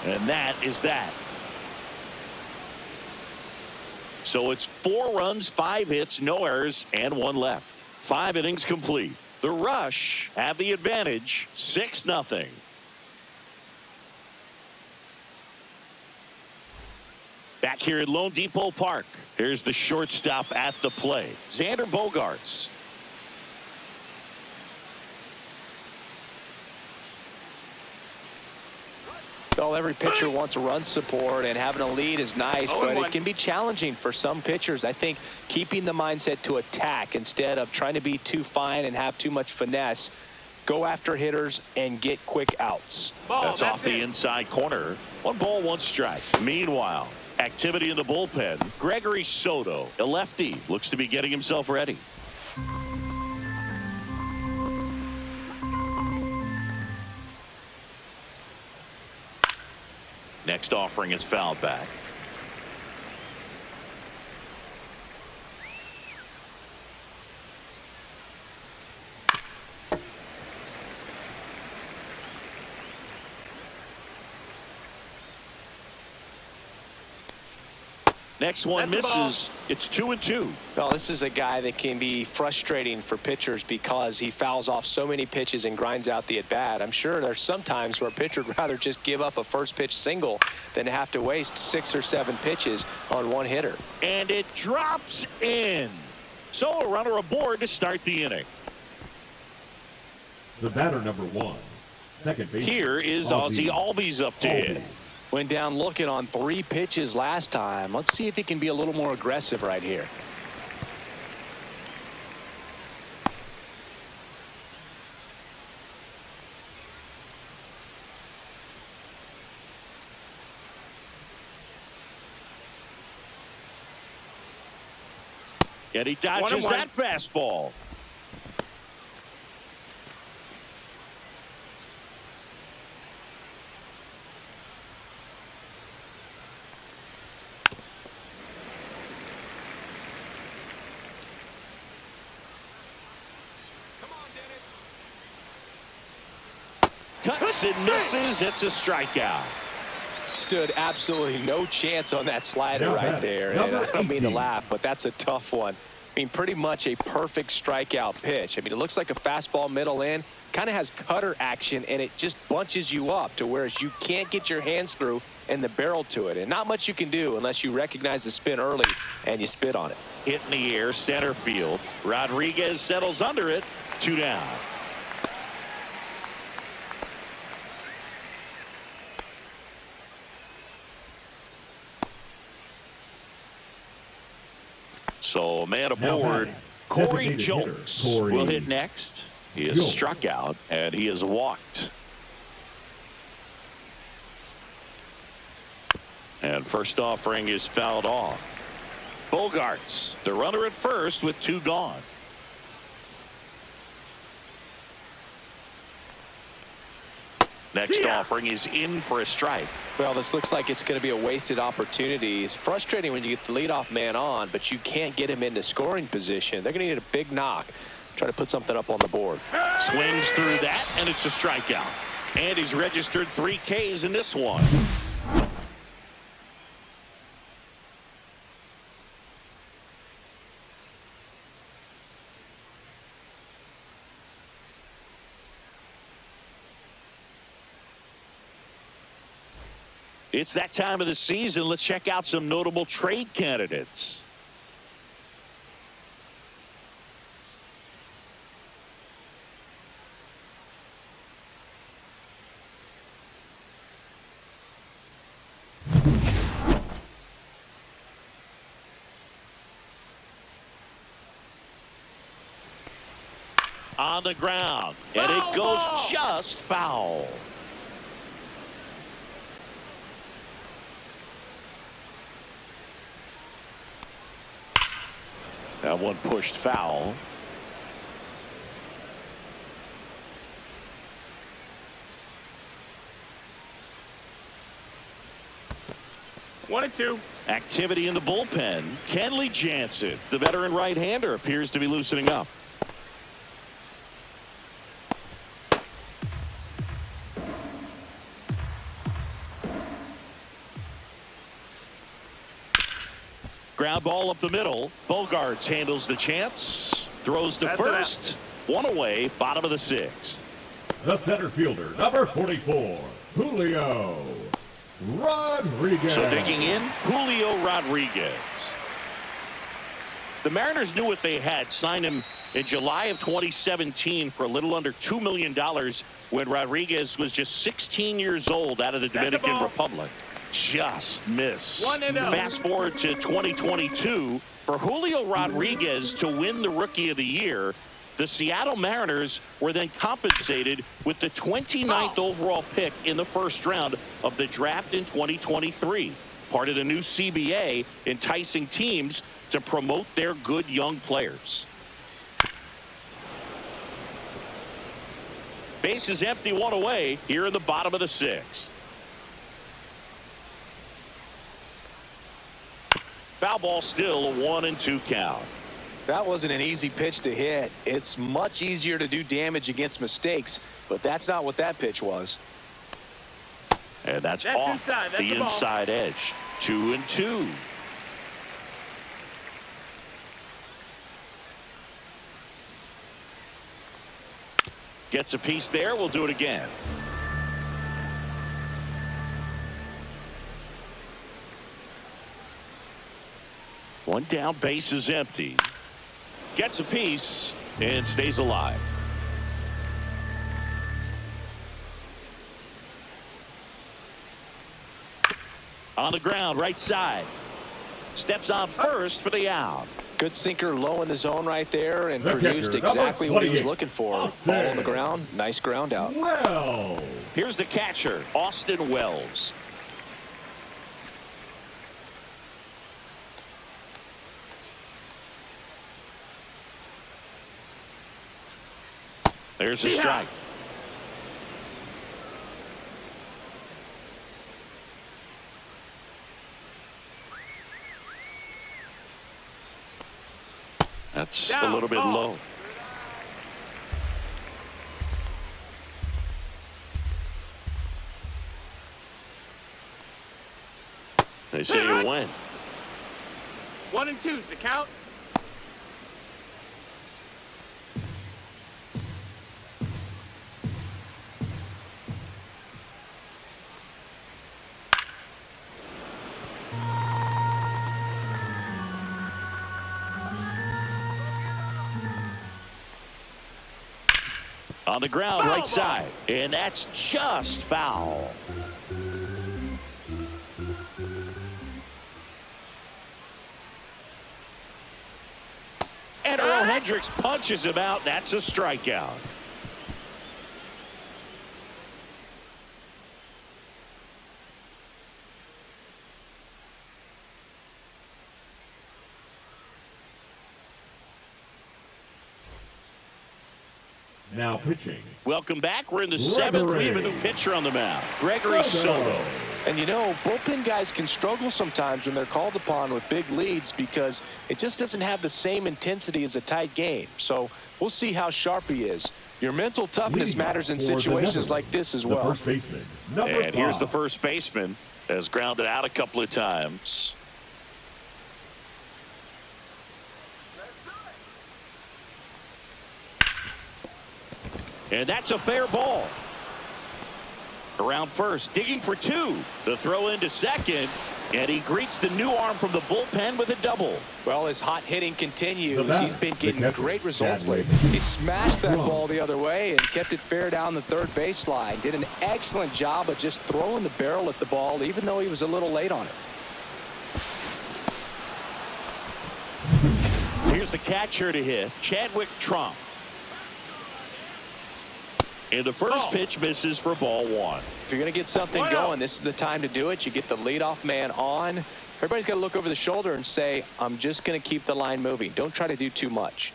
And that is that. So it's 4 runs, 5 hits, no errors, and 1 left. 5 innings complete. The Rush have the advantage, 6-0. Back here at Lone Depot Park. Here's the shortstop at the plate, Xander Bogaerts. Well, every pitcher wants run support, and having a lead is nice, but it can be challenging for some pitchers. I think keeping the mindset to attack instead of trying to be too fine and have too much finesse. Go after hitters and get quick outs. That's off the inside corner. 1 ball, 1 strike. Meanwhile, activity in the bullpen. Gregory Soto, a lefty, looks to be getting himself ready. Next offering is fouled back. Next one misses. It's 2-2. Well, this is a guy that can be frustrating for pitchers because he fouls off so many pitches and grinds out the at-bat. I'm sure there's some times where a pitcher would rather just give up a first pitch single than have to waste 6 or 7 pitches on one hitter. And it drops in. So a runner aboard to start the inning. The batter number 1, second base. Here is Ozzie Albies up to hit. Went down looking on 3 pitches last time. Let's see if he can be a little more aggressive right here. And he dodges that fastball. Cuts and misses. It's a strikeout. Stood absolutely no chance on that slider right there. And I don't mean to laugh, but that's a tough one. I mean, pretty much a perfect strikeout pitch. I mean, it looks like a fastball middle in. Kind of has cutter action, and it just bunches you up to whereas you can't get your hands through and the barrel to it. And not much you can do unless you recognize the spin early and you spit on it. Hit in the air, center field. Rodriguez settles under it. 2 down. So man aboard, Corey Jones will hit next. He is struck out and he is walked. And first offering is fouled off. Bogaerts, the runner at first with 2 gone. Next offering is in for a strike. Well, this looks like it's going to be a wasted opportunity. It's frustrating when you get the leadoff man on, but you can't get him into scoring position. They're going to need a big knock. Try to put something up on the board. Swings through that, and it's a strikeout. And he's registered 3 Ks in this one. It's that time of the season. Let's check out some notable trade candidates. On the ground, and it goes just foul. That one pushed foul. One and two. Activity in the bullpen. Kenley Jansen, the veteran right-hander, appears to be loosening up. Ground ball up the middle. Bogarts handles the chance. Throws to first. One away, bottom of the 6th. The center fielder, number 44, Julio Rodriguez. So digging in, Julio Rodriguez. The Mariners knew what they had. Signed him in July of 2017 for a little under $2 million when Rodriguez was just 16 years old out of the Dominican Republic. Just missed. 1-0. Fast forward to 2022. For Julio Rodriguez to win the Rookie of the Year, the Seattle Mariners were then compensated with the 29th overall pick in the first round of the draft in 2023. Part of the new CBA, enticing teams to promote their good young players. Base is empty, one away here in the bottom of the 6th. Foul ball, still a 1-2 count. That wasn't an easy pitch to hit. It's much easier to do damage against mistakes, but that's not what that pitch was. And that's off inside. That's the inside edge. 2-2. Gets a piece there. We'll do it again. One down, base is empty. Gets a piece and stays alive. On the ground, right side. Steps on first for the out. Good sinker low in the zone right there and The produced catcher, exactly what he was 28, looking for. Austin. Ball on the ground. Nice ground out. Well, Here's the catcher, Austin Wells. There's a strike. That's a little bit low. They say you win. 1-2's the count. On the ground, right side. And that's just foul. And Earl Hendricks punches him out. That's a strikeout. Now pitching. Welcome back. We're in the seventh. We have a new pitcher on the mound, Gregory Soto. And you know, bullpen guys can struggle sometimes when they're called upon with big leads because it just doesn't have the same intensity as a tight game. So we'll see how sharp he is. Your mental toughness matters in situations like this as well. The first baseman, And here's the first baseman, has grounded out a couple of times. And that's a fair ball. Around first, digging for two. The throw into second, and he greets the new arm from the bullpen with a double. Well, his hot hitting continues. batter, He's been getting the catcher, great results Chadwick. lately. He smashed that ball the other way and kept it fair down the third baseline. Did an excellent job of just throwing the barrel at the ball, even though he was a little late on it. Here's the catcher to hit, Chadwick Trump. And the first pitch misses for ball one. If you're going to get something going, this is the time to do it. You get the leadoff man on. Everybody's got to look over the shoulder and say, I'm just going to keep the line moving. Don't try to do too much.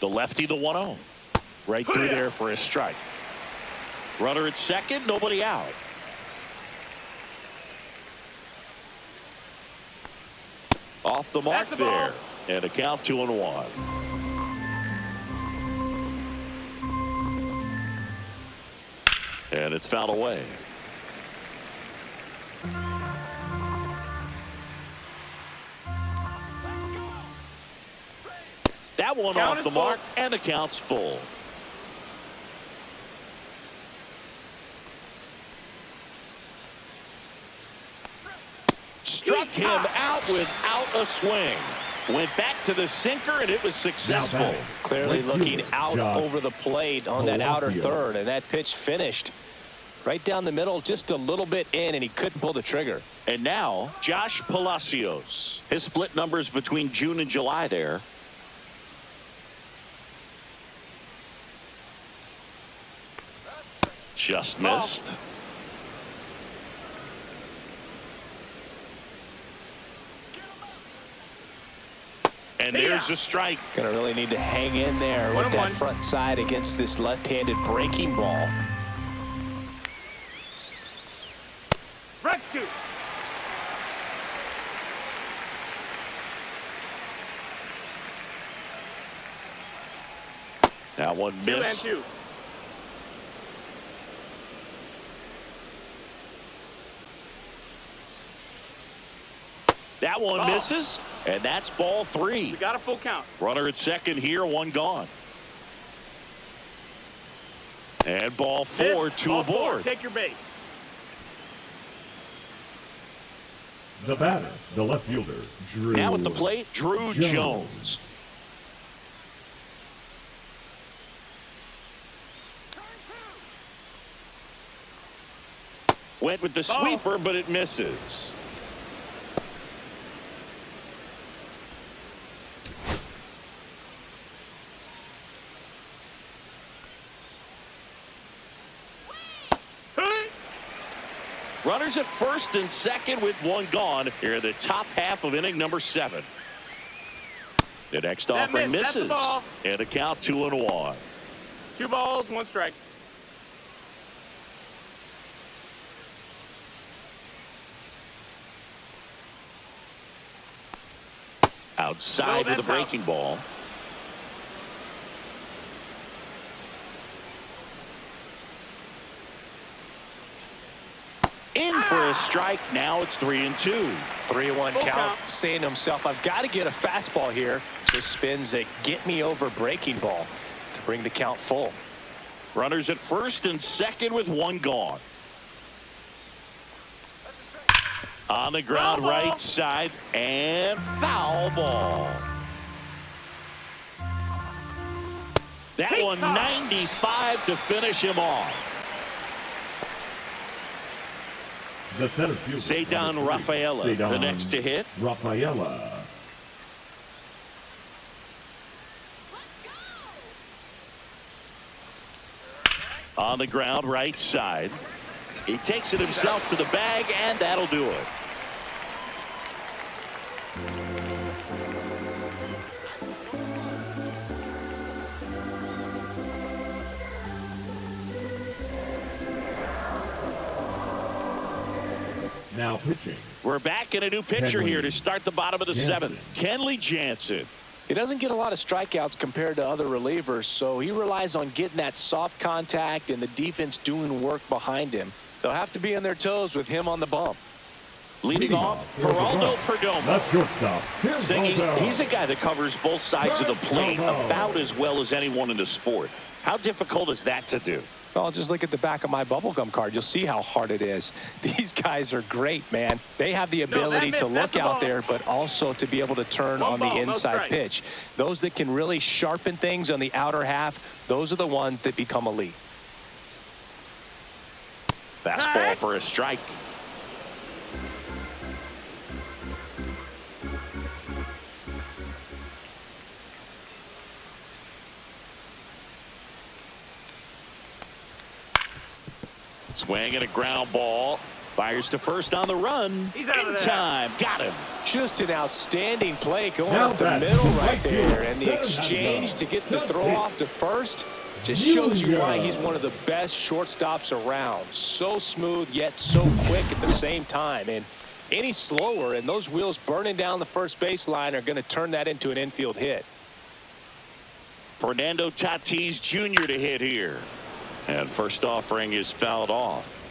The lefty, the 1-0. Right through there for a strike. Runner at second, nobody out. Off the mark there. And a count 2-1. And it's fouled away. That one off the mark, and the count's full. Struck him out without a swing. Went back to the sinker, and it was successful. Clearly looking out over the plate on that outer third, and that pitch finished right down the middle, just a little bit in, and he couldn't pull the trigger. And now, Josh Palacios. His split numbers between June and July there. Just missed. And there's a strike. Gonna really need to hang in there with that front side against this left-handed breaking ball. Break two. That one missed. 2-2. That one misses, and that's ball three. We got a full count. Runner at second here, one gone. And ball four, two aboard. Take your base. The batter, the left fielder, Drew. Now at the plate, Drew Jones. Went with the sweeper, but it misses. Runners at first and second with one gone here in the top half of inning number 7. The next offering misses. And a count 2-1. 2 balls, 1 strike. Outside with a breaking ball. In for a strike. Now it's 3-2. 3-1 count, saying to himself, I've got to get a fastball here. Just spins a get-me-over breaking ball to bring the count full. Runners at first and second with one gone. On the ground, right side, and foul ball. That one 95 to finish him off. The center fielder, Cedon Rafaela, the next to hit. Rafaela. On the ground, right side. He takes it himself to the bag, and that'll do it. Now pitching. We're back in a new pitcher here to start the bottom of the seventh. Kenley Jansen. He doesn't get a lot of strikeouts compared to other relievers, so he relies on getting that soft contact and the defense doing work behind him. They'll have to be on their toes with him on the bump. Leading off, Geraldo Perdomo. That's shortstop. Singing, he's a guy that covers both sides of the plate about as well as anyone in the sport. How difficult is that to do? Well, just look at the back of my bubblegum card. You'll see how hard it is. These guys are great, man. They have the ability to look out there, but also to be able to turn on the inside pitch. Those that can really sharpen things on the outer half, those are the ones that become elite. Fastball for a strike. Swing and a ground ball. Fires to first on the run. He's out of In there. time. Got him. Just an outstanding play going Now up the that's middle right right there. field. And the exchange to get the throw off to first just shows you why he's one of the best shortstops around. So smooth, yet so quick at the same time. And any slower, and those wheels burning down the first baseline are going to turn that into an infield hit. Fernando Tatis Jr. to hit here. And first offering is fouled off.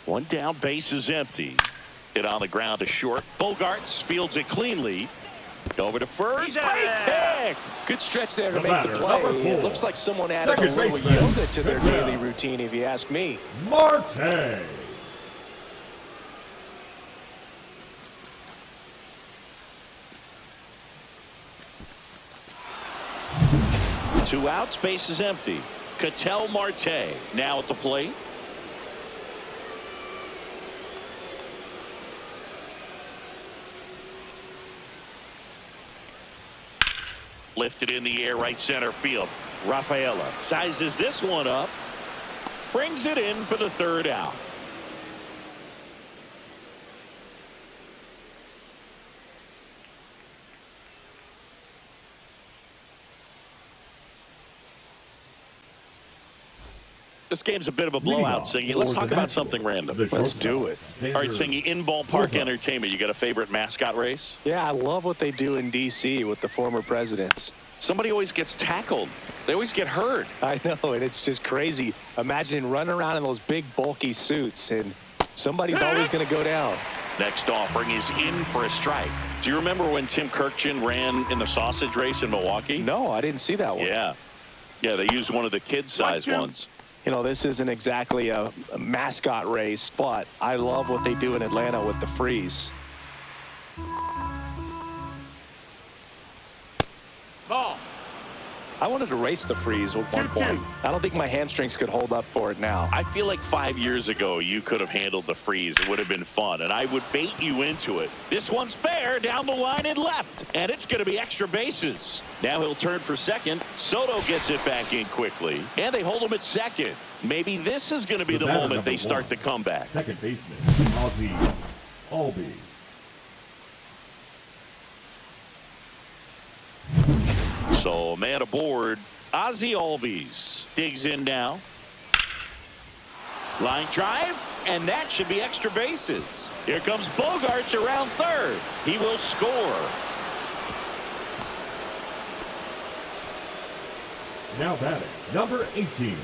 One down, base is empty. Hit on the ground to short. Bogarts fields it cleanly. Over to first. He's out Great there. pick. Good stretch there to The make the batter, number play. 4. It looks like someone added Second a little baseman, yoga to their Marte. daily routine, if you ask me. Marte. Two outs, base is empty. Ketel Marte now at the plate. Lifted in the air, right center field. Rafaela sizes this one up. Brings it in for the third out. This game's a bit of a blowout, Singy. Let's talk about something random. Let's do it. All right, Singy, in ballpark entertainment, you got a favorite mascot race? Yeah, I love what they do in D.C. with the former presidents. Somebody always gets tackled. They always get hurt. I know, and it's just crazy. Imagine running around in those big, bulky suits, and somebody's always going to go down. Next offering is in for a strike. Do you remember when Tim Kirkchin ran in the sausage race in Milwaukee? No, I didn't see that one. Yeah. Yeah, they used one of the kid-sized ones. You know, this isn't exactly a mascot race, but I love what they do in Atlanta with the freeze. Ball. I wanted to race the freeze at one point. I don't think my hamstrings could hold up for it now. I feel like 5 years ago you could have handled the freeze. It would have been fun, and I would bait you into it. This one's fair down the line and left, and it's going to be extra bases. Now he'll turn for second. Soto gets it back in quickly, and they hold him at second. Maybe this is going to be the batter, moment number they start 1, the comeback. Second baseman, Ozzie Albies. So man aboard, Ozzie Albies digs in now. Line drive, and that should be extra bases. Here comes Bogarts around third. He will score. Now batting, number 18.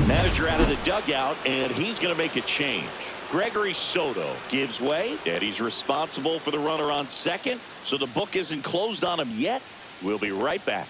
Manager out of the dugout, and he's going to make a change. Gregory Soto gives way, and he's responsible for the runner on second, so the book isn't closed on him yet. We'll be right back.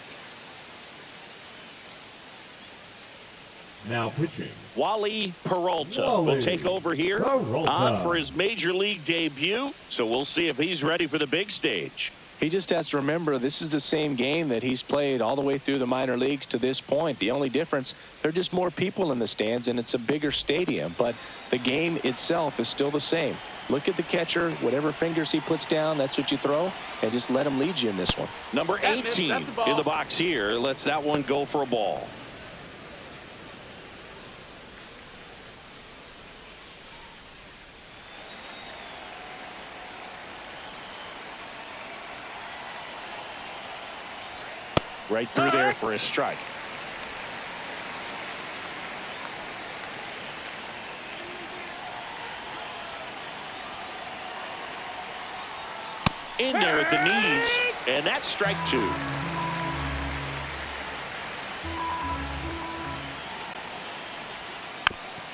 Now pitching, Wally Peralta Wally will take over here Peralta. on for his major league debut, so we'll see if he's ready for the big stage. He just has to remember this is the same game that he's played all the way through the minor leagues to this point. The only difference, there are just more people in the stands and it's a bigger stadium, but the game itself is still the same. Look at the catcher, whatever fingers he puts down, that's what you throw, and just let him lead you in this one. Number 18 in the box here lets that one go for a ball. Right through there for a strike. In there at the knees, and that's strike 2.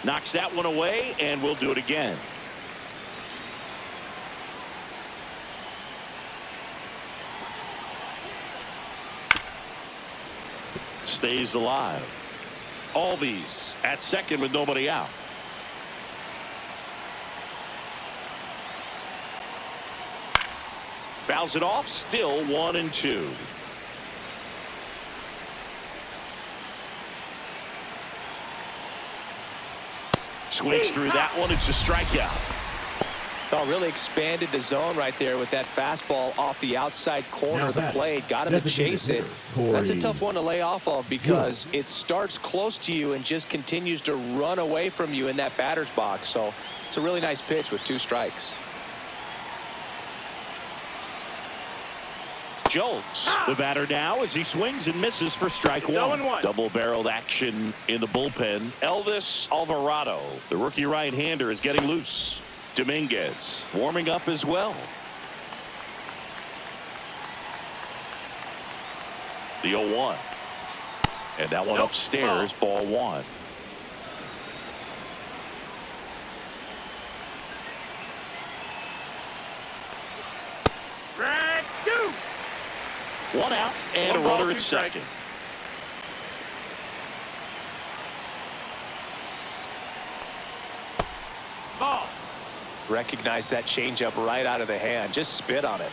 Knocks that one away, and we'll do it again. Stays alive. Albies at second with nobody out. Fouls it off, still 1-2. Swings through that one. It's a strikeout. Oh, really expanded the zone right there with that fastball off the outside corner of the plate. Got him to chase it. That's a tough one to lay off of because it starts close to you and just continues to run away from you in that batter's box. So it's a really nice pitch with 2 strikes. Jolts the batter now as he swings and misses for strike 1. Double-barreled action in the bullpen. Elvis Alvarado, the rookie right-hander, is getting loose. Dominguez warming up as well. The 0-1. And that one upstairs, ball 1. Strike 2. 1 out and a runner at second. Ball. Recognize that changeup right out of the hand. Just spit on it.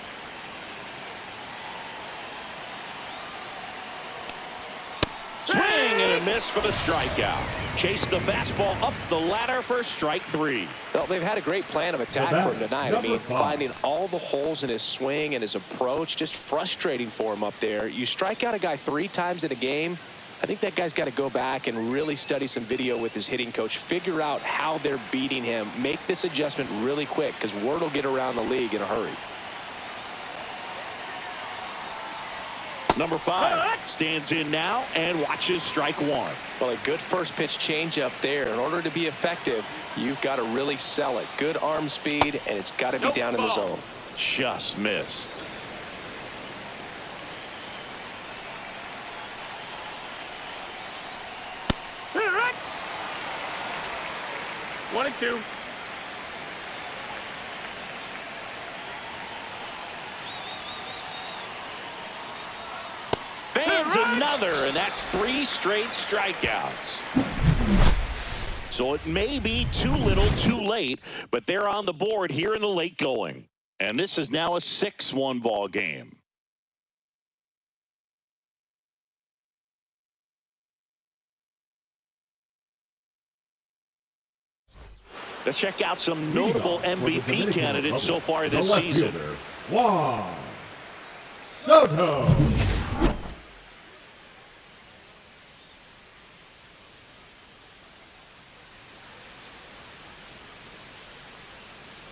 Swing and a miss for the strikeout. Chase the fastball up the ladder for strike 3. Well, they've had a great plan of attack for him tonight. I mean, finding all the holes in his swing and his approach, just frustrating for him up there. You strike out a guy 3 times in a game, I think that guy's got to go back and really study some video with his hitting coach, figure out how they're beating him, make this adjustment really quick because word will get around the league in a hurry. Number 5 stands in now and watches strike 1. Well, a good first pitch changeup there. In order to be effective, you've got to really sell it. Good arm speed, and it's got to be down in the zone. Just missed. Right. 1-2. Fans another, and that's 3 straight strikeouts. So it may be too little too late, but they're on the board here in the late going. And this is now a 6-1 ball game. Let's check out some notable MVP candidates so far this season. Juan Soto.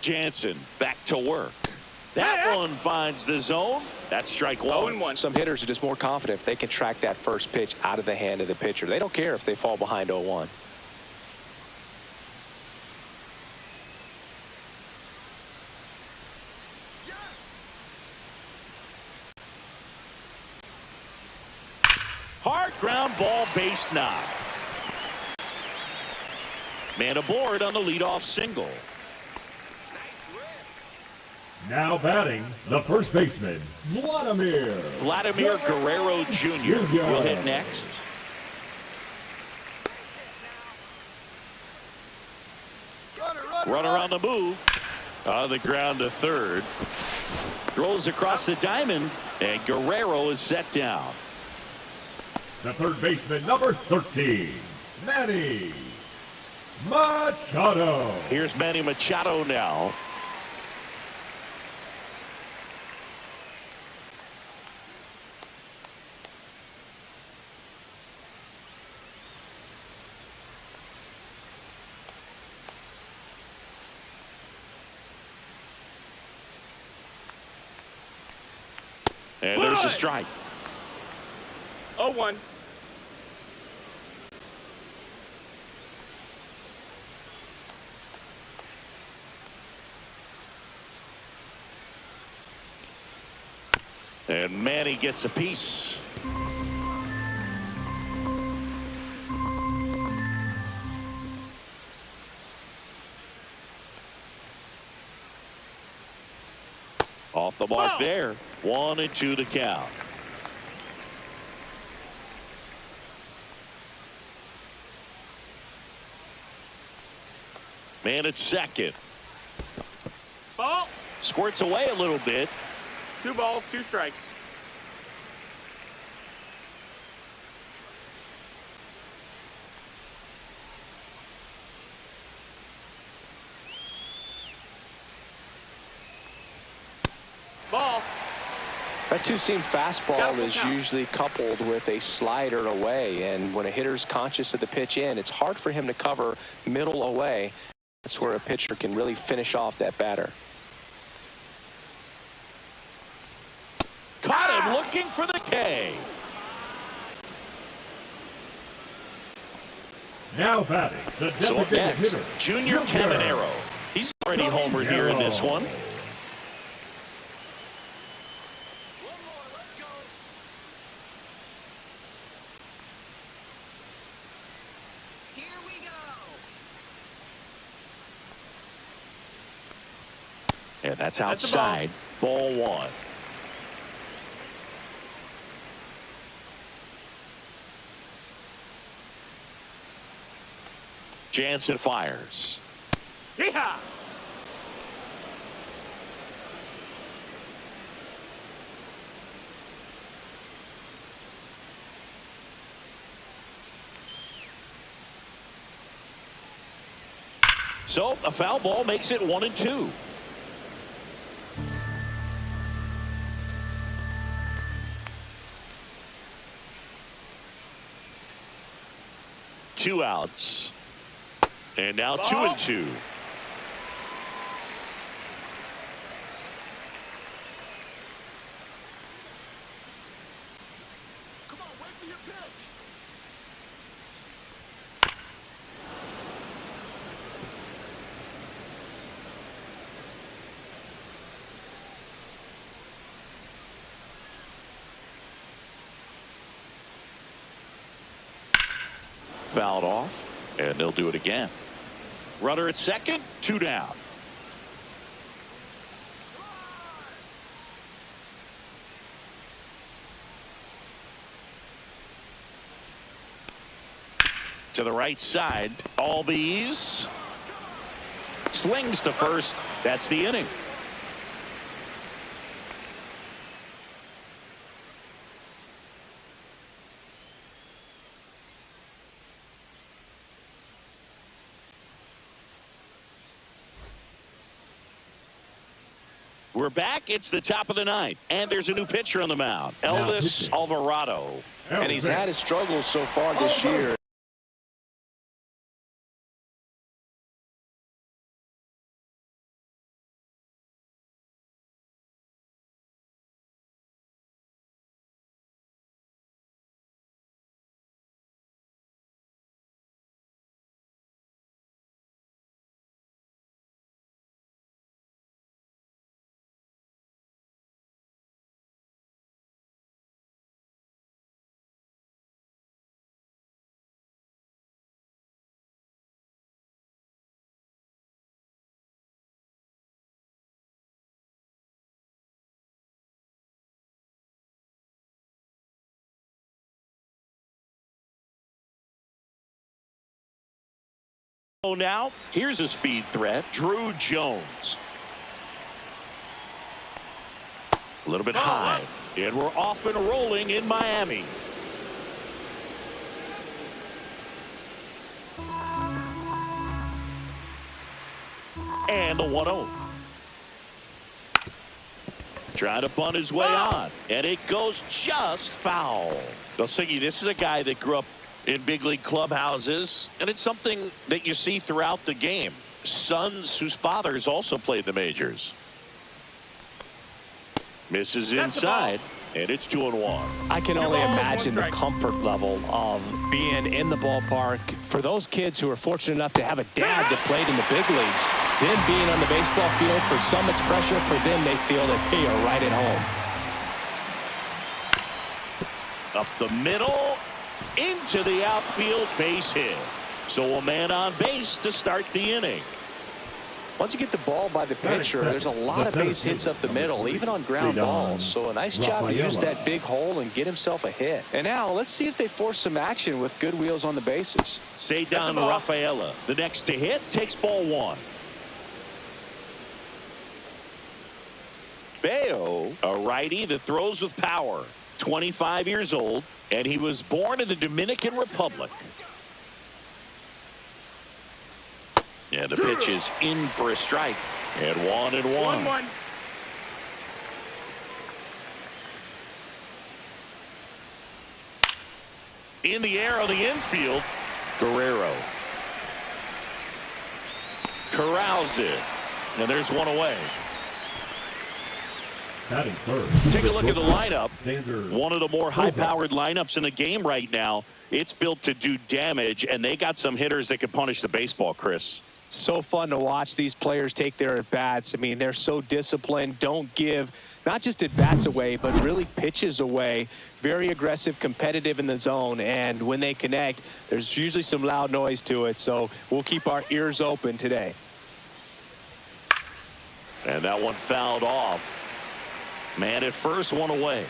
Jansen back to work. That one finds the zone. That's strike 1. Some hitters are just more confident if they can track that first pitch out of the hand of the pitcher. They don't care if they fall behind 0-1. Hard ground ball, base knock. Man aboard on the leadoff single. Now batting, the first baseman, Vladimir Guerrero Jr. will hit next. Runner on the move. On the ground to third. Throws across the diamond, and Guerrero is set down. The third baseman, number 13, Manny Machado. Here's Manny Machado now. And there's a strike. 0-1. And Manny gets a piece. Off the mark there. 1-2 to count. Man at second. Ball. Squirts away a little bit. 2 balls, 2 strikes. Ball. That two-seam fastball is usually coupled with a slider away, and when a hitter's conscious of the pitch in, it's hard for him to cover middle away. That's where a pitcher can really finish off that batter. Caught him looking for the K. Now batting, the So up designated next, hitter, Junior Caminero. He's already homered here in this one. Here we go. And that's That's a ball. outside. Ball 1. Jansen fires. Yeehaw. So a foul ball makes it 1-2. Two outs. And now 2-2. Come on, wait for your pitch. Fouled off, and they'll do it again. Runner at second, 2 down. To the right side, Albies slings to first. That's the inning. We're back. It's the top of the ninth, and there's a new pitcher on the mound, Elvis pitching. Alvarado. And he's had his struggles so far this year. So now, here's a speed threat, Drew Jones. A little bit high. And we're off and rolling in Miami. And the 1-0. Trying to bunt his way on. And it goes just foul. They'll say this is a guy that grew up in big league clubhouses. And it's something that you see throughout the game. Sons whose fathers also played the majors. Misses inside. And it's 2-1. I can only imagine the comfort level of being in the ballpark for those kids who are fortunate enough to have a dad that played in the big leagues. Then being on the baseball field, for some it's pressure. For them, they feel that they are right at home. Up the middle, into the outfield, base hit. So a man on base to start the inning. Once you get the ball by the pitcher, there's a lot of base hits up the middle, even on ground balls. So a nice job to use that big hole and get himself a hit. And now let's see if they force some action with good wheels on the bases. Cedar Rafaela, the next to hit, takes ball 1. Bayo, a righty that throws with power, 25 years old, and he was born in the Dominican Republic. Yeah, the pitch is in for a strike. And 1-1. 1-1. In the air on the infield, Guerrero corrals it. And there's one away. Batting third. Take a look at the lineup. Xander. One of the more high-powered lineups in the game right now. It's built to do damage, and they got some hitters that can punish the baseball, Chris. So fun to watch these players take their at-bats. I mean, they're so disciplined, don't give not just at-bats away, but really pitches away. Very aggressive, competitive in the zone, and when they connect, there's usually some loud noise to it, so we'll keep our ears open today. And that one fouled off. Man at first, one away.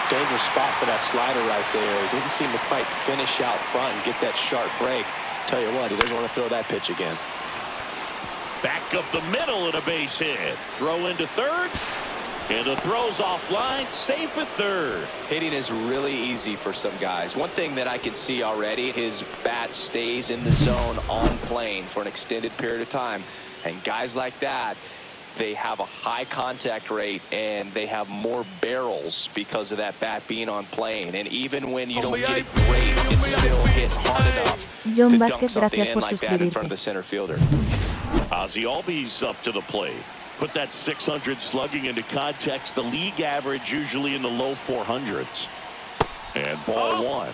Dangerous spot for that slider right there. He didn't seem to quite finish out front and get that sharp break. Tell you what, he doesn't want to throw that pitch again. Back up the middle and a base hit. Throw into third. And the throw's offline, safe at third. Hitting is really easy for some guys. One thing that I can see already, his bat stays in the zone on plane for an extended period of time. And guys like that, they have a high contact rate and they have more barrels because of that bat being on plane. And even when you don't get it great, it's still hit hard enough John to dunk Vázquez, something gracias in por like that in front of the suscribirte. center fielder. Ozzie Albies up to the plate. Put that 600 slugging into context. The league average usually in the low 400s. And ball 1.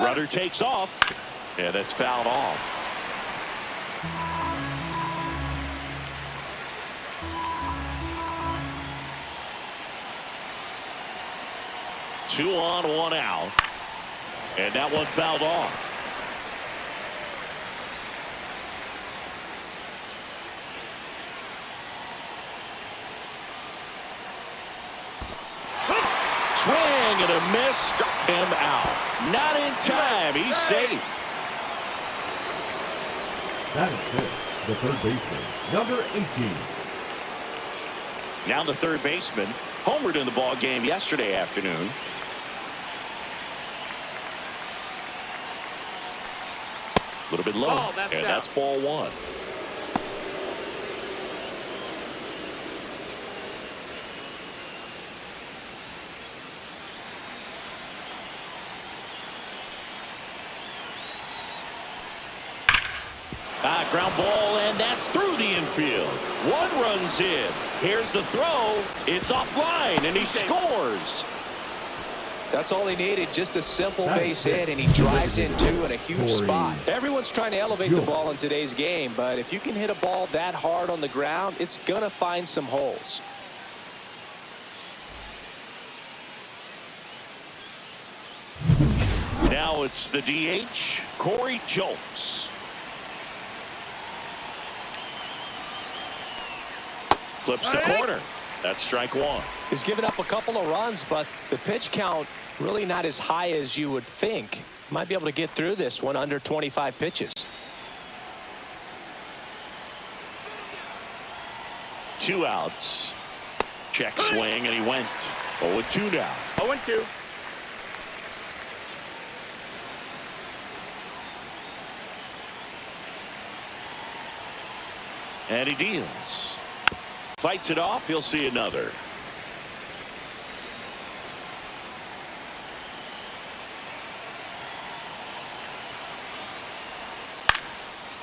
Runner takes off. And that's fouled off. Two on, one out. And that one fouled off. Swing and a miss, struck him out. Not in time. He's safe. That is it. The third baseman, number 18. Now the third baseman homered in the ball game yesterday afternoon. A little bit low, and that's ball 1. Ground ball, and that's through the infield. One runs in. Here's the throw. It's offline, and he scores. That's all he needed, just a simple base hit, and he drives in two in a huge spot. Everyone's trying to elevate the ball in today's game, but if you can hit a ball that hard on the ground, it's going to find some holes. Now it's the DH, Corey Jolks. clips the corner. That's strike one. He's given up a couple of runs, but the pitch count really not as high as you would think. Might be able to get through this one under 25 pitches. 2 outs. Check swing, and he went 0-2 now. 0-2. And he deals. Fights it off. He'll see another.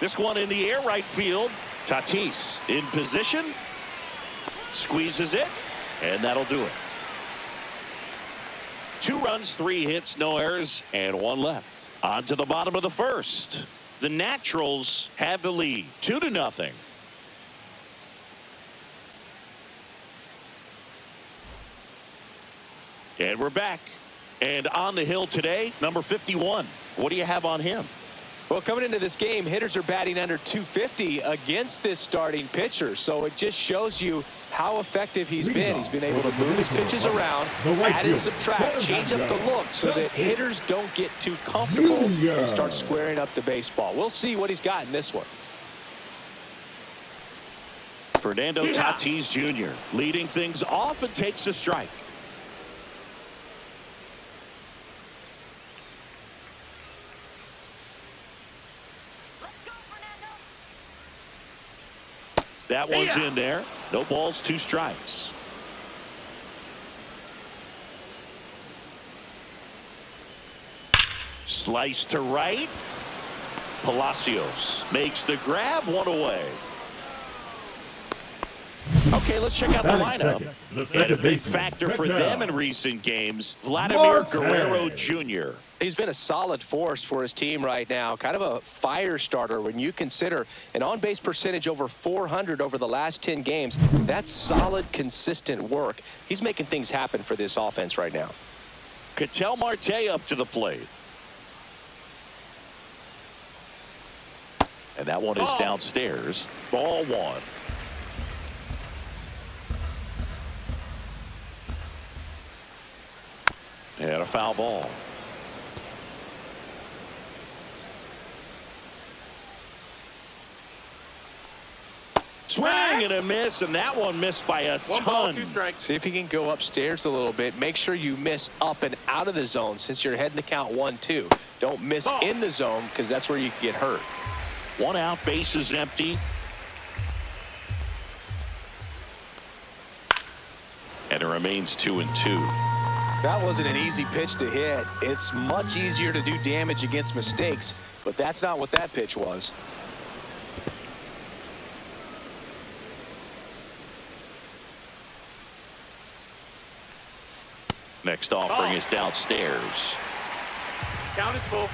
This one in the air, right field. Tatis in position. Squeezes it, and that'll do it. 2 runs, 3 hits, no errors, and 1 left. On to the bottom of the first. The Naturals have the lead, 2-0. And we're back. And on the hill today, number 51. What do you have on him? Well, coming into this game, hitters are batting under 250 against this starting pitcher. So it just shows you how effective he's been. He's been able to move his pitches around, add and subtract, change up the look so that hitters don't get too comfortable and start squaring up the baseball. We'll see what he's got in this one. Fernando Tatis Jr. leading things off and takes a strike. That one's in there. No balls, 2 strikes. Slice to right. Palacios makes the grab, 1 away. Okay, let's check out the lineup. And a big factor for them in recent games, Vladimir Guerrero Jr. He's been a solid force for his team right now. Kind of a fire starter when you consider an on-base percentage over 400 over the last 10 games. That's solid, consistent work. He's making things happen for this offense right now. Ketel Marte up to the plate. And that one is downstairs. Ball 1. And a foul ball. Swing and a miss, and that one missed by a 1 ball, 2 strikes. See if you can go upstairs a little bit. Make sure you miss up and out of the zone since you're heading the count 1-2. Don't miss in the zone because that's where you can get hurt. 1 out, base is empty. And it remains 2-2. That wasn't an easy pitch to hit. It's much easier to do damage against mistakes, but that's not what that pitch was. Next offering is downstairs. Count is full.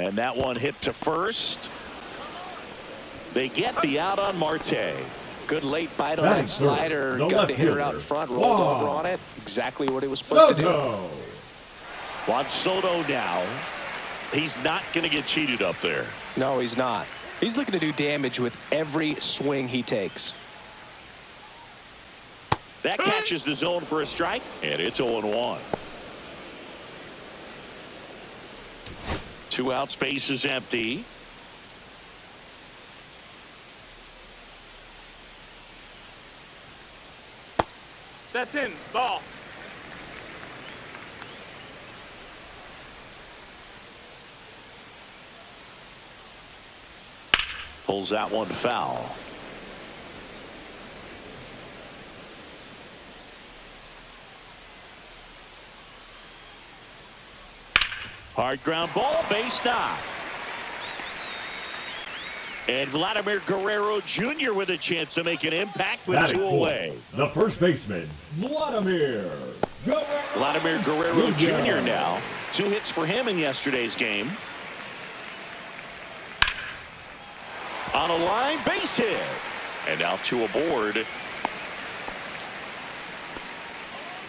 And that one hit to first. They get the out on Marte. Good late bite on that slider. Got the hitter out in front, rolled over on it. Exactly what he was supposed to do. Juan Soto now. He's not going to get cheated up there. No, he's not. He's looking to do damage with every swing he takes. That catches the zone for a strike, and it's 0-1. 2 out, space is empty. That's in. Ball. Pulls that one foul. Hard ground ball, base knock. And Vladimir Guerrero Jr. with a chance to make an impact with 2 away. The first baseman, Vladimir Guerrero Jr. now. 2 hits for him in yesterday's game. On a line, base hit. And now 2 aboard.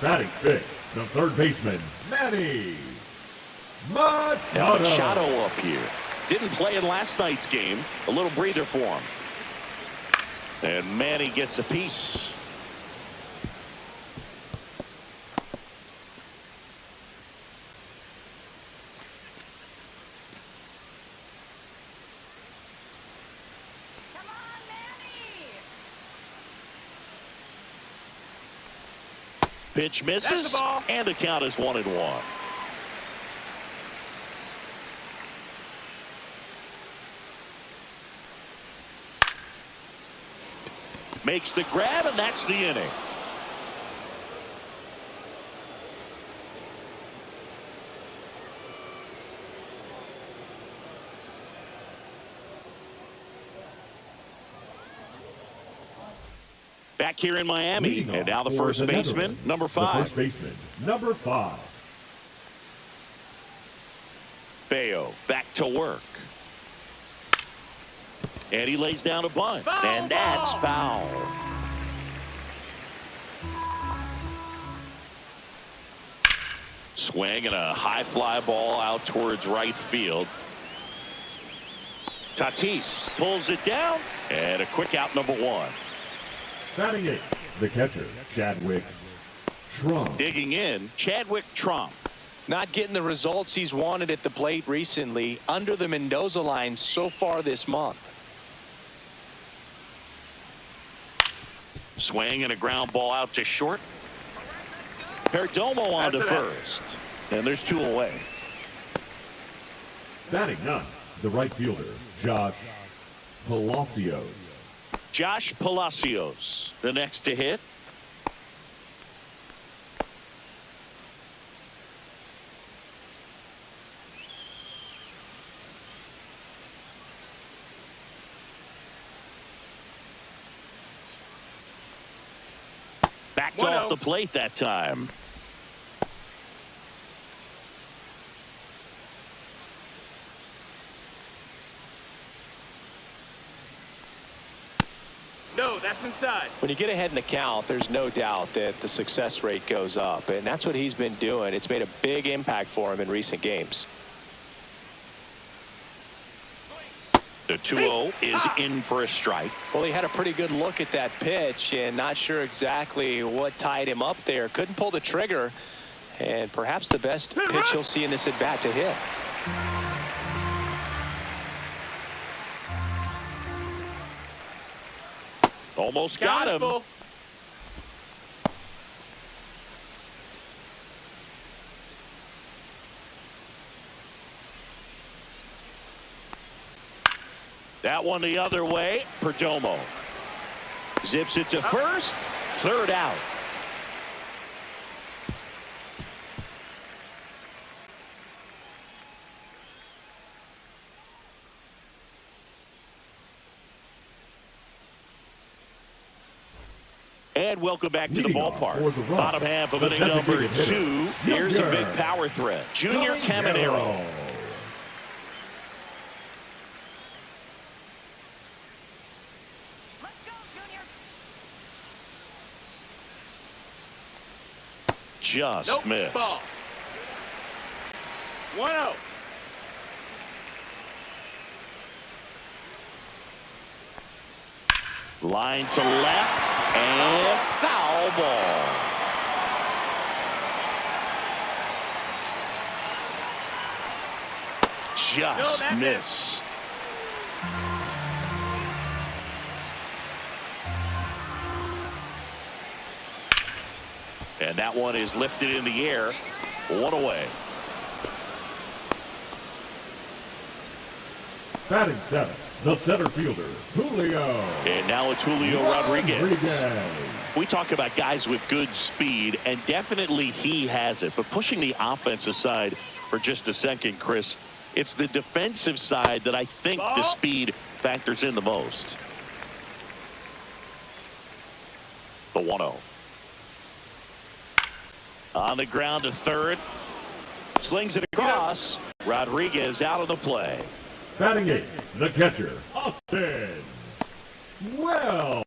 Batting 5th, the third baseman, Manny Machado. Now Machado up here. Didn't play in last night's game. A little breather for him. And Manny gets a piece. Come on, Manny. Pitch misses, That's the ball. and the count is 1-1. Makes the grab, and that's the inning. Back here in Miami, Leading and now off the for first the baseman, Netherlands, number the 5. first baseman, number 5. Bayo back to work. And he lays down a bunt. Foul And that's ball. foul. Swing and a high fly ball out towards right field. Tatis pulls it down. And a quick out, number 1. Batting 8, the catcher, Chadwick Trump. Digging in, Chadwick Trump. Not getting the results he's wanted at the plate recently. Under the Mendoza line so far this month. Swing and a ground ball out to short. Perdomo on to That's it. first. And there's 2 away. Batting 9, the right fielder, Josh Palacios. Josh Palacios, the next to hit. Backed 1-0. off the plate that time. No, that's inside. When you get ahead in the count, there's no doubt that the success rate goes up, and that's what he's been doing. It's made a big impact for him in recent games. The 2-0 is in for a strike. Well, he had a pretty good look at that pitch and not sure exactly what tied him up there. Couldn't pull the trigger, and perhaps the best pitch he'll see in this at bat to hit. Almost got him. Full. That one the other way. Perdomo zips it to first. Third out. And welcome back to the Leading off ballpark. for the Rocks, Bottom half of the inning number designated hitter, 2. Here's a Junior big power threat. Junior Caminero. Let's go, Junior. Just Nope. missed. Ball. 1-0. Line to left and foul ball. Just that missed. And that one is lifted in the air. 1 away. Batting 7, the center fielder, Julio. And now it's Julio Rodriguez. Rodriguez. We talk about guys with good speed, and definitely he has it. But pushing the offense aside for just a second, Chris, it's the defensive side that I think the Ball. speed factors in the most. The 1-0. On the ground to third. Slings it across. Rodriguez out of the play. Batting 8, the catcher, Austin Wells.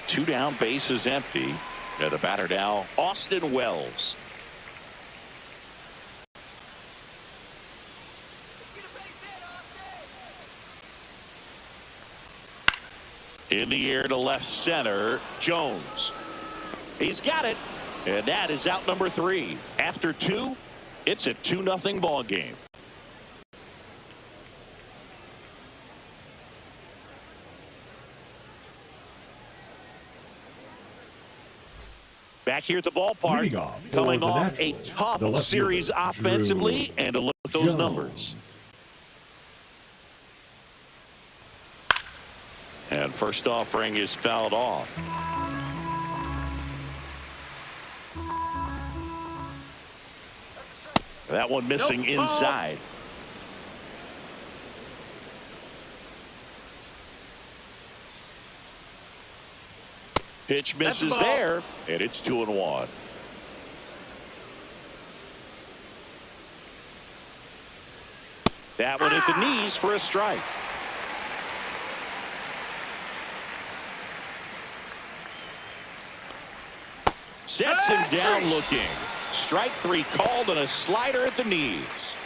2 down, bases empty. And the batter now, Austin Wells. Get a base hit, Austin. In the air to left center, Jones. He's got it. And that is out number 3. After 2, it's a 2-0 ball game. Back here at the ballpark, coming off a tough series offensively, and to look at those numbers. And first offering is fouled off. That one missing inside. Pitch misses there, and it's 2-1. That one hit the knees for a strike. Sets him down looking. Strike 3 called on a slider at the knees.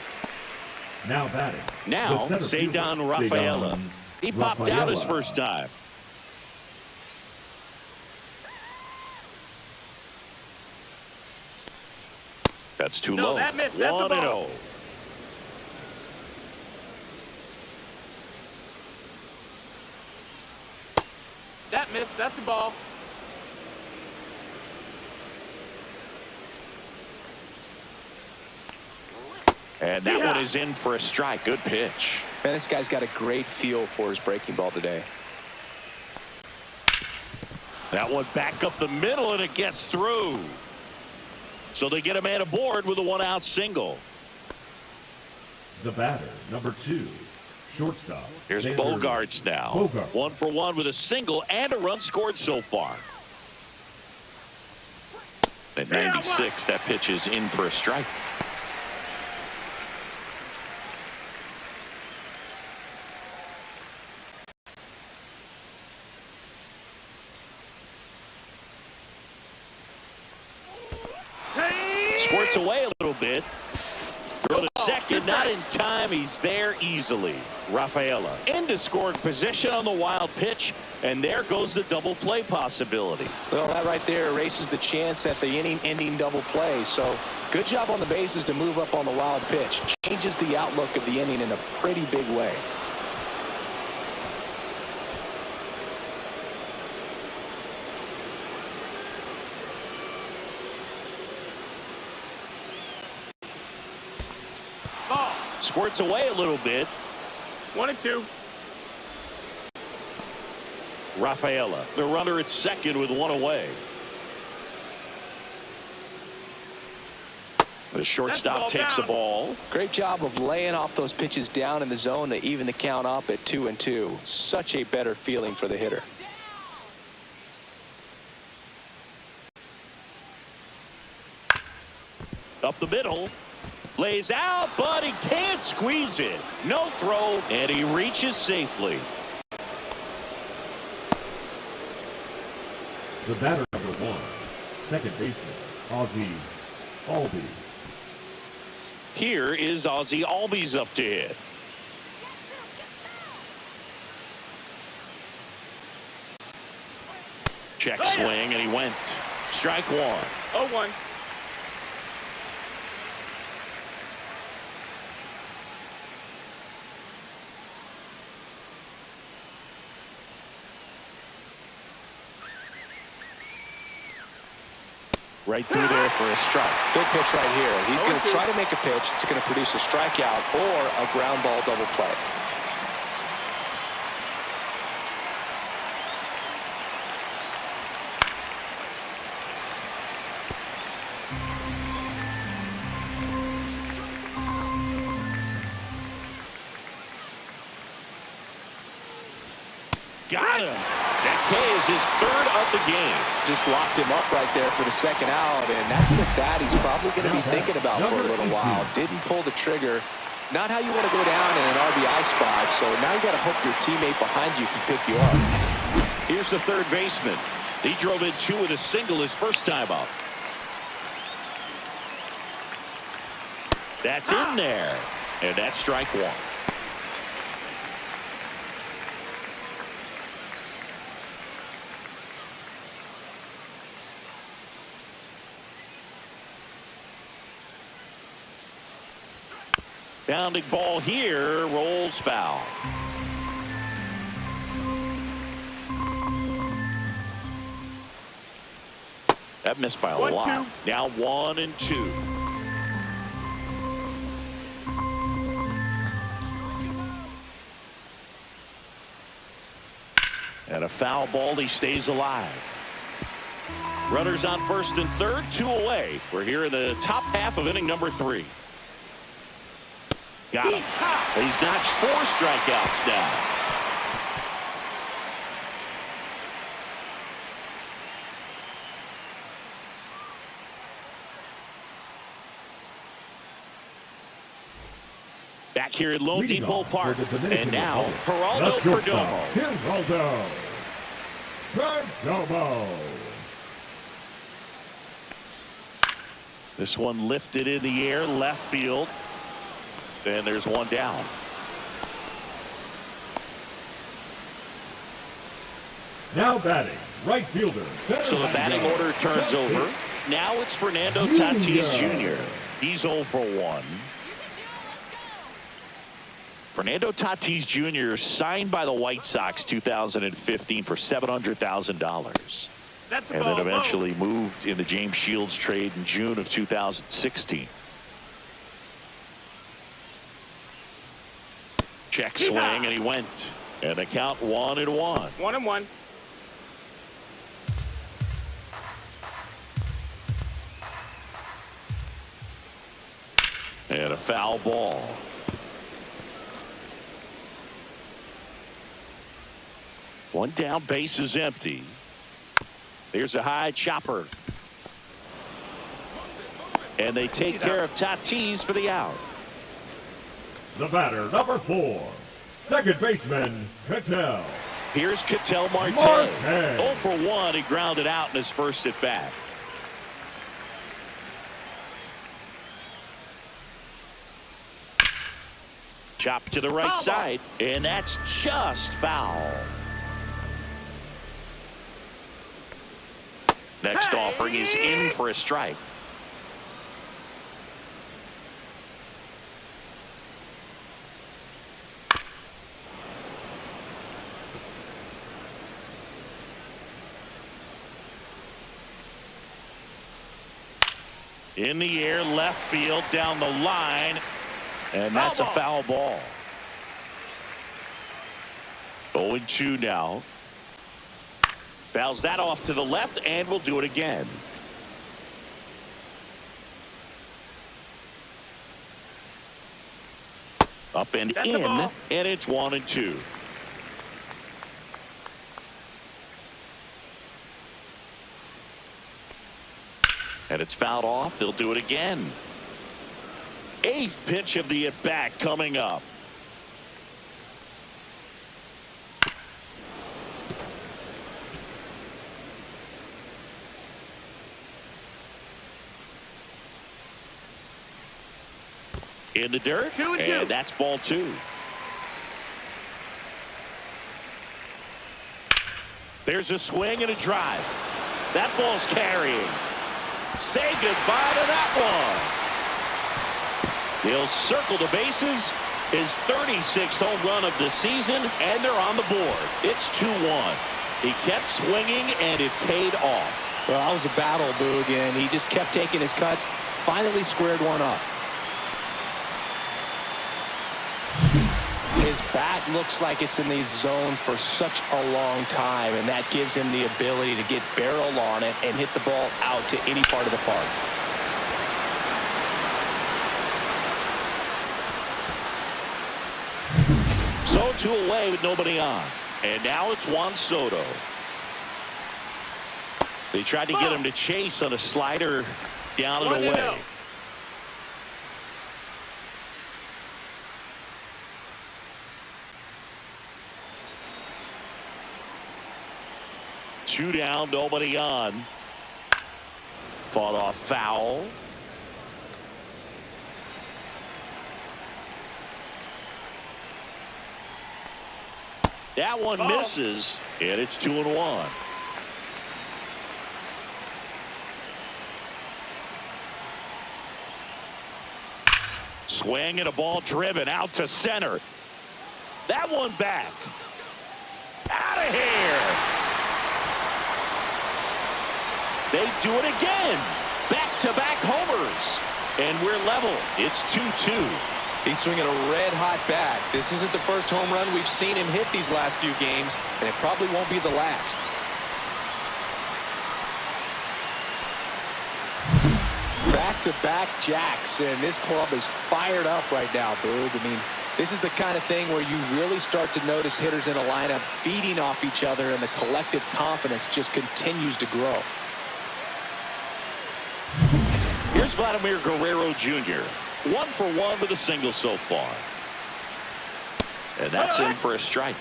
Now batting. Now, Cedon Rafaela. He popped out his first time. That's too low. That missed. That's 1-0. That missed. That's a ball. And that one is in for a strike. Good pitch. Man, this guy's got a great feel for his breaking ball today. That one back up the middle, and it gets through. So they get a man aboard with a 1-out single. The batter, number 2, shortstop. Here's Bogarts now. 1 for 1 with a single and a run scored so far. At 96, that pitch is in for a strike. Squirts away a little bit. Throw to second, not in time. He's there easily. Rafaela into scoring position on the wild pitch, and there goes the double play possibility. Well, that right there erases the chance at the inning-ending double play. So good job on the bases to move up on the wild pitch. Changes the outlook of the inning in a pretty big way. Squirts away a little bit. 1-2. Rafaela, the runner at second with 1 away. The shortstop takes the ball. Great job of laying off those pitches down in the zone to even the count up at 2-2. Such a better feeling for the hitter. Up the middle. Lays out, but he can't squeeze it. No throw, and he reaches safely. The batter, number 1, second baseman, Ozzie Albies. Here is Ozzie Albies up to hit. Check swing, and he went. Strike 1. 0-1. Right through there for a strike. Big pitch right here. He's going to try to make a pitch that's going to produce a strikeout or a ground ball double play. Got him. That K is his 3rd of the game. Just locked him up right there for the second out, and that's the bat he's probably going to be thinking about for a little while. Didn't pull the trigger. Not how you want to go down in an RBI spot, so now you got to hope your teammate behind you can pick you up. Here's the third baseman. He drove in 2 with a single his first time up. That's in there, and that's strike 1. Bounding ball here, rolls foul. That missed by a lot. Now 1-2. And a foul ball, he stays alive. Runners on first and third, 2 away. We're here in the top half of inning number 3. Got him. He's notched 4 strikeouts now. Back here at Lone Depot Park. And now, Geraldo Perdomo. This one lifted in the air, left field. And there's one down. Now batting, right fielder. So the batting order turns over. Now it's Fernando Tatis Jr. He's 0 for 1. Fernando Tatis Jr. signed by the White Sox 2015 for $700,000. And then eventually moved in the James Shields trade in June of 2016. Check swing, and he went. And the count 1-1. 1-1. And a foul ball. One down, base is empty. There's a high chopper. And they take care of Tatis for the out. The batter, number 4, second baseman, Ketel. Here's Ketel Marte. 0 for 1. He grounded out in his first at bat. Chop to the right side, and that's just foul. Next offering is in for a strike. In the air, left field, down the line, and that's a foul ball. 0-2 now. Fouls that off to the left, and we'll do it again. Up and in, and it's 1-2. And it's fouled off. They'll do it again. 8th pitch of the at-bat coming up. In the dirt, 2-2. and that's ball 2. There's a swing and a drive. That ball's carrying. Say goodbye to that one. He'll circle the bases. His 36th home run of the season, and they're on the board. It's 2-1. He kept swinging, and it paid off. Well, that was a battle, Boog, and he just kept taking his cuts. Finally squared one up. His bat looks like it's in the zone for such a long time, and that gives him the ability to get barrel on it and hit the ball out to any part of the park. So 2 away with nobody on. And now it's Juan Soto. They tried to get him to chase on a slider down and away. 2 down, nobody on. Fought off foul. That one misses, and it's 2-1. Swing and a ball driven out to center. That one back. Out of here. They do it again. Back-to-back homers. And we're level. It's 2-2. He's swinging a red-hot bat. This isn't the first home run we've seen him hit these last few games, and it probably won't be the last. Back-to-back jacks, and this club is fired up right now, Boog. I mean, this is the kind of thing where you really start to notice hitters in a lineup feeding off each other, and the collective confidence just continues to grow. Here's Vladimir Guerrero Jr. 1 for 1 with a single so far. And that's in for a strike.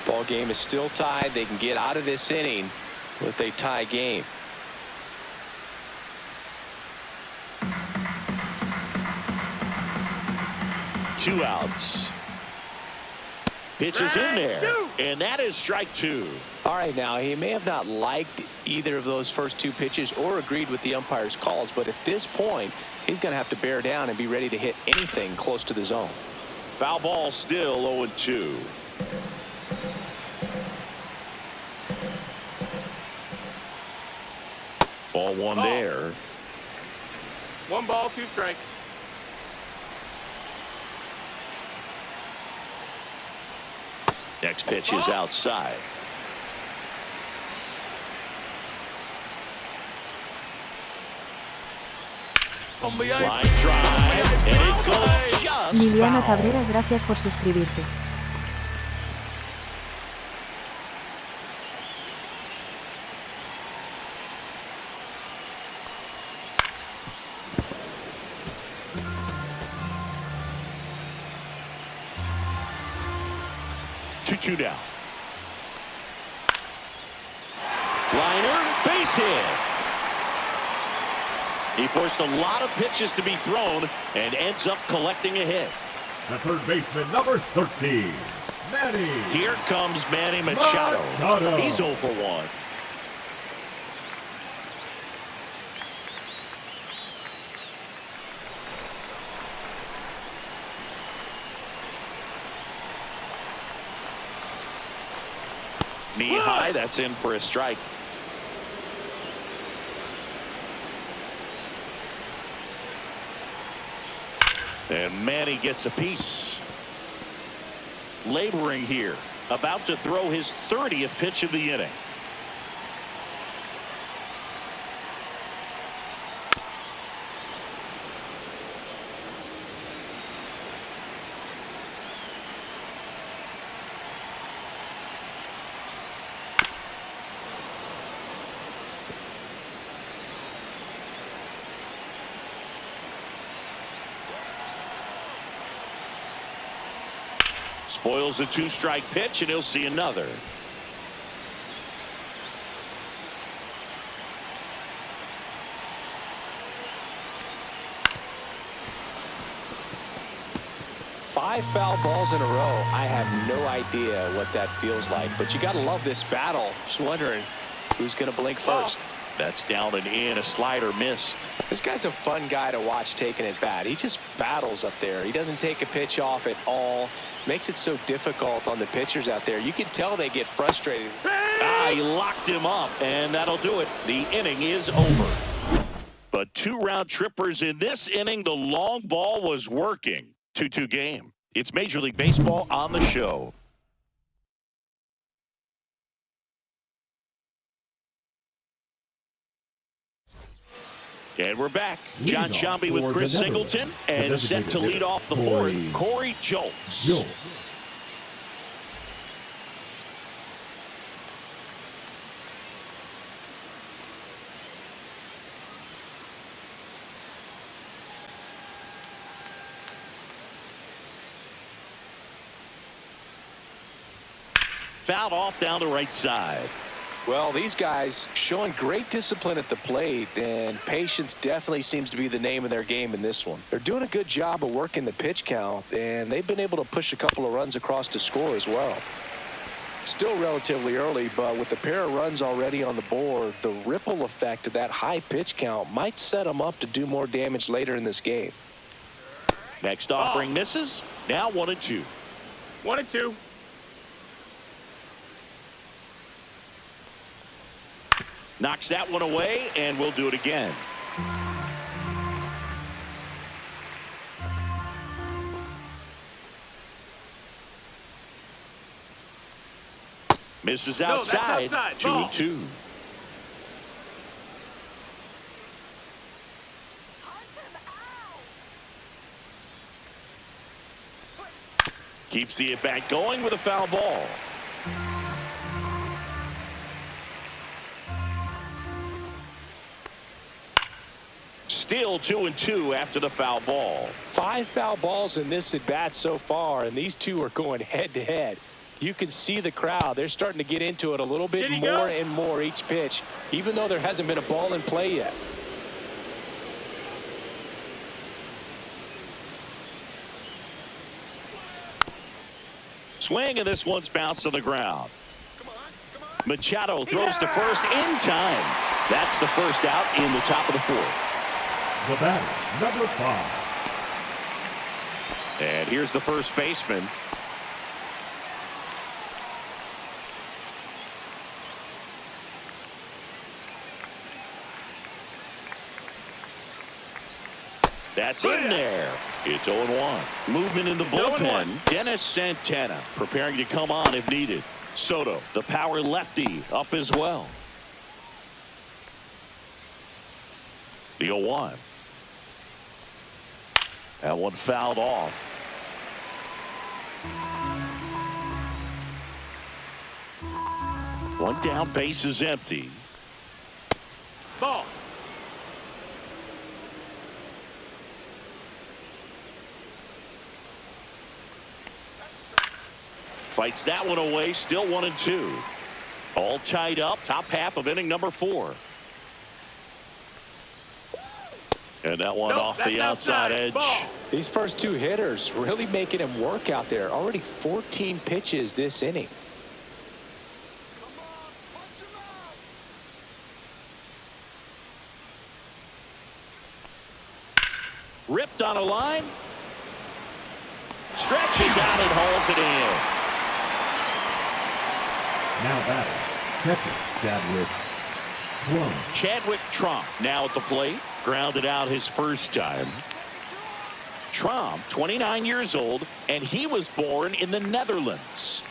Ball game is still tied. They can get out of this inning with a tie game. Two outs. Pitch is in there. And that is strike 2. All right, now, he may have not liked either of those first 2 pitches or agreed with the umpire's calls, but at this point, he's going to have to bear down and be ready to hit anything close to the zone. Foul ball still 0-2. Ball one there. 1 ball, 2 strikes. Next pitch is outside. Line drive, and it goes just Liliana foul. Cabrera, gracias por suscribirte. Two down. Liner, base hit. He forced a lot of pitches to be thrown and ends up collecting a hit. The third baseman, number 13, Manny. Here comes Manny Machado. Machado. He's 0 for 1. Knee high, that's in for a strike. And Manny gets a piece. Laboring here, about to throw his 30th pitch of the inning. Spoils a 2-strike pitch, and he'll see another. Five foul balls in a row. I have no idea what that feels like, but you got to love this battle. Just wondering who's going to blink first. That's down and in. A slider missed. This guy's a fun guy to watch taking it bat. He just battles up there. He doesn't take a pitch off at all. Makes it so difficult on the pitchers out there. You can tell they get frustrated. He locked him up, and that'll do it. The inning is over. But 2 round trippers in this inning. The long ball was working. 2-2 game. It's Major League Baseball on the show. And we're back. John Sciambi with Chris Singleton, and set to lead off the fourth, Corey Julks. Fouled off down the right side. Well, these guys showing great discipline at the plate, and patience definitely seems to be the name of their game in this one. They're doing a good job of working the pitch count, and they've been able to push a couple of runs across to score as well. Still relatively early, but with a pair of runs already on the board, the ripple effect of that high pitch count might set them up to do more damage later in this game. Next offering misses. Now 1-2. 1-2. Knocks that one away, and we'll do it again. Misses outside. outside. Ball. 2-2. Keeps the at-bat going with a foul ball. Still 2-2 after the foul ball. 5 foul balls in this at-bat so far, and these two are going head-to-head. You can see the crowd. They're starting to get into it a little bit more and more each pitch, even though there hasn't been a ball in play yet. Swing, and this one's bounced on the ground. Machado throws to first in time. That's the first out in the top of the fourth. The batter, number 5. And here's the first baseman. That's in there. It's 0-1. Movement in the bullpen. Dennis Santana preparing to come on if needed. Soto, the power lefty, up as well. The 0-1. That one fouled off. One down, base is empty. Ball. Fights that one away, still 1-2. All tied up, top half of inning number 4. And that one off the outside edge. Ball. These first 2 hitters really making him work out there. Already 14 pitches this inning. Ripped on a line. Stretches out and holds it in. Now batting, catcher, Chadwick Trump now at the plate. Grounded out his first time. Trump, 29 years old, and he was born in the Netherlands.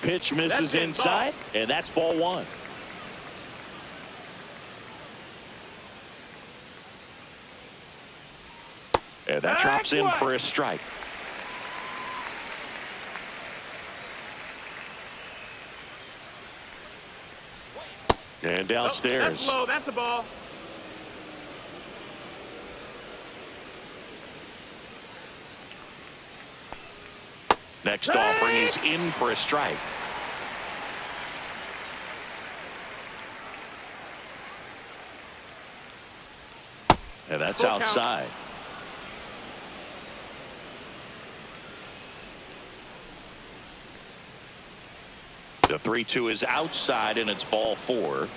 Pitch misses inside, and that's ball 1. And that drops in for a strike. And downstairs. That's low. That's a ball. Next offering is in for a strike. And that's Full count. outside. The 3-2 is outside, and it's ball 4.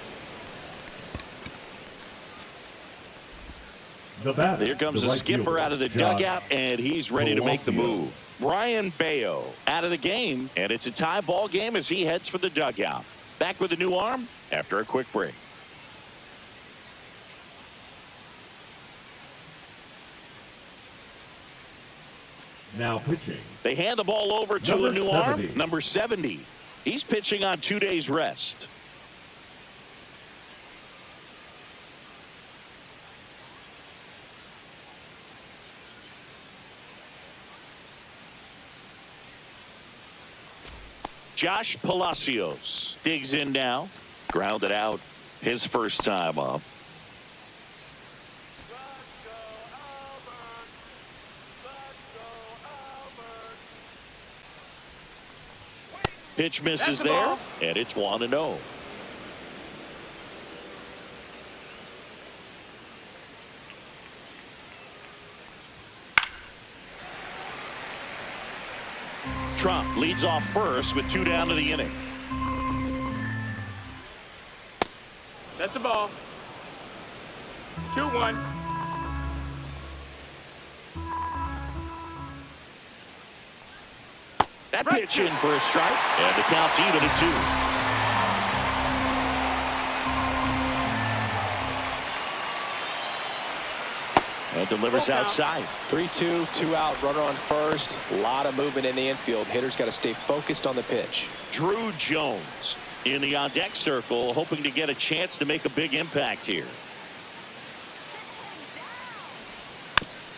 The batter, Here comes the skipper fielder, out of the dugout, and he's ready to make the move. Brian Bayo out of the game, and it's a tie ball game as he heads for the dugout. Back with a new arm after a quick break. Now pitching. They hand the ball over to Number a new 70. arm, number 70. He's pitching on 2 days rest. Josh Palacios digs in now. Grounded out his first time up. Pitch misses there, and it's 1-0. Trump leads off first with 2 down to the inning. That's a ball. 2-1. That pitch in for a strike, and the count's even at 2. And delivers outside. 3-2, 2 out, runner on first. A lot of movement in the infield. Hitter's got to stay focused on the pitch. Drew Jones in the on-deck circle, hoping to get a chance to make a big impact here.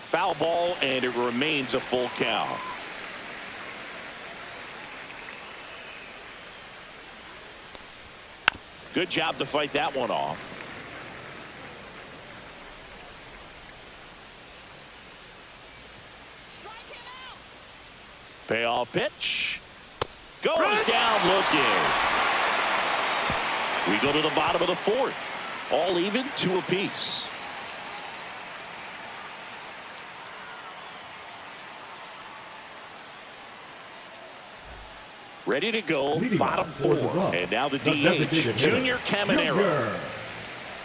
Foul ball, and it remains a full count. Good job to fight that one off. Payoff pitch. Goes down looking. We go to the bottom of the 4th. All even, 2 apiece. Ready to go, bottom 4. And now the DH, Junior Caminero.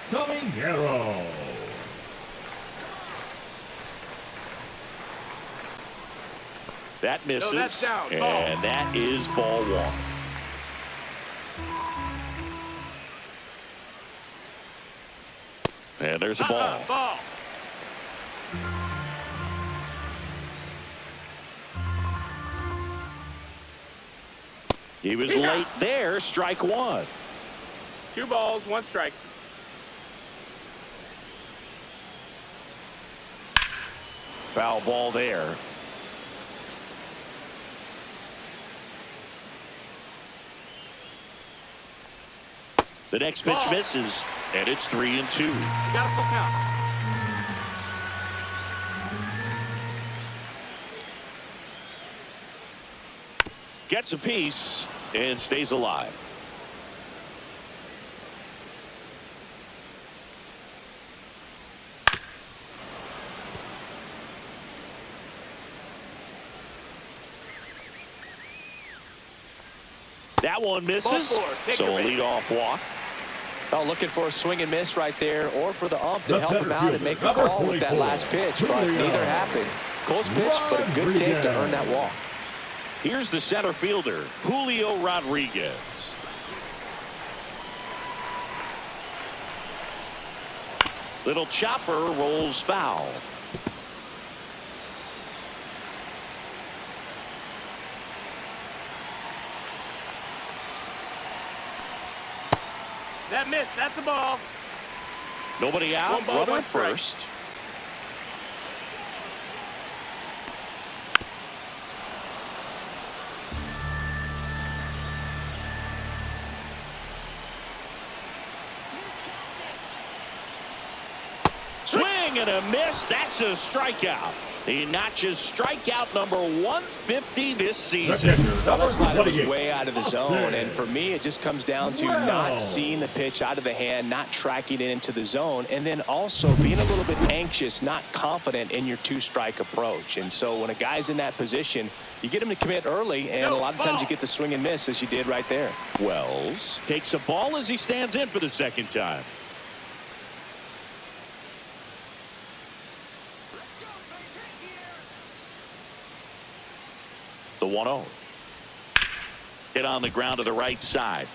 Caminero. That misses, No, that's down. Ball. And that is ball 1. And there's a ball. Ball. He was late there, strike 1. 2 balls, 1 strike. Foul ball there. The next pitch misses, and it's 3-2. You got a full count. Gets a piece and stays alive. That one misses, so a leadoff walk. Oh, looking for a swing and miss right there, or for the ump to help him out and make a call with that last pitch, but neither happened. Close pitch, but a good take to earn that walk. Here's the center fielder, Julio Rodriguez. Little chopper rolls foul. That missed. That's a ball. Nobody out. 1 ball, Runner 1 strike. first. Swing and a miss. That's a strikeout. He notches strikeout number 150 this season. Well, that slider was way out of the zone, and for me, it just comes down to not seeing the pitch out of the hand, not tracking it into the zone, and then also being a little bit anxious, not confident in your 2-strike approach. And so when a guy's in that position, you get him to commit early, and a lot of times you get the swing and miss, as you did right there. Wells takes a ball as he stands in for the 2nd time. The 1-0. Hit on the ground to the right side.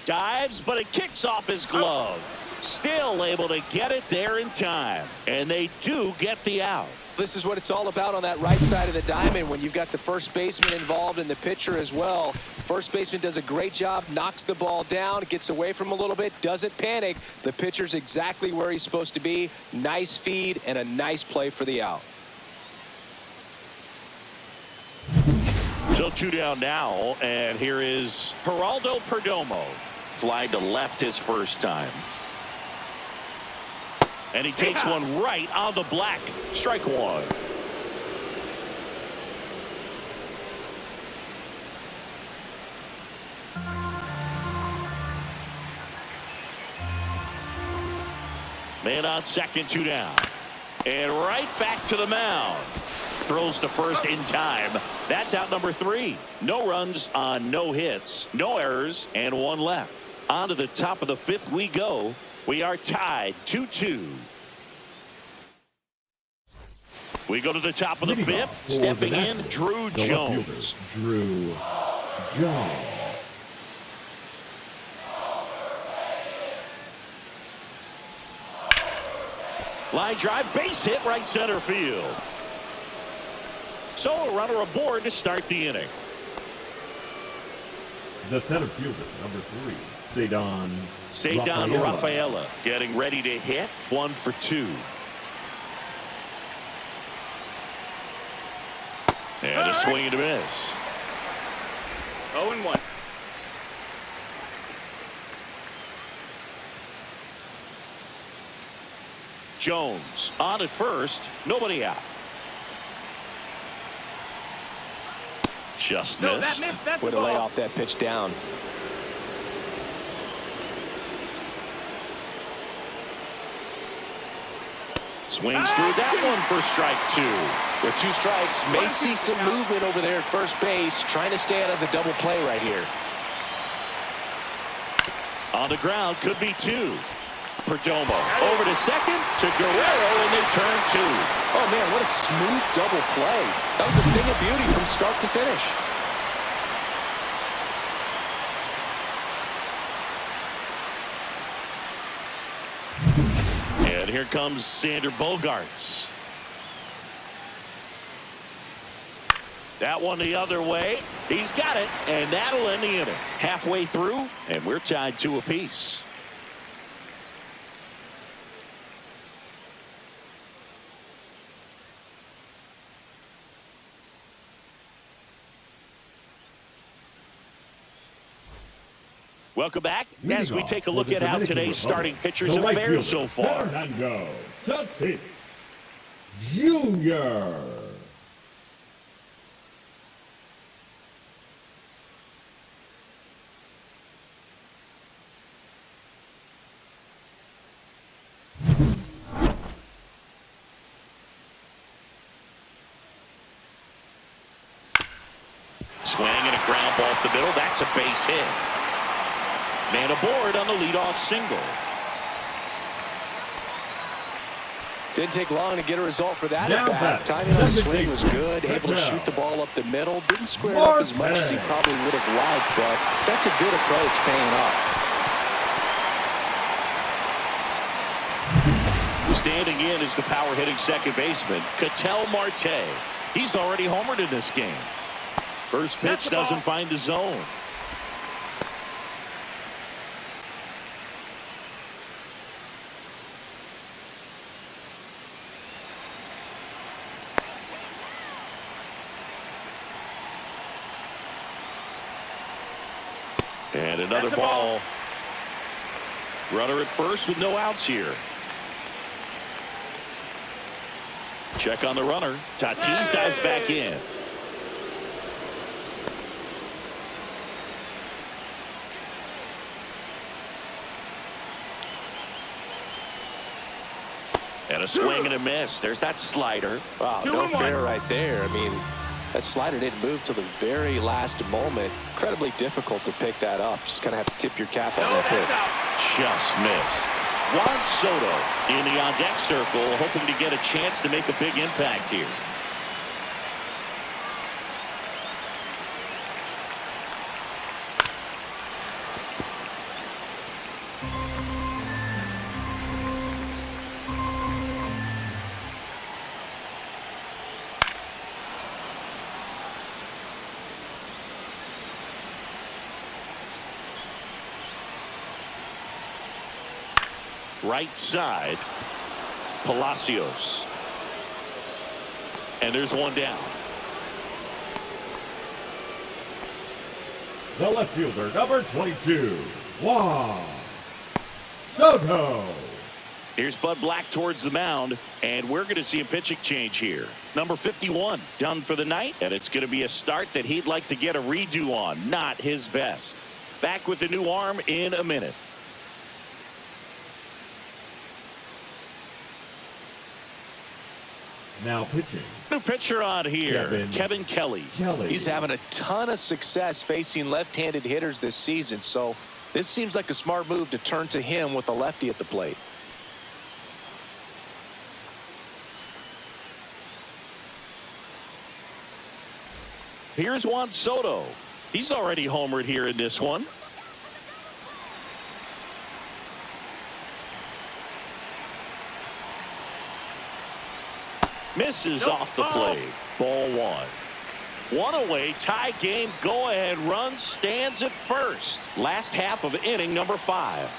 Dives, but it kicks off his glove. Still able to get it there in time. And they do get the out. This is what it's all about on that right side of the diamond when you've got the first baseman involved and the pitcher as well. First baseman does a great job, knocks the ball down, gets away from him a little bit, doesn't panic. The pitcher's exactly where he's supposed to be. Nice feed and a nice play for the out. So 2 down now, and here is Geraldo Perdomo. Fly to left his first time. And he takes one right on the black. Strike 1. Man on second, 2 down. And right back to the mound. Throws to first in time. That's out number 3. No runs on no hits, no errors, and 1 left. On to the top of the 5th we go. We are tied 2-2. We go to the top of the Leading fifth. off for Stepping the in, Nationals, Drew the left fielder, Jones. Drew Jones. Line drive, base hit, right center field. So a runner aboard to start the inning. The center fielder, number 3, Cedon Rafaela getting ready to hit. 1 for 2. And a swing and a miss. 0-1. Jones on at first. Nobody out. Just No, that missed. missed. That's a Way to lay ball. off that pitch down. Swings through that one for strike 2. With 2 strikes, may see some movement over there at first base, trying to stay out of the double play right here. On the ground, could be 2. Perdomo over to second, to Guerrero, and they turn 2. Oh, man, what a smooth double play. That was a thing of beauty from start to finish. And here comes Sander Bogarts. That one the other way. He's got it, and that'll end the inning. Halfway through, and we're tied 2 apiece. Welcome back as we take a look at how today's starting pitchers have fared so far. Fernando Tatis Jr. Swing and a ground ball up the middle. That's a base hit. Man aboard on the leadoff single. Didn't take long to get a result for that Now at bat. back. Timing on the swing was Dominican. good. Able to Touchdown. shoot the ball up the middle. Didn't square it up as much as he probably would have liked, but that's a good approach paying off. Standing in is the power hitting second baseman, Ketel Marte. He's already homered in this game. First pitch doesn't find the zone. And another That's a ball. Runner at first with no outs here. Check on the runner. Tatis dives back in. And a swing and a miss. There's that slider. Wow, no fair right there. I mean, that slider didn't move till the very last moment. Incredibly difficult to pick that up. Just kind of have to tip your cap on that pitch. Just missed. Juan Soto in the on-deck circle, hoping to get a chance to make a big impact here. Right side, Palacios. And there's one down. The left fielder, number 22, Juan Soto. Here's Bud Black towards the mound, and we're going to see a pitching change here. Number 51 done for the night, and it's going to be a start that he'd like to get a redo on. Not his best. Back with the new arm in a minute. Now pitching. New pitcher on here, Kevin Kelly. He's having a ton of success facing left-handed hitters this season, so this seems like a smart move to turn to him with a lefty at the plate. Here's Juan Soto. He's already homered here in this one. Misses off the plate. Ball one. One away, tie game, go-ahead run stands at first. Last half of inning number 5.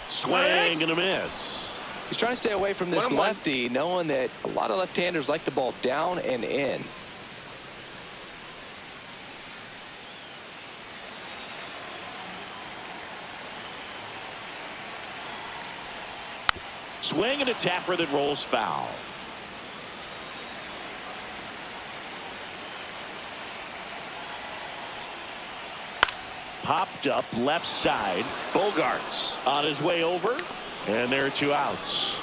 Swing and a miss. He's trying to stay away from this lefty, knowing that a lot of left-handers like the ball down and in. Swing and a tapper that rolls foul. Popped up left side. Bogarts on his way over. And there are 2 outs.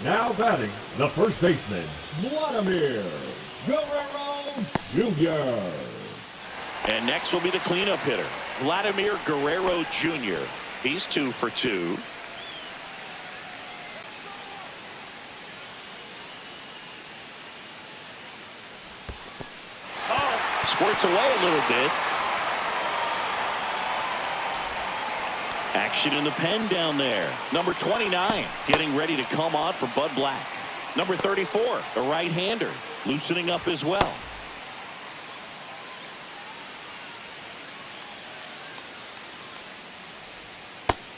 Now batting, the first baseman, Vladimir Guerrero Jr. And next will be the cleanup hitter, Vladimir Guerrero Jr. He's 2 for 2. Squirts away a little bit. Action in the pen down there. Number 29 getting ready to come on for Bud Black. Number 34, the right-hander, loosening up as well.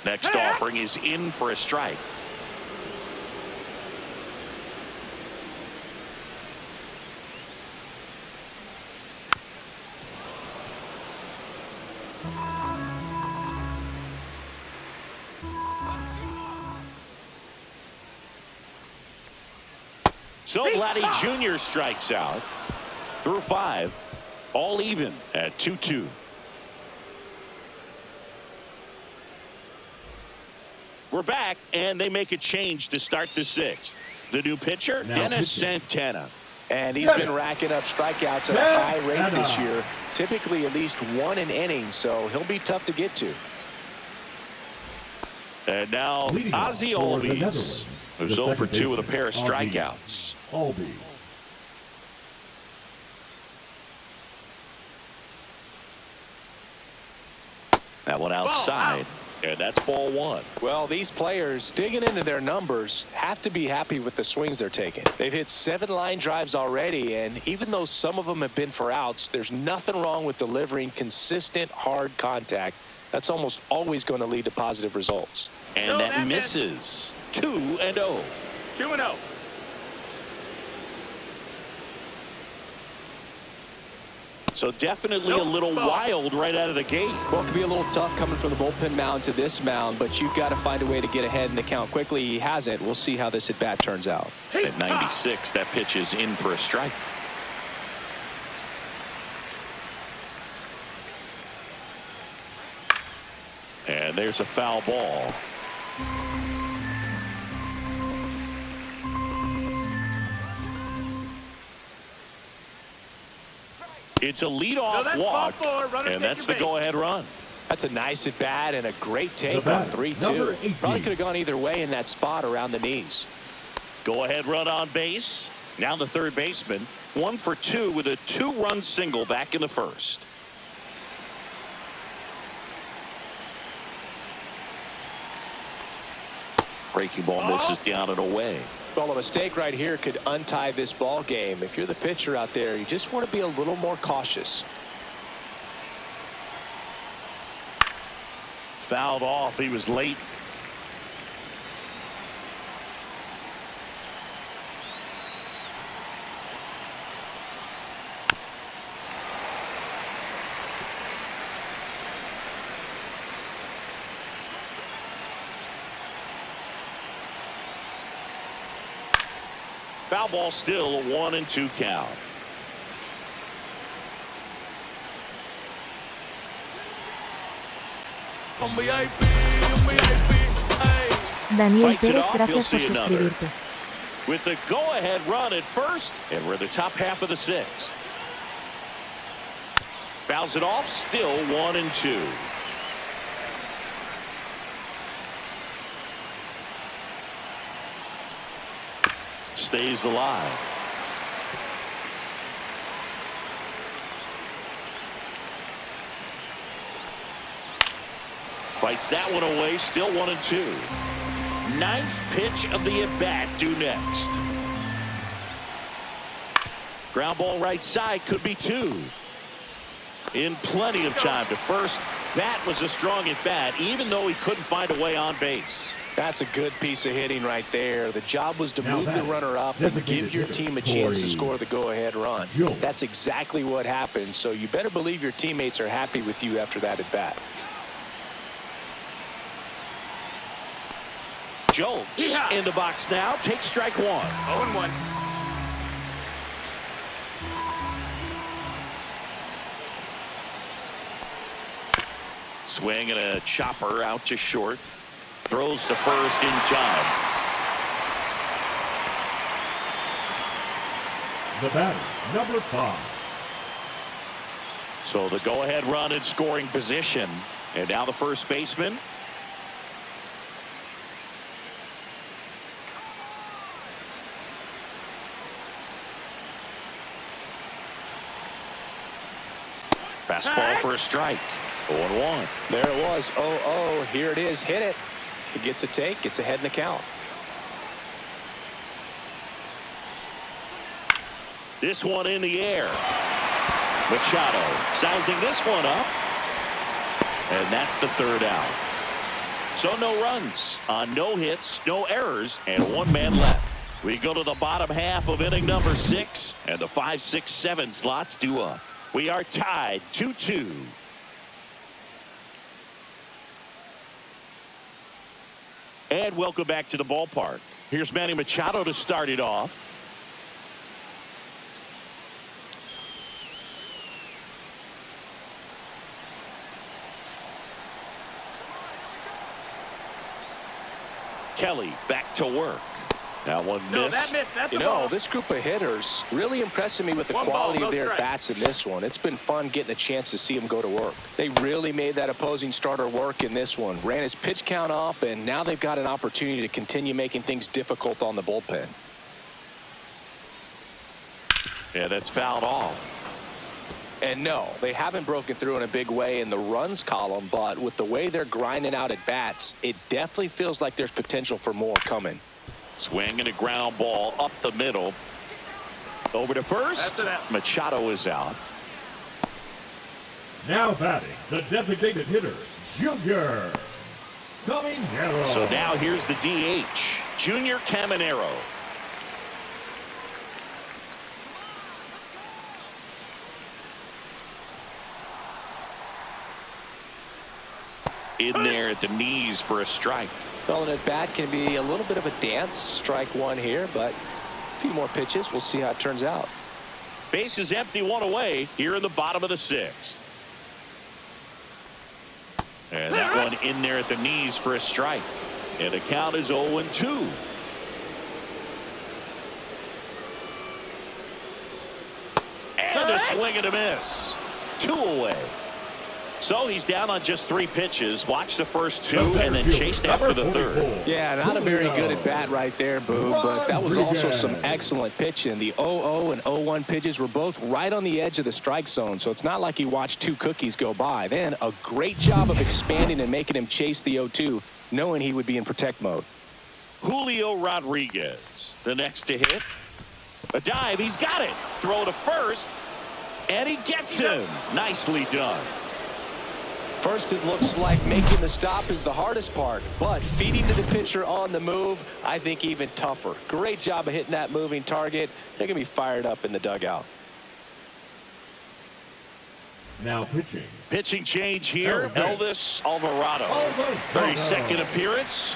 Next offering is in for a strike. So Vladdy Jr. strikes out. Through 5. All even at 2-2. We're back, and they make a change to start the 6th. The new pitcher, Dennis Santana. And he's been racking up strikeouts at a high rate this year. Typically at least 1 an inning, so he'll be tough to get to. And now Ozzie Albies, who's 0 for 2 with a pair of strikeouts. Albies. That one outside. And that's ball 1. Well, these players digging into their numbers have to be happy with the swings they're taking. They've hit 7 line drives already, and even though some of them have been for outs, there's nothing wrong with delivering consistent hard contact. That's almost always going to lead to positive results. And that misses. 2-0. 2-0. So definitely a little wild right out of the gate. Well, it could be a little tough coming from the bullpen mound to this mound, but you've got to find a way to get ahead in the count quickly. He hasn't. We'll see how this at-bat turns out. At 96, that pitch is in for a strike. And there's a foul ball. It's a leadoff walk, and that's the go-ahead run. That's a nice at-bat and a great take on 3-2. Probably could have gone either way in that spot around the knees. Go-ahead run on base. Now the third baseman, 1 for 2 with a 2-run single back in the first. Breaking ball misses down and away. Well, a mistake right here could untie this ball game. If you're the pitcher out there, you just want to be a little more cautious. Fouled off. He was late. Foul ball, still a 1-2 count. Daniel Pérez, gracias por suscribirte. With the go-ahead run at first, and we're in the top half of the 6th. Fouls it off, still 1-2. Stays alive. Fights that one away, still 1-2. Ninth pitch of the at-bat due next. Ground ball right side, could be 2. In plenty of time to first. That was a strong at-bat, even though he couldn't find a way on base. That's a good piece of hitting right there. The job was to move the runner up and give your team a chance to score the go-ahead run. That's exactly what happened, so you better believe your teammates are happy with you after that at-bat. Jones in the box now, takes strike 1. 0-1. Swing and a chopper out to short. Throws to first in time. The batter, number 5. So the go-ahead run in scoring position. And now the first baseman. Fastball for a strike. 0-1. There it was. 0-0. Here it is. Hit it. He gets a take. Gets ahead in the count. This one in the air. Machado sizing this one up. And that's the 3rd out. So no runs on no hits, no errors, and 1 man left. We go to the bottom half of inning number 6, and the 5, 6, 7 slots due up. We are tied 2-2. And welcome back to the ballpark. Here's Manny Machado to start it off. Kelly back to work. That one missed. No, that missed. That's You a know, ball. this group of hitters really impressing me with the One quality ball, of no their strikes. bats in this one. It's been fun getting a chance to see them go to work. They really made that opposing starter work in this one. Ran his pitch count up, and now they've got an opportunity to continue making things difficult on the bullpen. Yeah, that's fouled off. And no, they haven't broken through in a big way in the runs column, but with the way they're grinding out at bats, it definitely feels like there's potential for more coming. Swing and a ground ball up the middle. Over to first. That's an out. Machado is out. Now batting, the designated hitter, Junior Caminero. So now here's the DH, Junior Caminero. In there at the knees for a strike. Well, an at-bat can be a little bit of a dance. Strike 1 here, but a few more pitches. We'll see how it turns out. Base is empty, 1 away here in the bottom of the 6th. And that one in there at the knees for a strike. And the count is 0-2. And a swing and a miss. 2 away. So he's down on just 3 pitches. Watch the first 2 and then chased after the 3rd. Yeah, not a very good at-bat right there, Boo, but that was also some excellent pitching. The 0-0 and 0-1 pitches were both right on the edge of the strike zone, so it's not like he watched 2 cookies go by. Then a great job of expanding and making him chase the 0-2, knowing he would be in protect mode. Julio Rodriguez, the next to hit. A dive, he's got it. Throw to first, and he gets him. Nicely done. First, it looks like making the stop is the hardest part, but feeding to the pitcher on the move, I think even tougher. Great job of hitting that moving target. They're going to be fired up in the dugout. Now pitching. Pitching change here, Elvis Alvarado. 32nd appearance.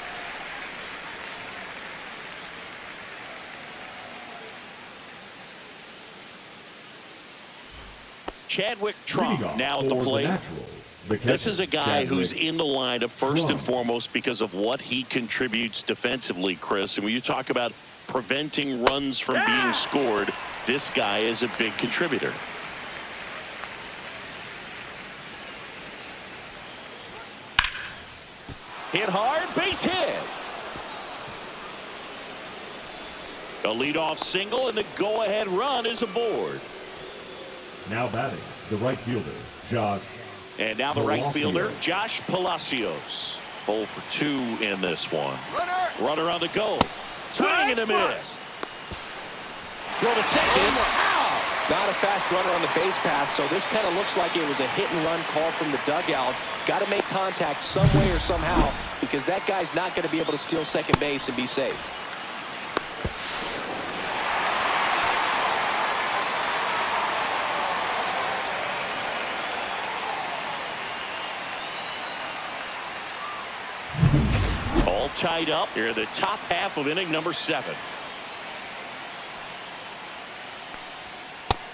Chadwick Trump now at the plate. This is a guy who's in the lineup first and foremost because of what he contributes defensively, Chris. And when you talk about preventing runs from being scored, this guy is a big contributor. Hit hard, base hit. A leadoff single, and the go-ahead run is aboard. Now batting, the right fielder, Josh. And now the right fielder, Josh Palacios. 0 for 2 in this one. Runner on the go. Swing and a miss. Throw to second. Not a fast runner on the base pass, so this kind of looks like it was a hit-and-run call from the dugout. Got to make contact some way or somehow, because that guy's not going to be able to steal second base and be safe. All tied up here in the top half of inning number 7.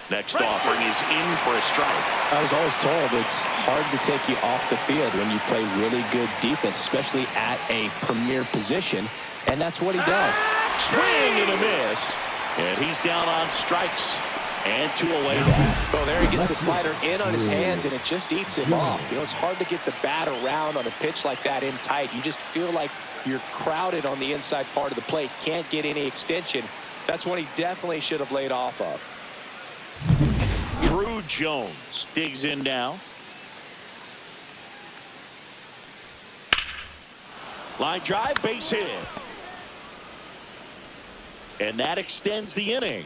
Next offering is in for a strike. I was always told it's hard to take you off the field when you play really good defense, especially at a premier position, and that's what he does. Swing and a miss. And he's down on strikes. And 2 away now. Well, there he gets the slider in on his hands, and it just eats him off. You know, it's hard to get the bat around on a pitch like that in tight. You just feel like you're crowded on the inside part of the plate. Can't get any extension. That's what he definitely should have laid off of. Drew Jones digs in now. Line drive, base hit. And that extends the inning.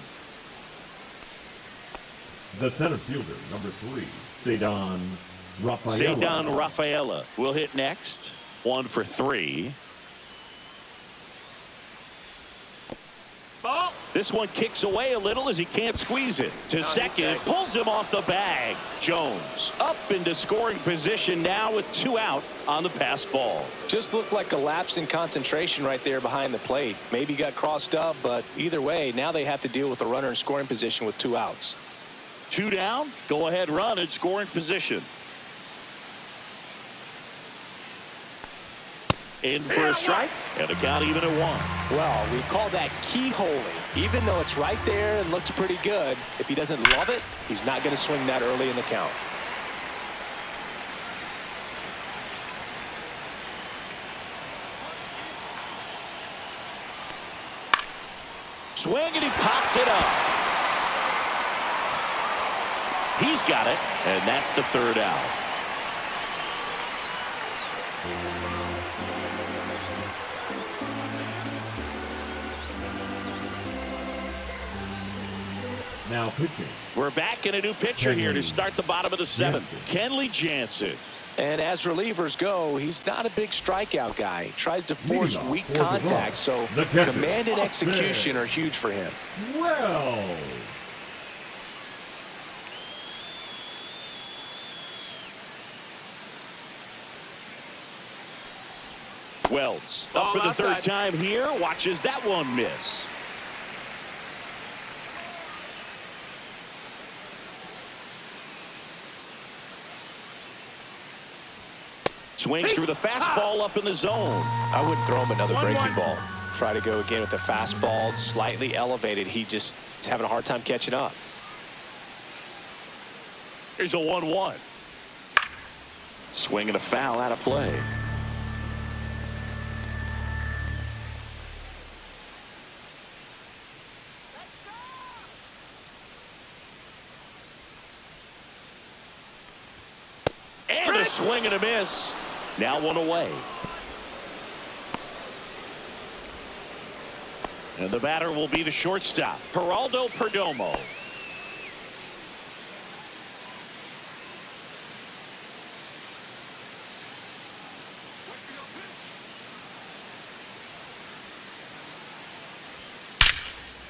The center fielder, number 3, Cedon Rafaela. Cedon Rafaela will hit next. 1 for 3. Ball. This one kicks away a little as he can't squeeze it. To second, pulls him off the bag. Jones up into scoring position now with 2 out on the pass ball. Just looked like a lapse in concentration right there behind the plate. Maybe got crossed up, but either way, now they have to deal with the runner in scoring position with 2 outs. 2 down, go ahead run in scoring position. In for a strike, and the count even at 1. Well, we call that keyholing. Even though it's right there and looks pretty good, if he doesn't love it, he's not going to swing that early in the count. Swing, and he popped it up. He's got it, and that's the 3rd out. Now pitching. We're back in a new pitcher here to start the bottom of the 7th. Kenley Jansen. And as relievers go, he's not a big strikeout guy. He tries to force weak contact, so command and execution are huge for him. Well. Wells up for the 3rd time here. Watches that one miss. Swings through the fastball up in the zone. I wouldn't throw him another breaking ball. Try to go again with the fastball, slightly elevated. He just is having a hard time catching up. Here's a 1-1. Swing and a foul out of play. And a swing and a miss. Now 1 away. And the batter will be the shortstop, Geraldo Perdomo.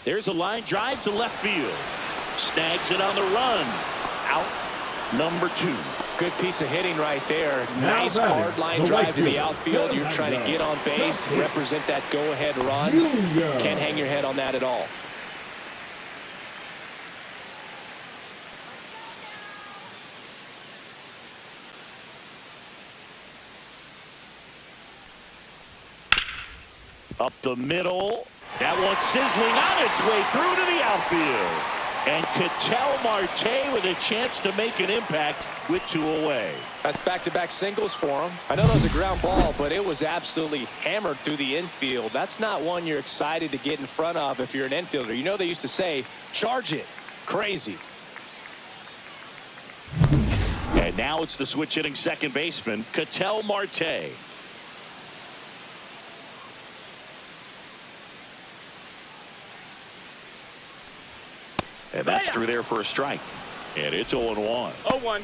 There's a line drive to left field. Snags it on the run. Out number 2. Good piece of hitting right there. Nice hard line drive to the outfield. You're trying to get on base, represent that go-ahead run. Can't hang your head on that at all. Up the middle. That one sizzling on its way through to the outfield. And Ketel Marte with a chance to make an impact with 2 away. That's back-to-back singles for him. I know that was a ground ball, but it was absolutely hammered through the infield. That's not one you're excited to get in front of if you're an infielder. You know they used to say, charge it. Crazy. And now it's the switch hitting second baseman, Ketel Marte. And that's through there for a strike. And it's 0-1. 0-1.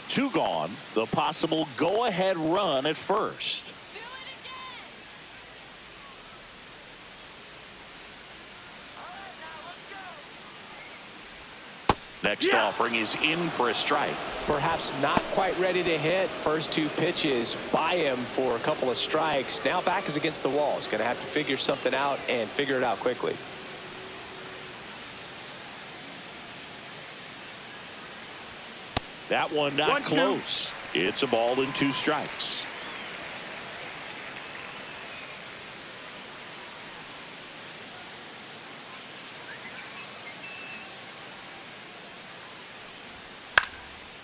Two gone. The possible go-ahead run at first. Do it again. All right, now let's go. Next offering is in for a strike. Perhaps not quite ready to hit. First two pitches by him for a couple of strikes. Now back is against the wall. He's going to have to figure something out and figure it out quickly. That one not close. It's a ball and 2 strikes.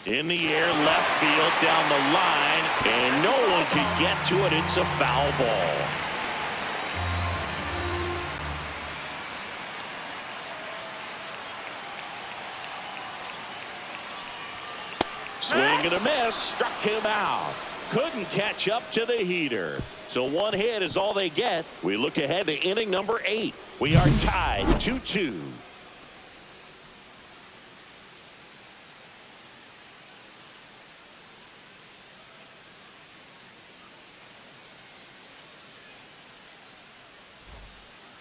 In the air, left field, down the line, and no one can get to it. It's a foul ball. Swing and a miss, struck him out. Couldn't catch up to the heater. So one hit is all they get. We look ahead to inning number 8. We are tied 2-2.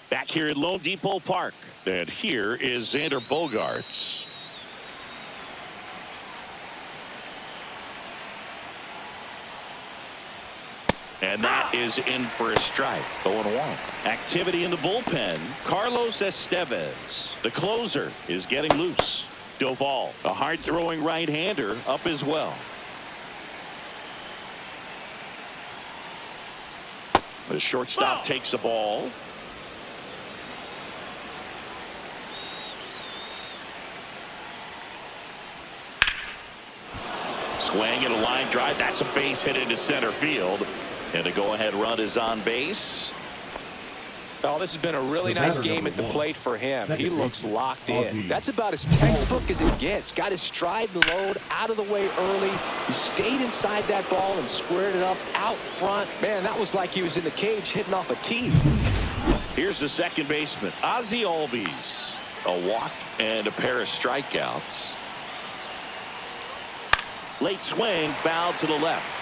Back here at Lone Depot Park. And here is Xander Bogaerts. And that is in for a strike. 0-1. Activity in the bullpen. Carlos Estevez, the closer, is getting loose. Doval, a hard-throwing right-hander, up as well. The shortstop takes the ball. Swing and a line drive. That's a base hit into center field. And the go-ahead run is on base. Oh, this has been a really nice game at the plate for him. He looks locked in. That's about as textbook as it gets. Got his stride and load out of the way early. He stayed inside that ball and squared it up out front. Man, that was like he was in the cage hitting off a tee. Here's the second baseman, Ozzie Albies. A walk and a pair of strikeouts. Late swing, foul to the left.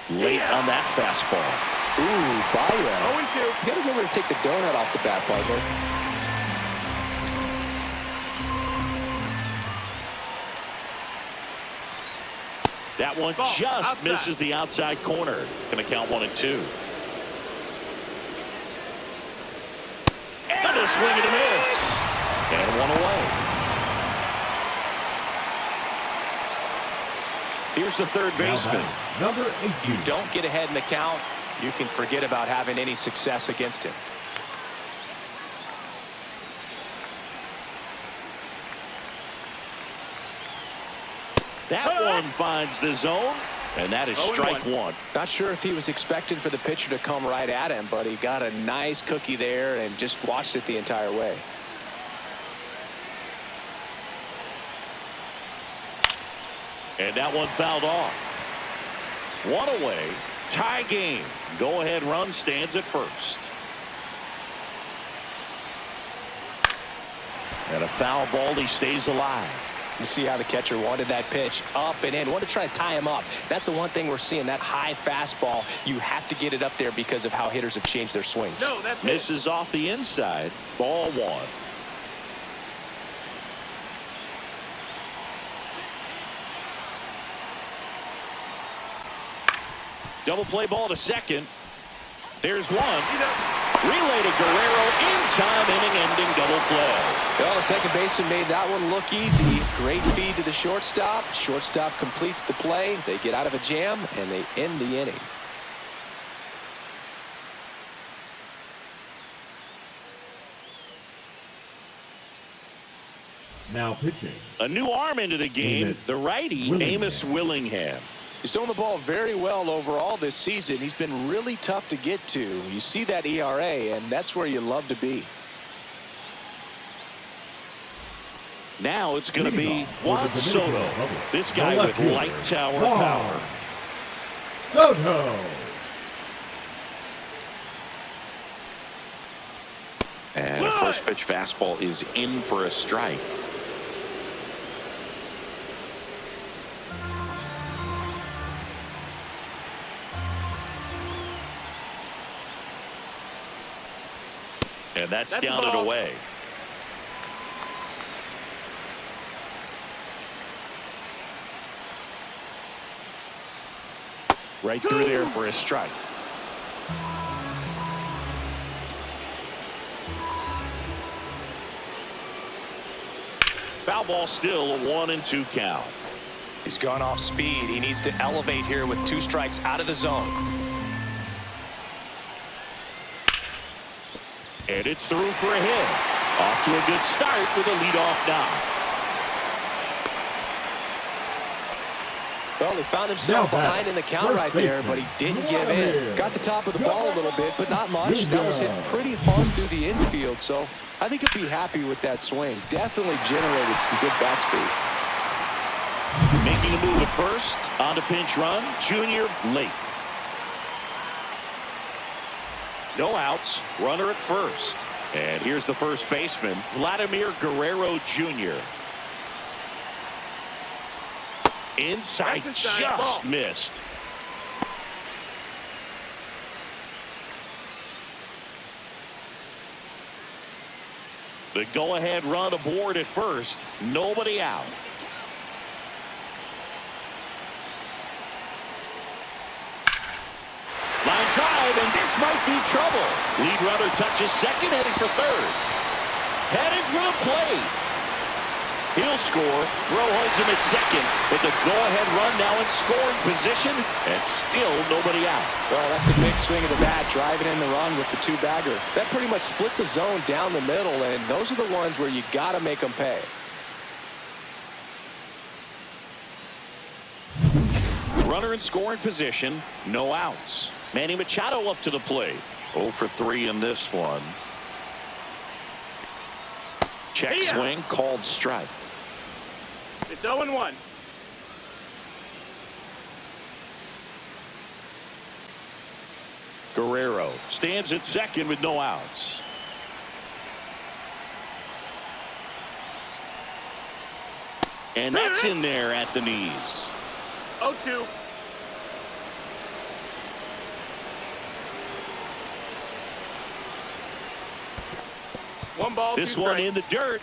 Late on that fastball. Ooh, Byron. 0-2. You got to remember to take the donut off the bat, partner. That one just misses the outside corner. Going to count 1-2. And a swing and a miss. And one away. Here's the third baseman. Number 18. If you don't get ahead in the count, you can forget about having any success against him. That one finds the zone, and that is strike 1. Not sure if he was expecting for the pitcher to come right at him, but he got a nice cookie there and just watched it the entire way. And that one fouled off. One away. Tie game. Go-ahead run stands at first. And a foul ball. He stays alive. You see how the catcher wanted that pitch up and in. Wanted to try to tie him up. That's the one thing we're seeing, that high fastball. You have to get it up there because of how hitters have changed their swings. No, that's it. Misses off the inside. Ball 1. Double play ball to second. There's one. Relay to Guerrero in time, inning-ending double play. Well, the second baseman made that one look easy. Great feed to the shortstop. Shortstop completes the play. They get out of a jam, and they end the inning. Now pitching. A new arm into the game, Amos the righty, Willingham. Amos Willingham. He's throwing the ball very well overall this season. He's been really tough to get to. You see that ERA, and that's where you love to be. Now it's going to be Leading off Juan for the Soto. Dominican Republic, This the guy left with fielder, light tower Juan power. Soto. And a first pitch fastball is in for a strike. And that's down and away. Right through there for a strike. Foul ball, still a 1-2 count. He's gone off speed. He needs to elevate here with 2 strikes out of the zone. And it's through for a hit. Off to a good start with a leadoff knock. Well, he found himself behind in the count right there, but he didn't give in. Got the top of the ball a little bit, but not much. That was hit pretty hard through the infield, so I think he'll be happy with that swing. Definitely generated some good bat speed. Making a move at first. On to pinch run. Junior late. No outs. Runner at first. And here's the first baseman, Vladimir Guerrero Jr. Inside, just missed. The go-ahead run aboard at first. Nobody out. Line drive, and this might be trouble. Lead runner touches second, heading for third. Heading for the plate. He'll score. Throw holds him at second, but the go-ahead run now in scoring position, and still nobody out. Well, that's a big swing of the bat, driving in the run with the 2-bagger. That pretty much split the zone down the middle, and those are the ones where you got to make them pay. Runner in scoring position, no outs. Manny Machado up to the plate. 0 for 3 in this one. Check swing, called strike. It's 0-1. Guerrero stands at second with no outs. And that's in there at the knees. 0-2. One ball, This 2 one strikes. in the dirt.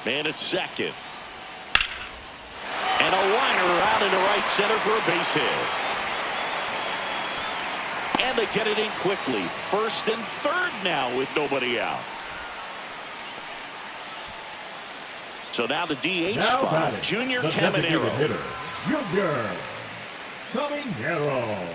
Man at second. And a liner out into right center for a base hit. And they get it in quickly. First and third now with nobody out. So now the DH Now spot, batting, Junior the designated Caminero. hitter, Junior Caminero.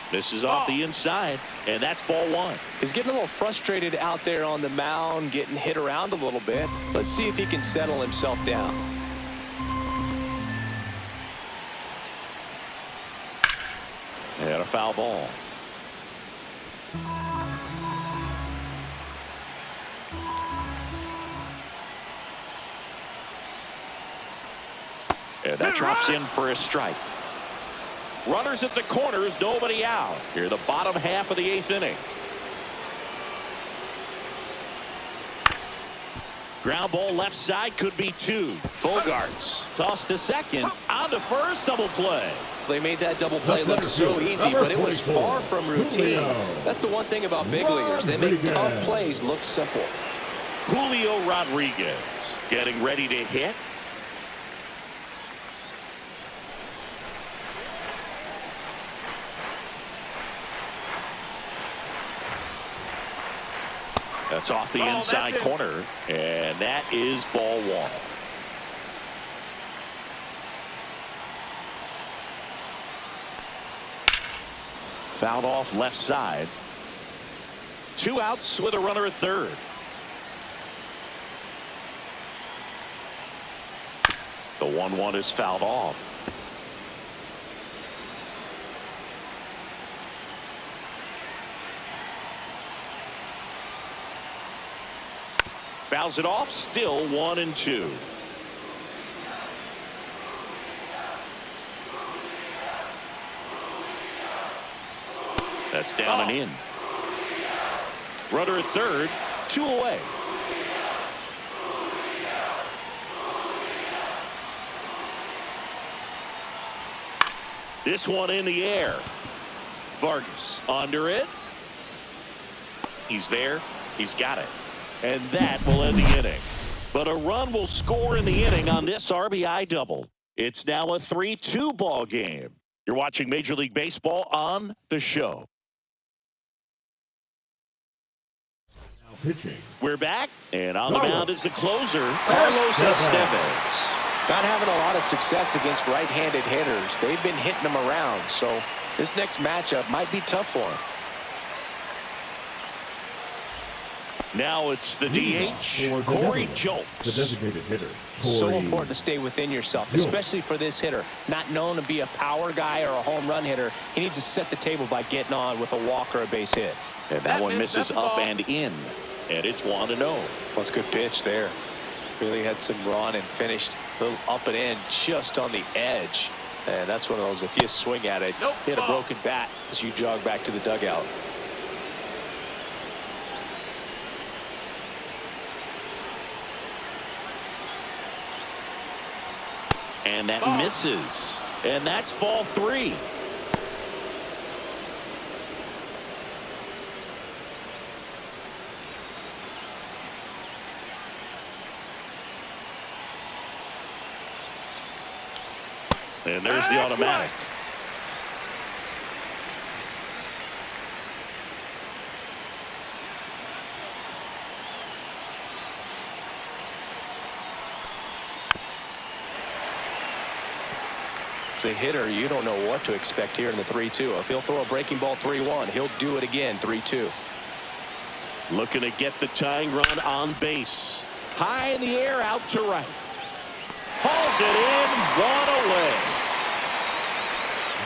This is off the inside, and that's ball 1. He's getting a little frustrated out there on the mound, getting hit around a little bit. Let's see if he can settle himself down. And a foul ball. And that drops in for a strike. Runners at the corners, nobody out. Here, the bottom half of the 8th inning. Ground ball left side, could be 2. Bogarts tossed to second, on to first, double play. They made that double play look so easy, but it was far from routine. That's the one thing about big leaguers. They make tough plays look simple. Julio Rodriguez getting ready to hit. That's off the inside corner, and that is ball one. Fouled off left side. 2 outs with a runner at third. The 1-1 is fouled off. Fouls it off, still 1-2. That's down and in. Runner at third, 2 away. This one in the air. Vargas under it. He's there. He's got it. And that will end the inning. But a run will score in the inning on this RBI double. It's now a 3-2 ball game. You're watching Major League Baseball on The Show. Now pitching. We're back, and on the mound is the closer, Carlos Estevez. Not having a lot of success against right-handed hitters. They've been hitting them around, so this next matchup might be tough for him. Now it's the DH, Corey Jolts. The designated hitter. So important to stay within yourself, especially for this hitter. Not known to be a power guy or a home run hitter. He needs to set the table by getting on with a walk or a base hit. And that one misses up and in. And it's 1-0. Well, it's a good pitch there. Really had some run and finished a little up and in just on the edge. And that's one of those, if you swing at it, hit a broken bat as you jog back to the dugout. And that misses. And that's ball 3. And there's the automatic. As a hitter, you don't know what to expect here in the 3-2. If he'll throw a breaking ball 3-1, he'll do it again 3-2. Looking to get the tying run on base. High in the air, out to right. Hauls it in, 1 away.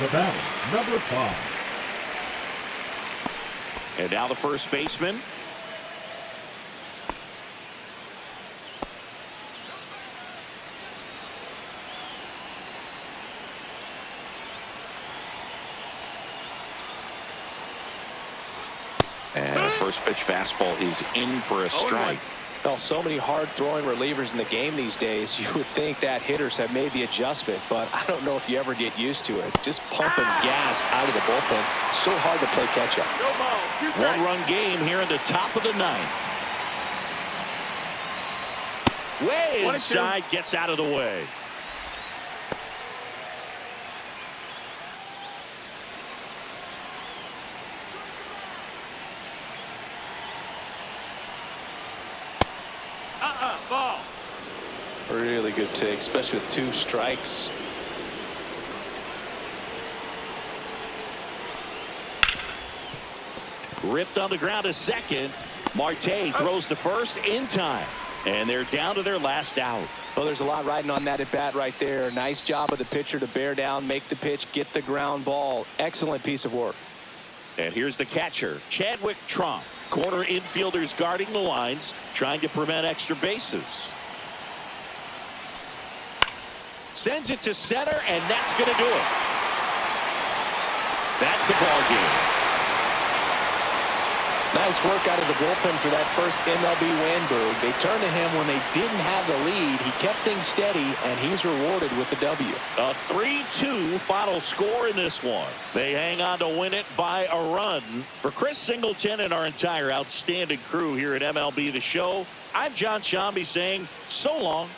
The batter, number 5. And now the first baseman. And the first pitch fastball is in for a strike. Well, so many hard-throwing relievers in the game these days, you would think that hitters have made the adjustment, but I don't know if you ever get used to it. Just pumping gas out of the bullpen. So hard to play catch-up. 1-run game here in the top of the 9th. Way inside, gets out of the way. Ball. Really good take, especially with 2 strikes. Ripped on the ground to second. Marte throws to first in time. And they're down to their last out. Well, there's a lot riding on that at bat right there. Nice job of the pitcher to bear down, make the pitch, get the ground ball. Excellent piece of work. And here's the catcher, Chadwick Tromp. Corner infielders guarding the lines, trying to prevent extra bases. Sends it to center, and that's going to do it. That's the ball game. Nice work out of the bullpen for that first MLB win, Boog. They turned to him when they didn't have the lead. He kept things steady, and he's rewarded with the W. A 3-2 final score in this one. They hang on to win it by a run. For Chris Singleton and our entire outstanding crew here at MLB The Show, I'm John Shambi saying so long.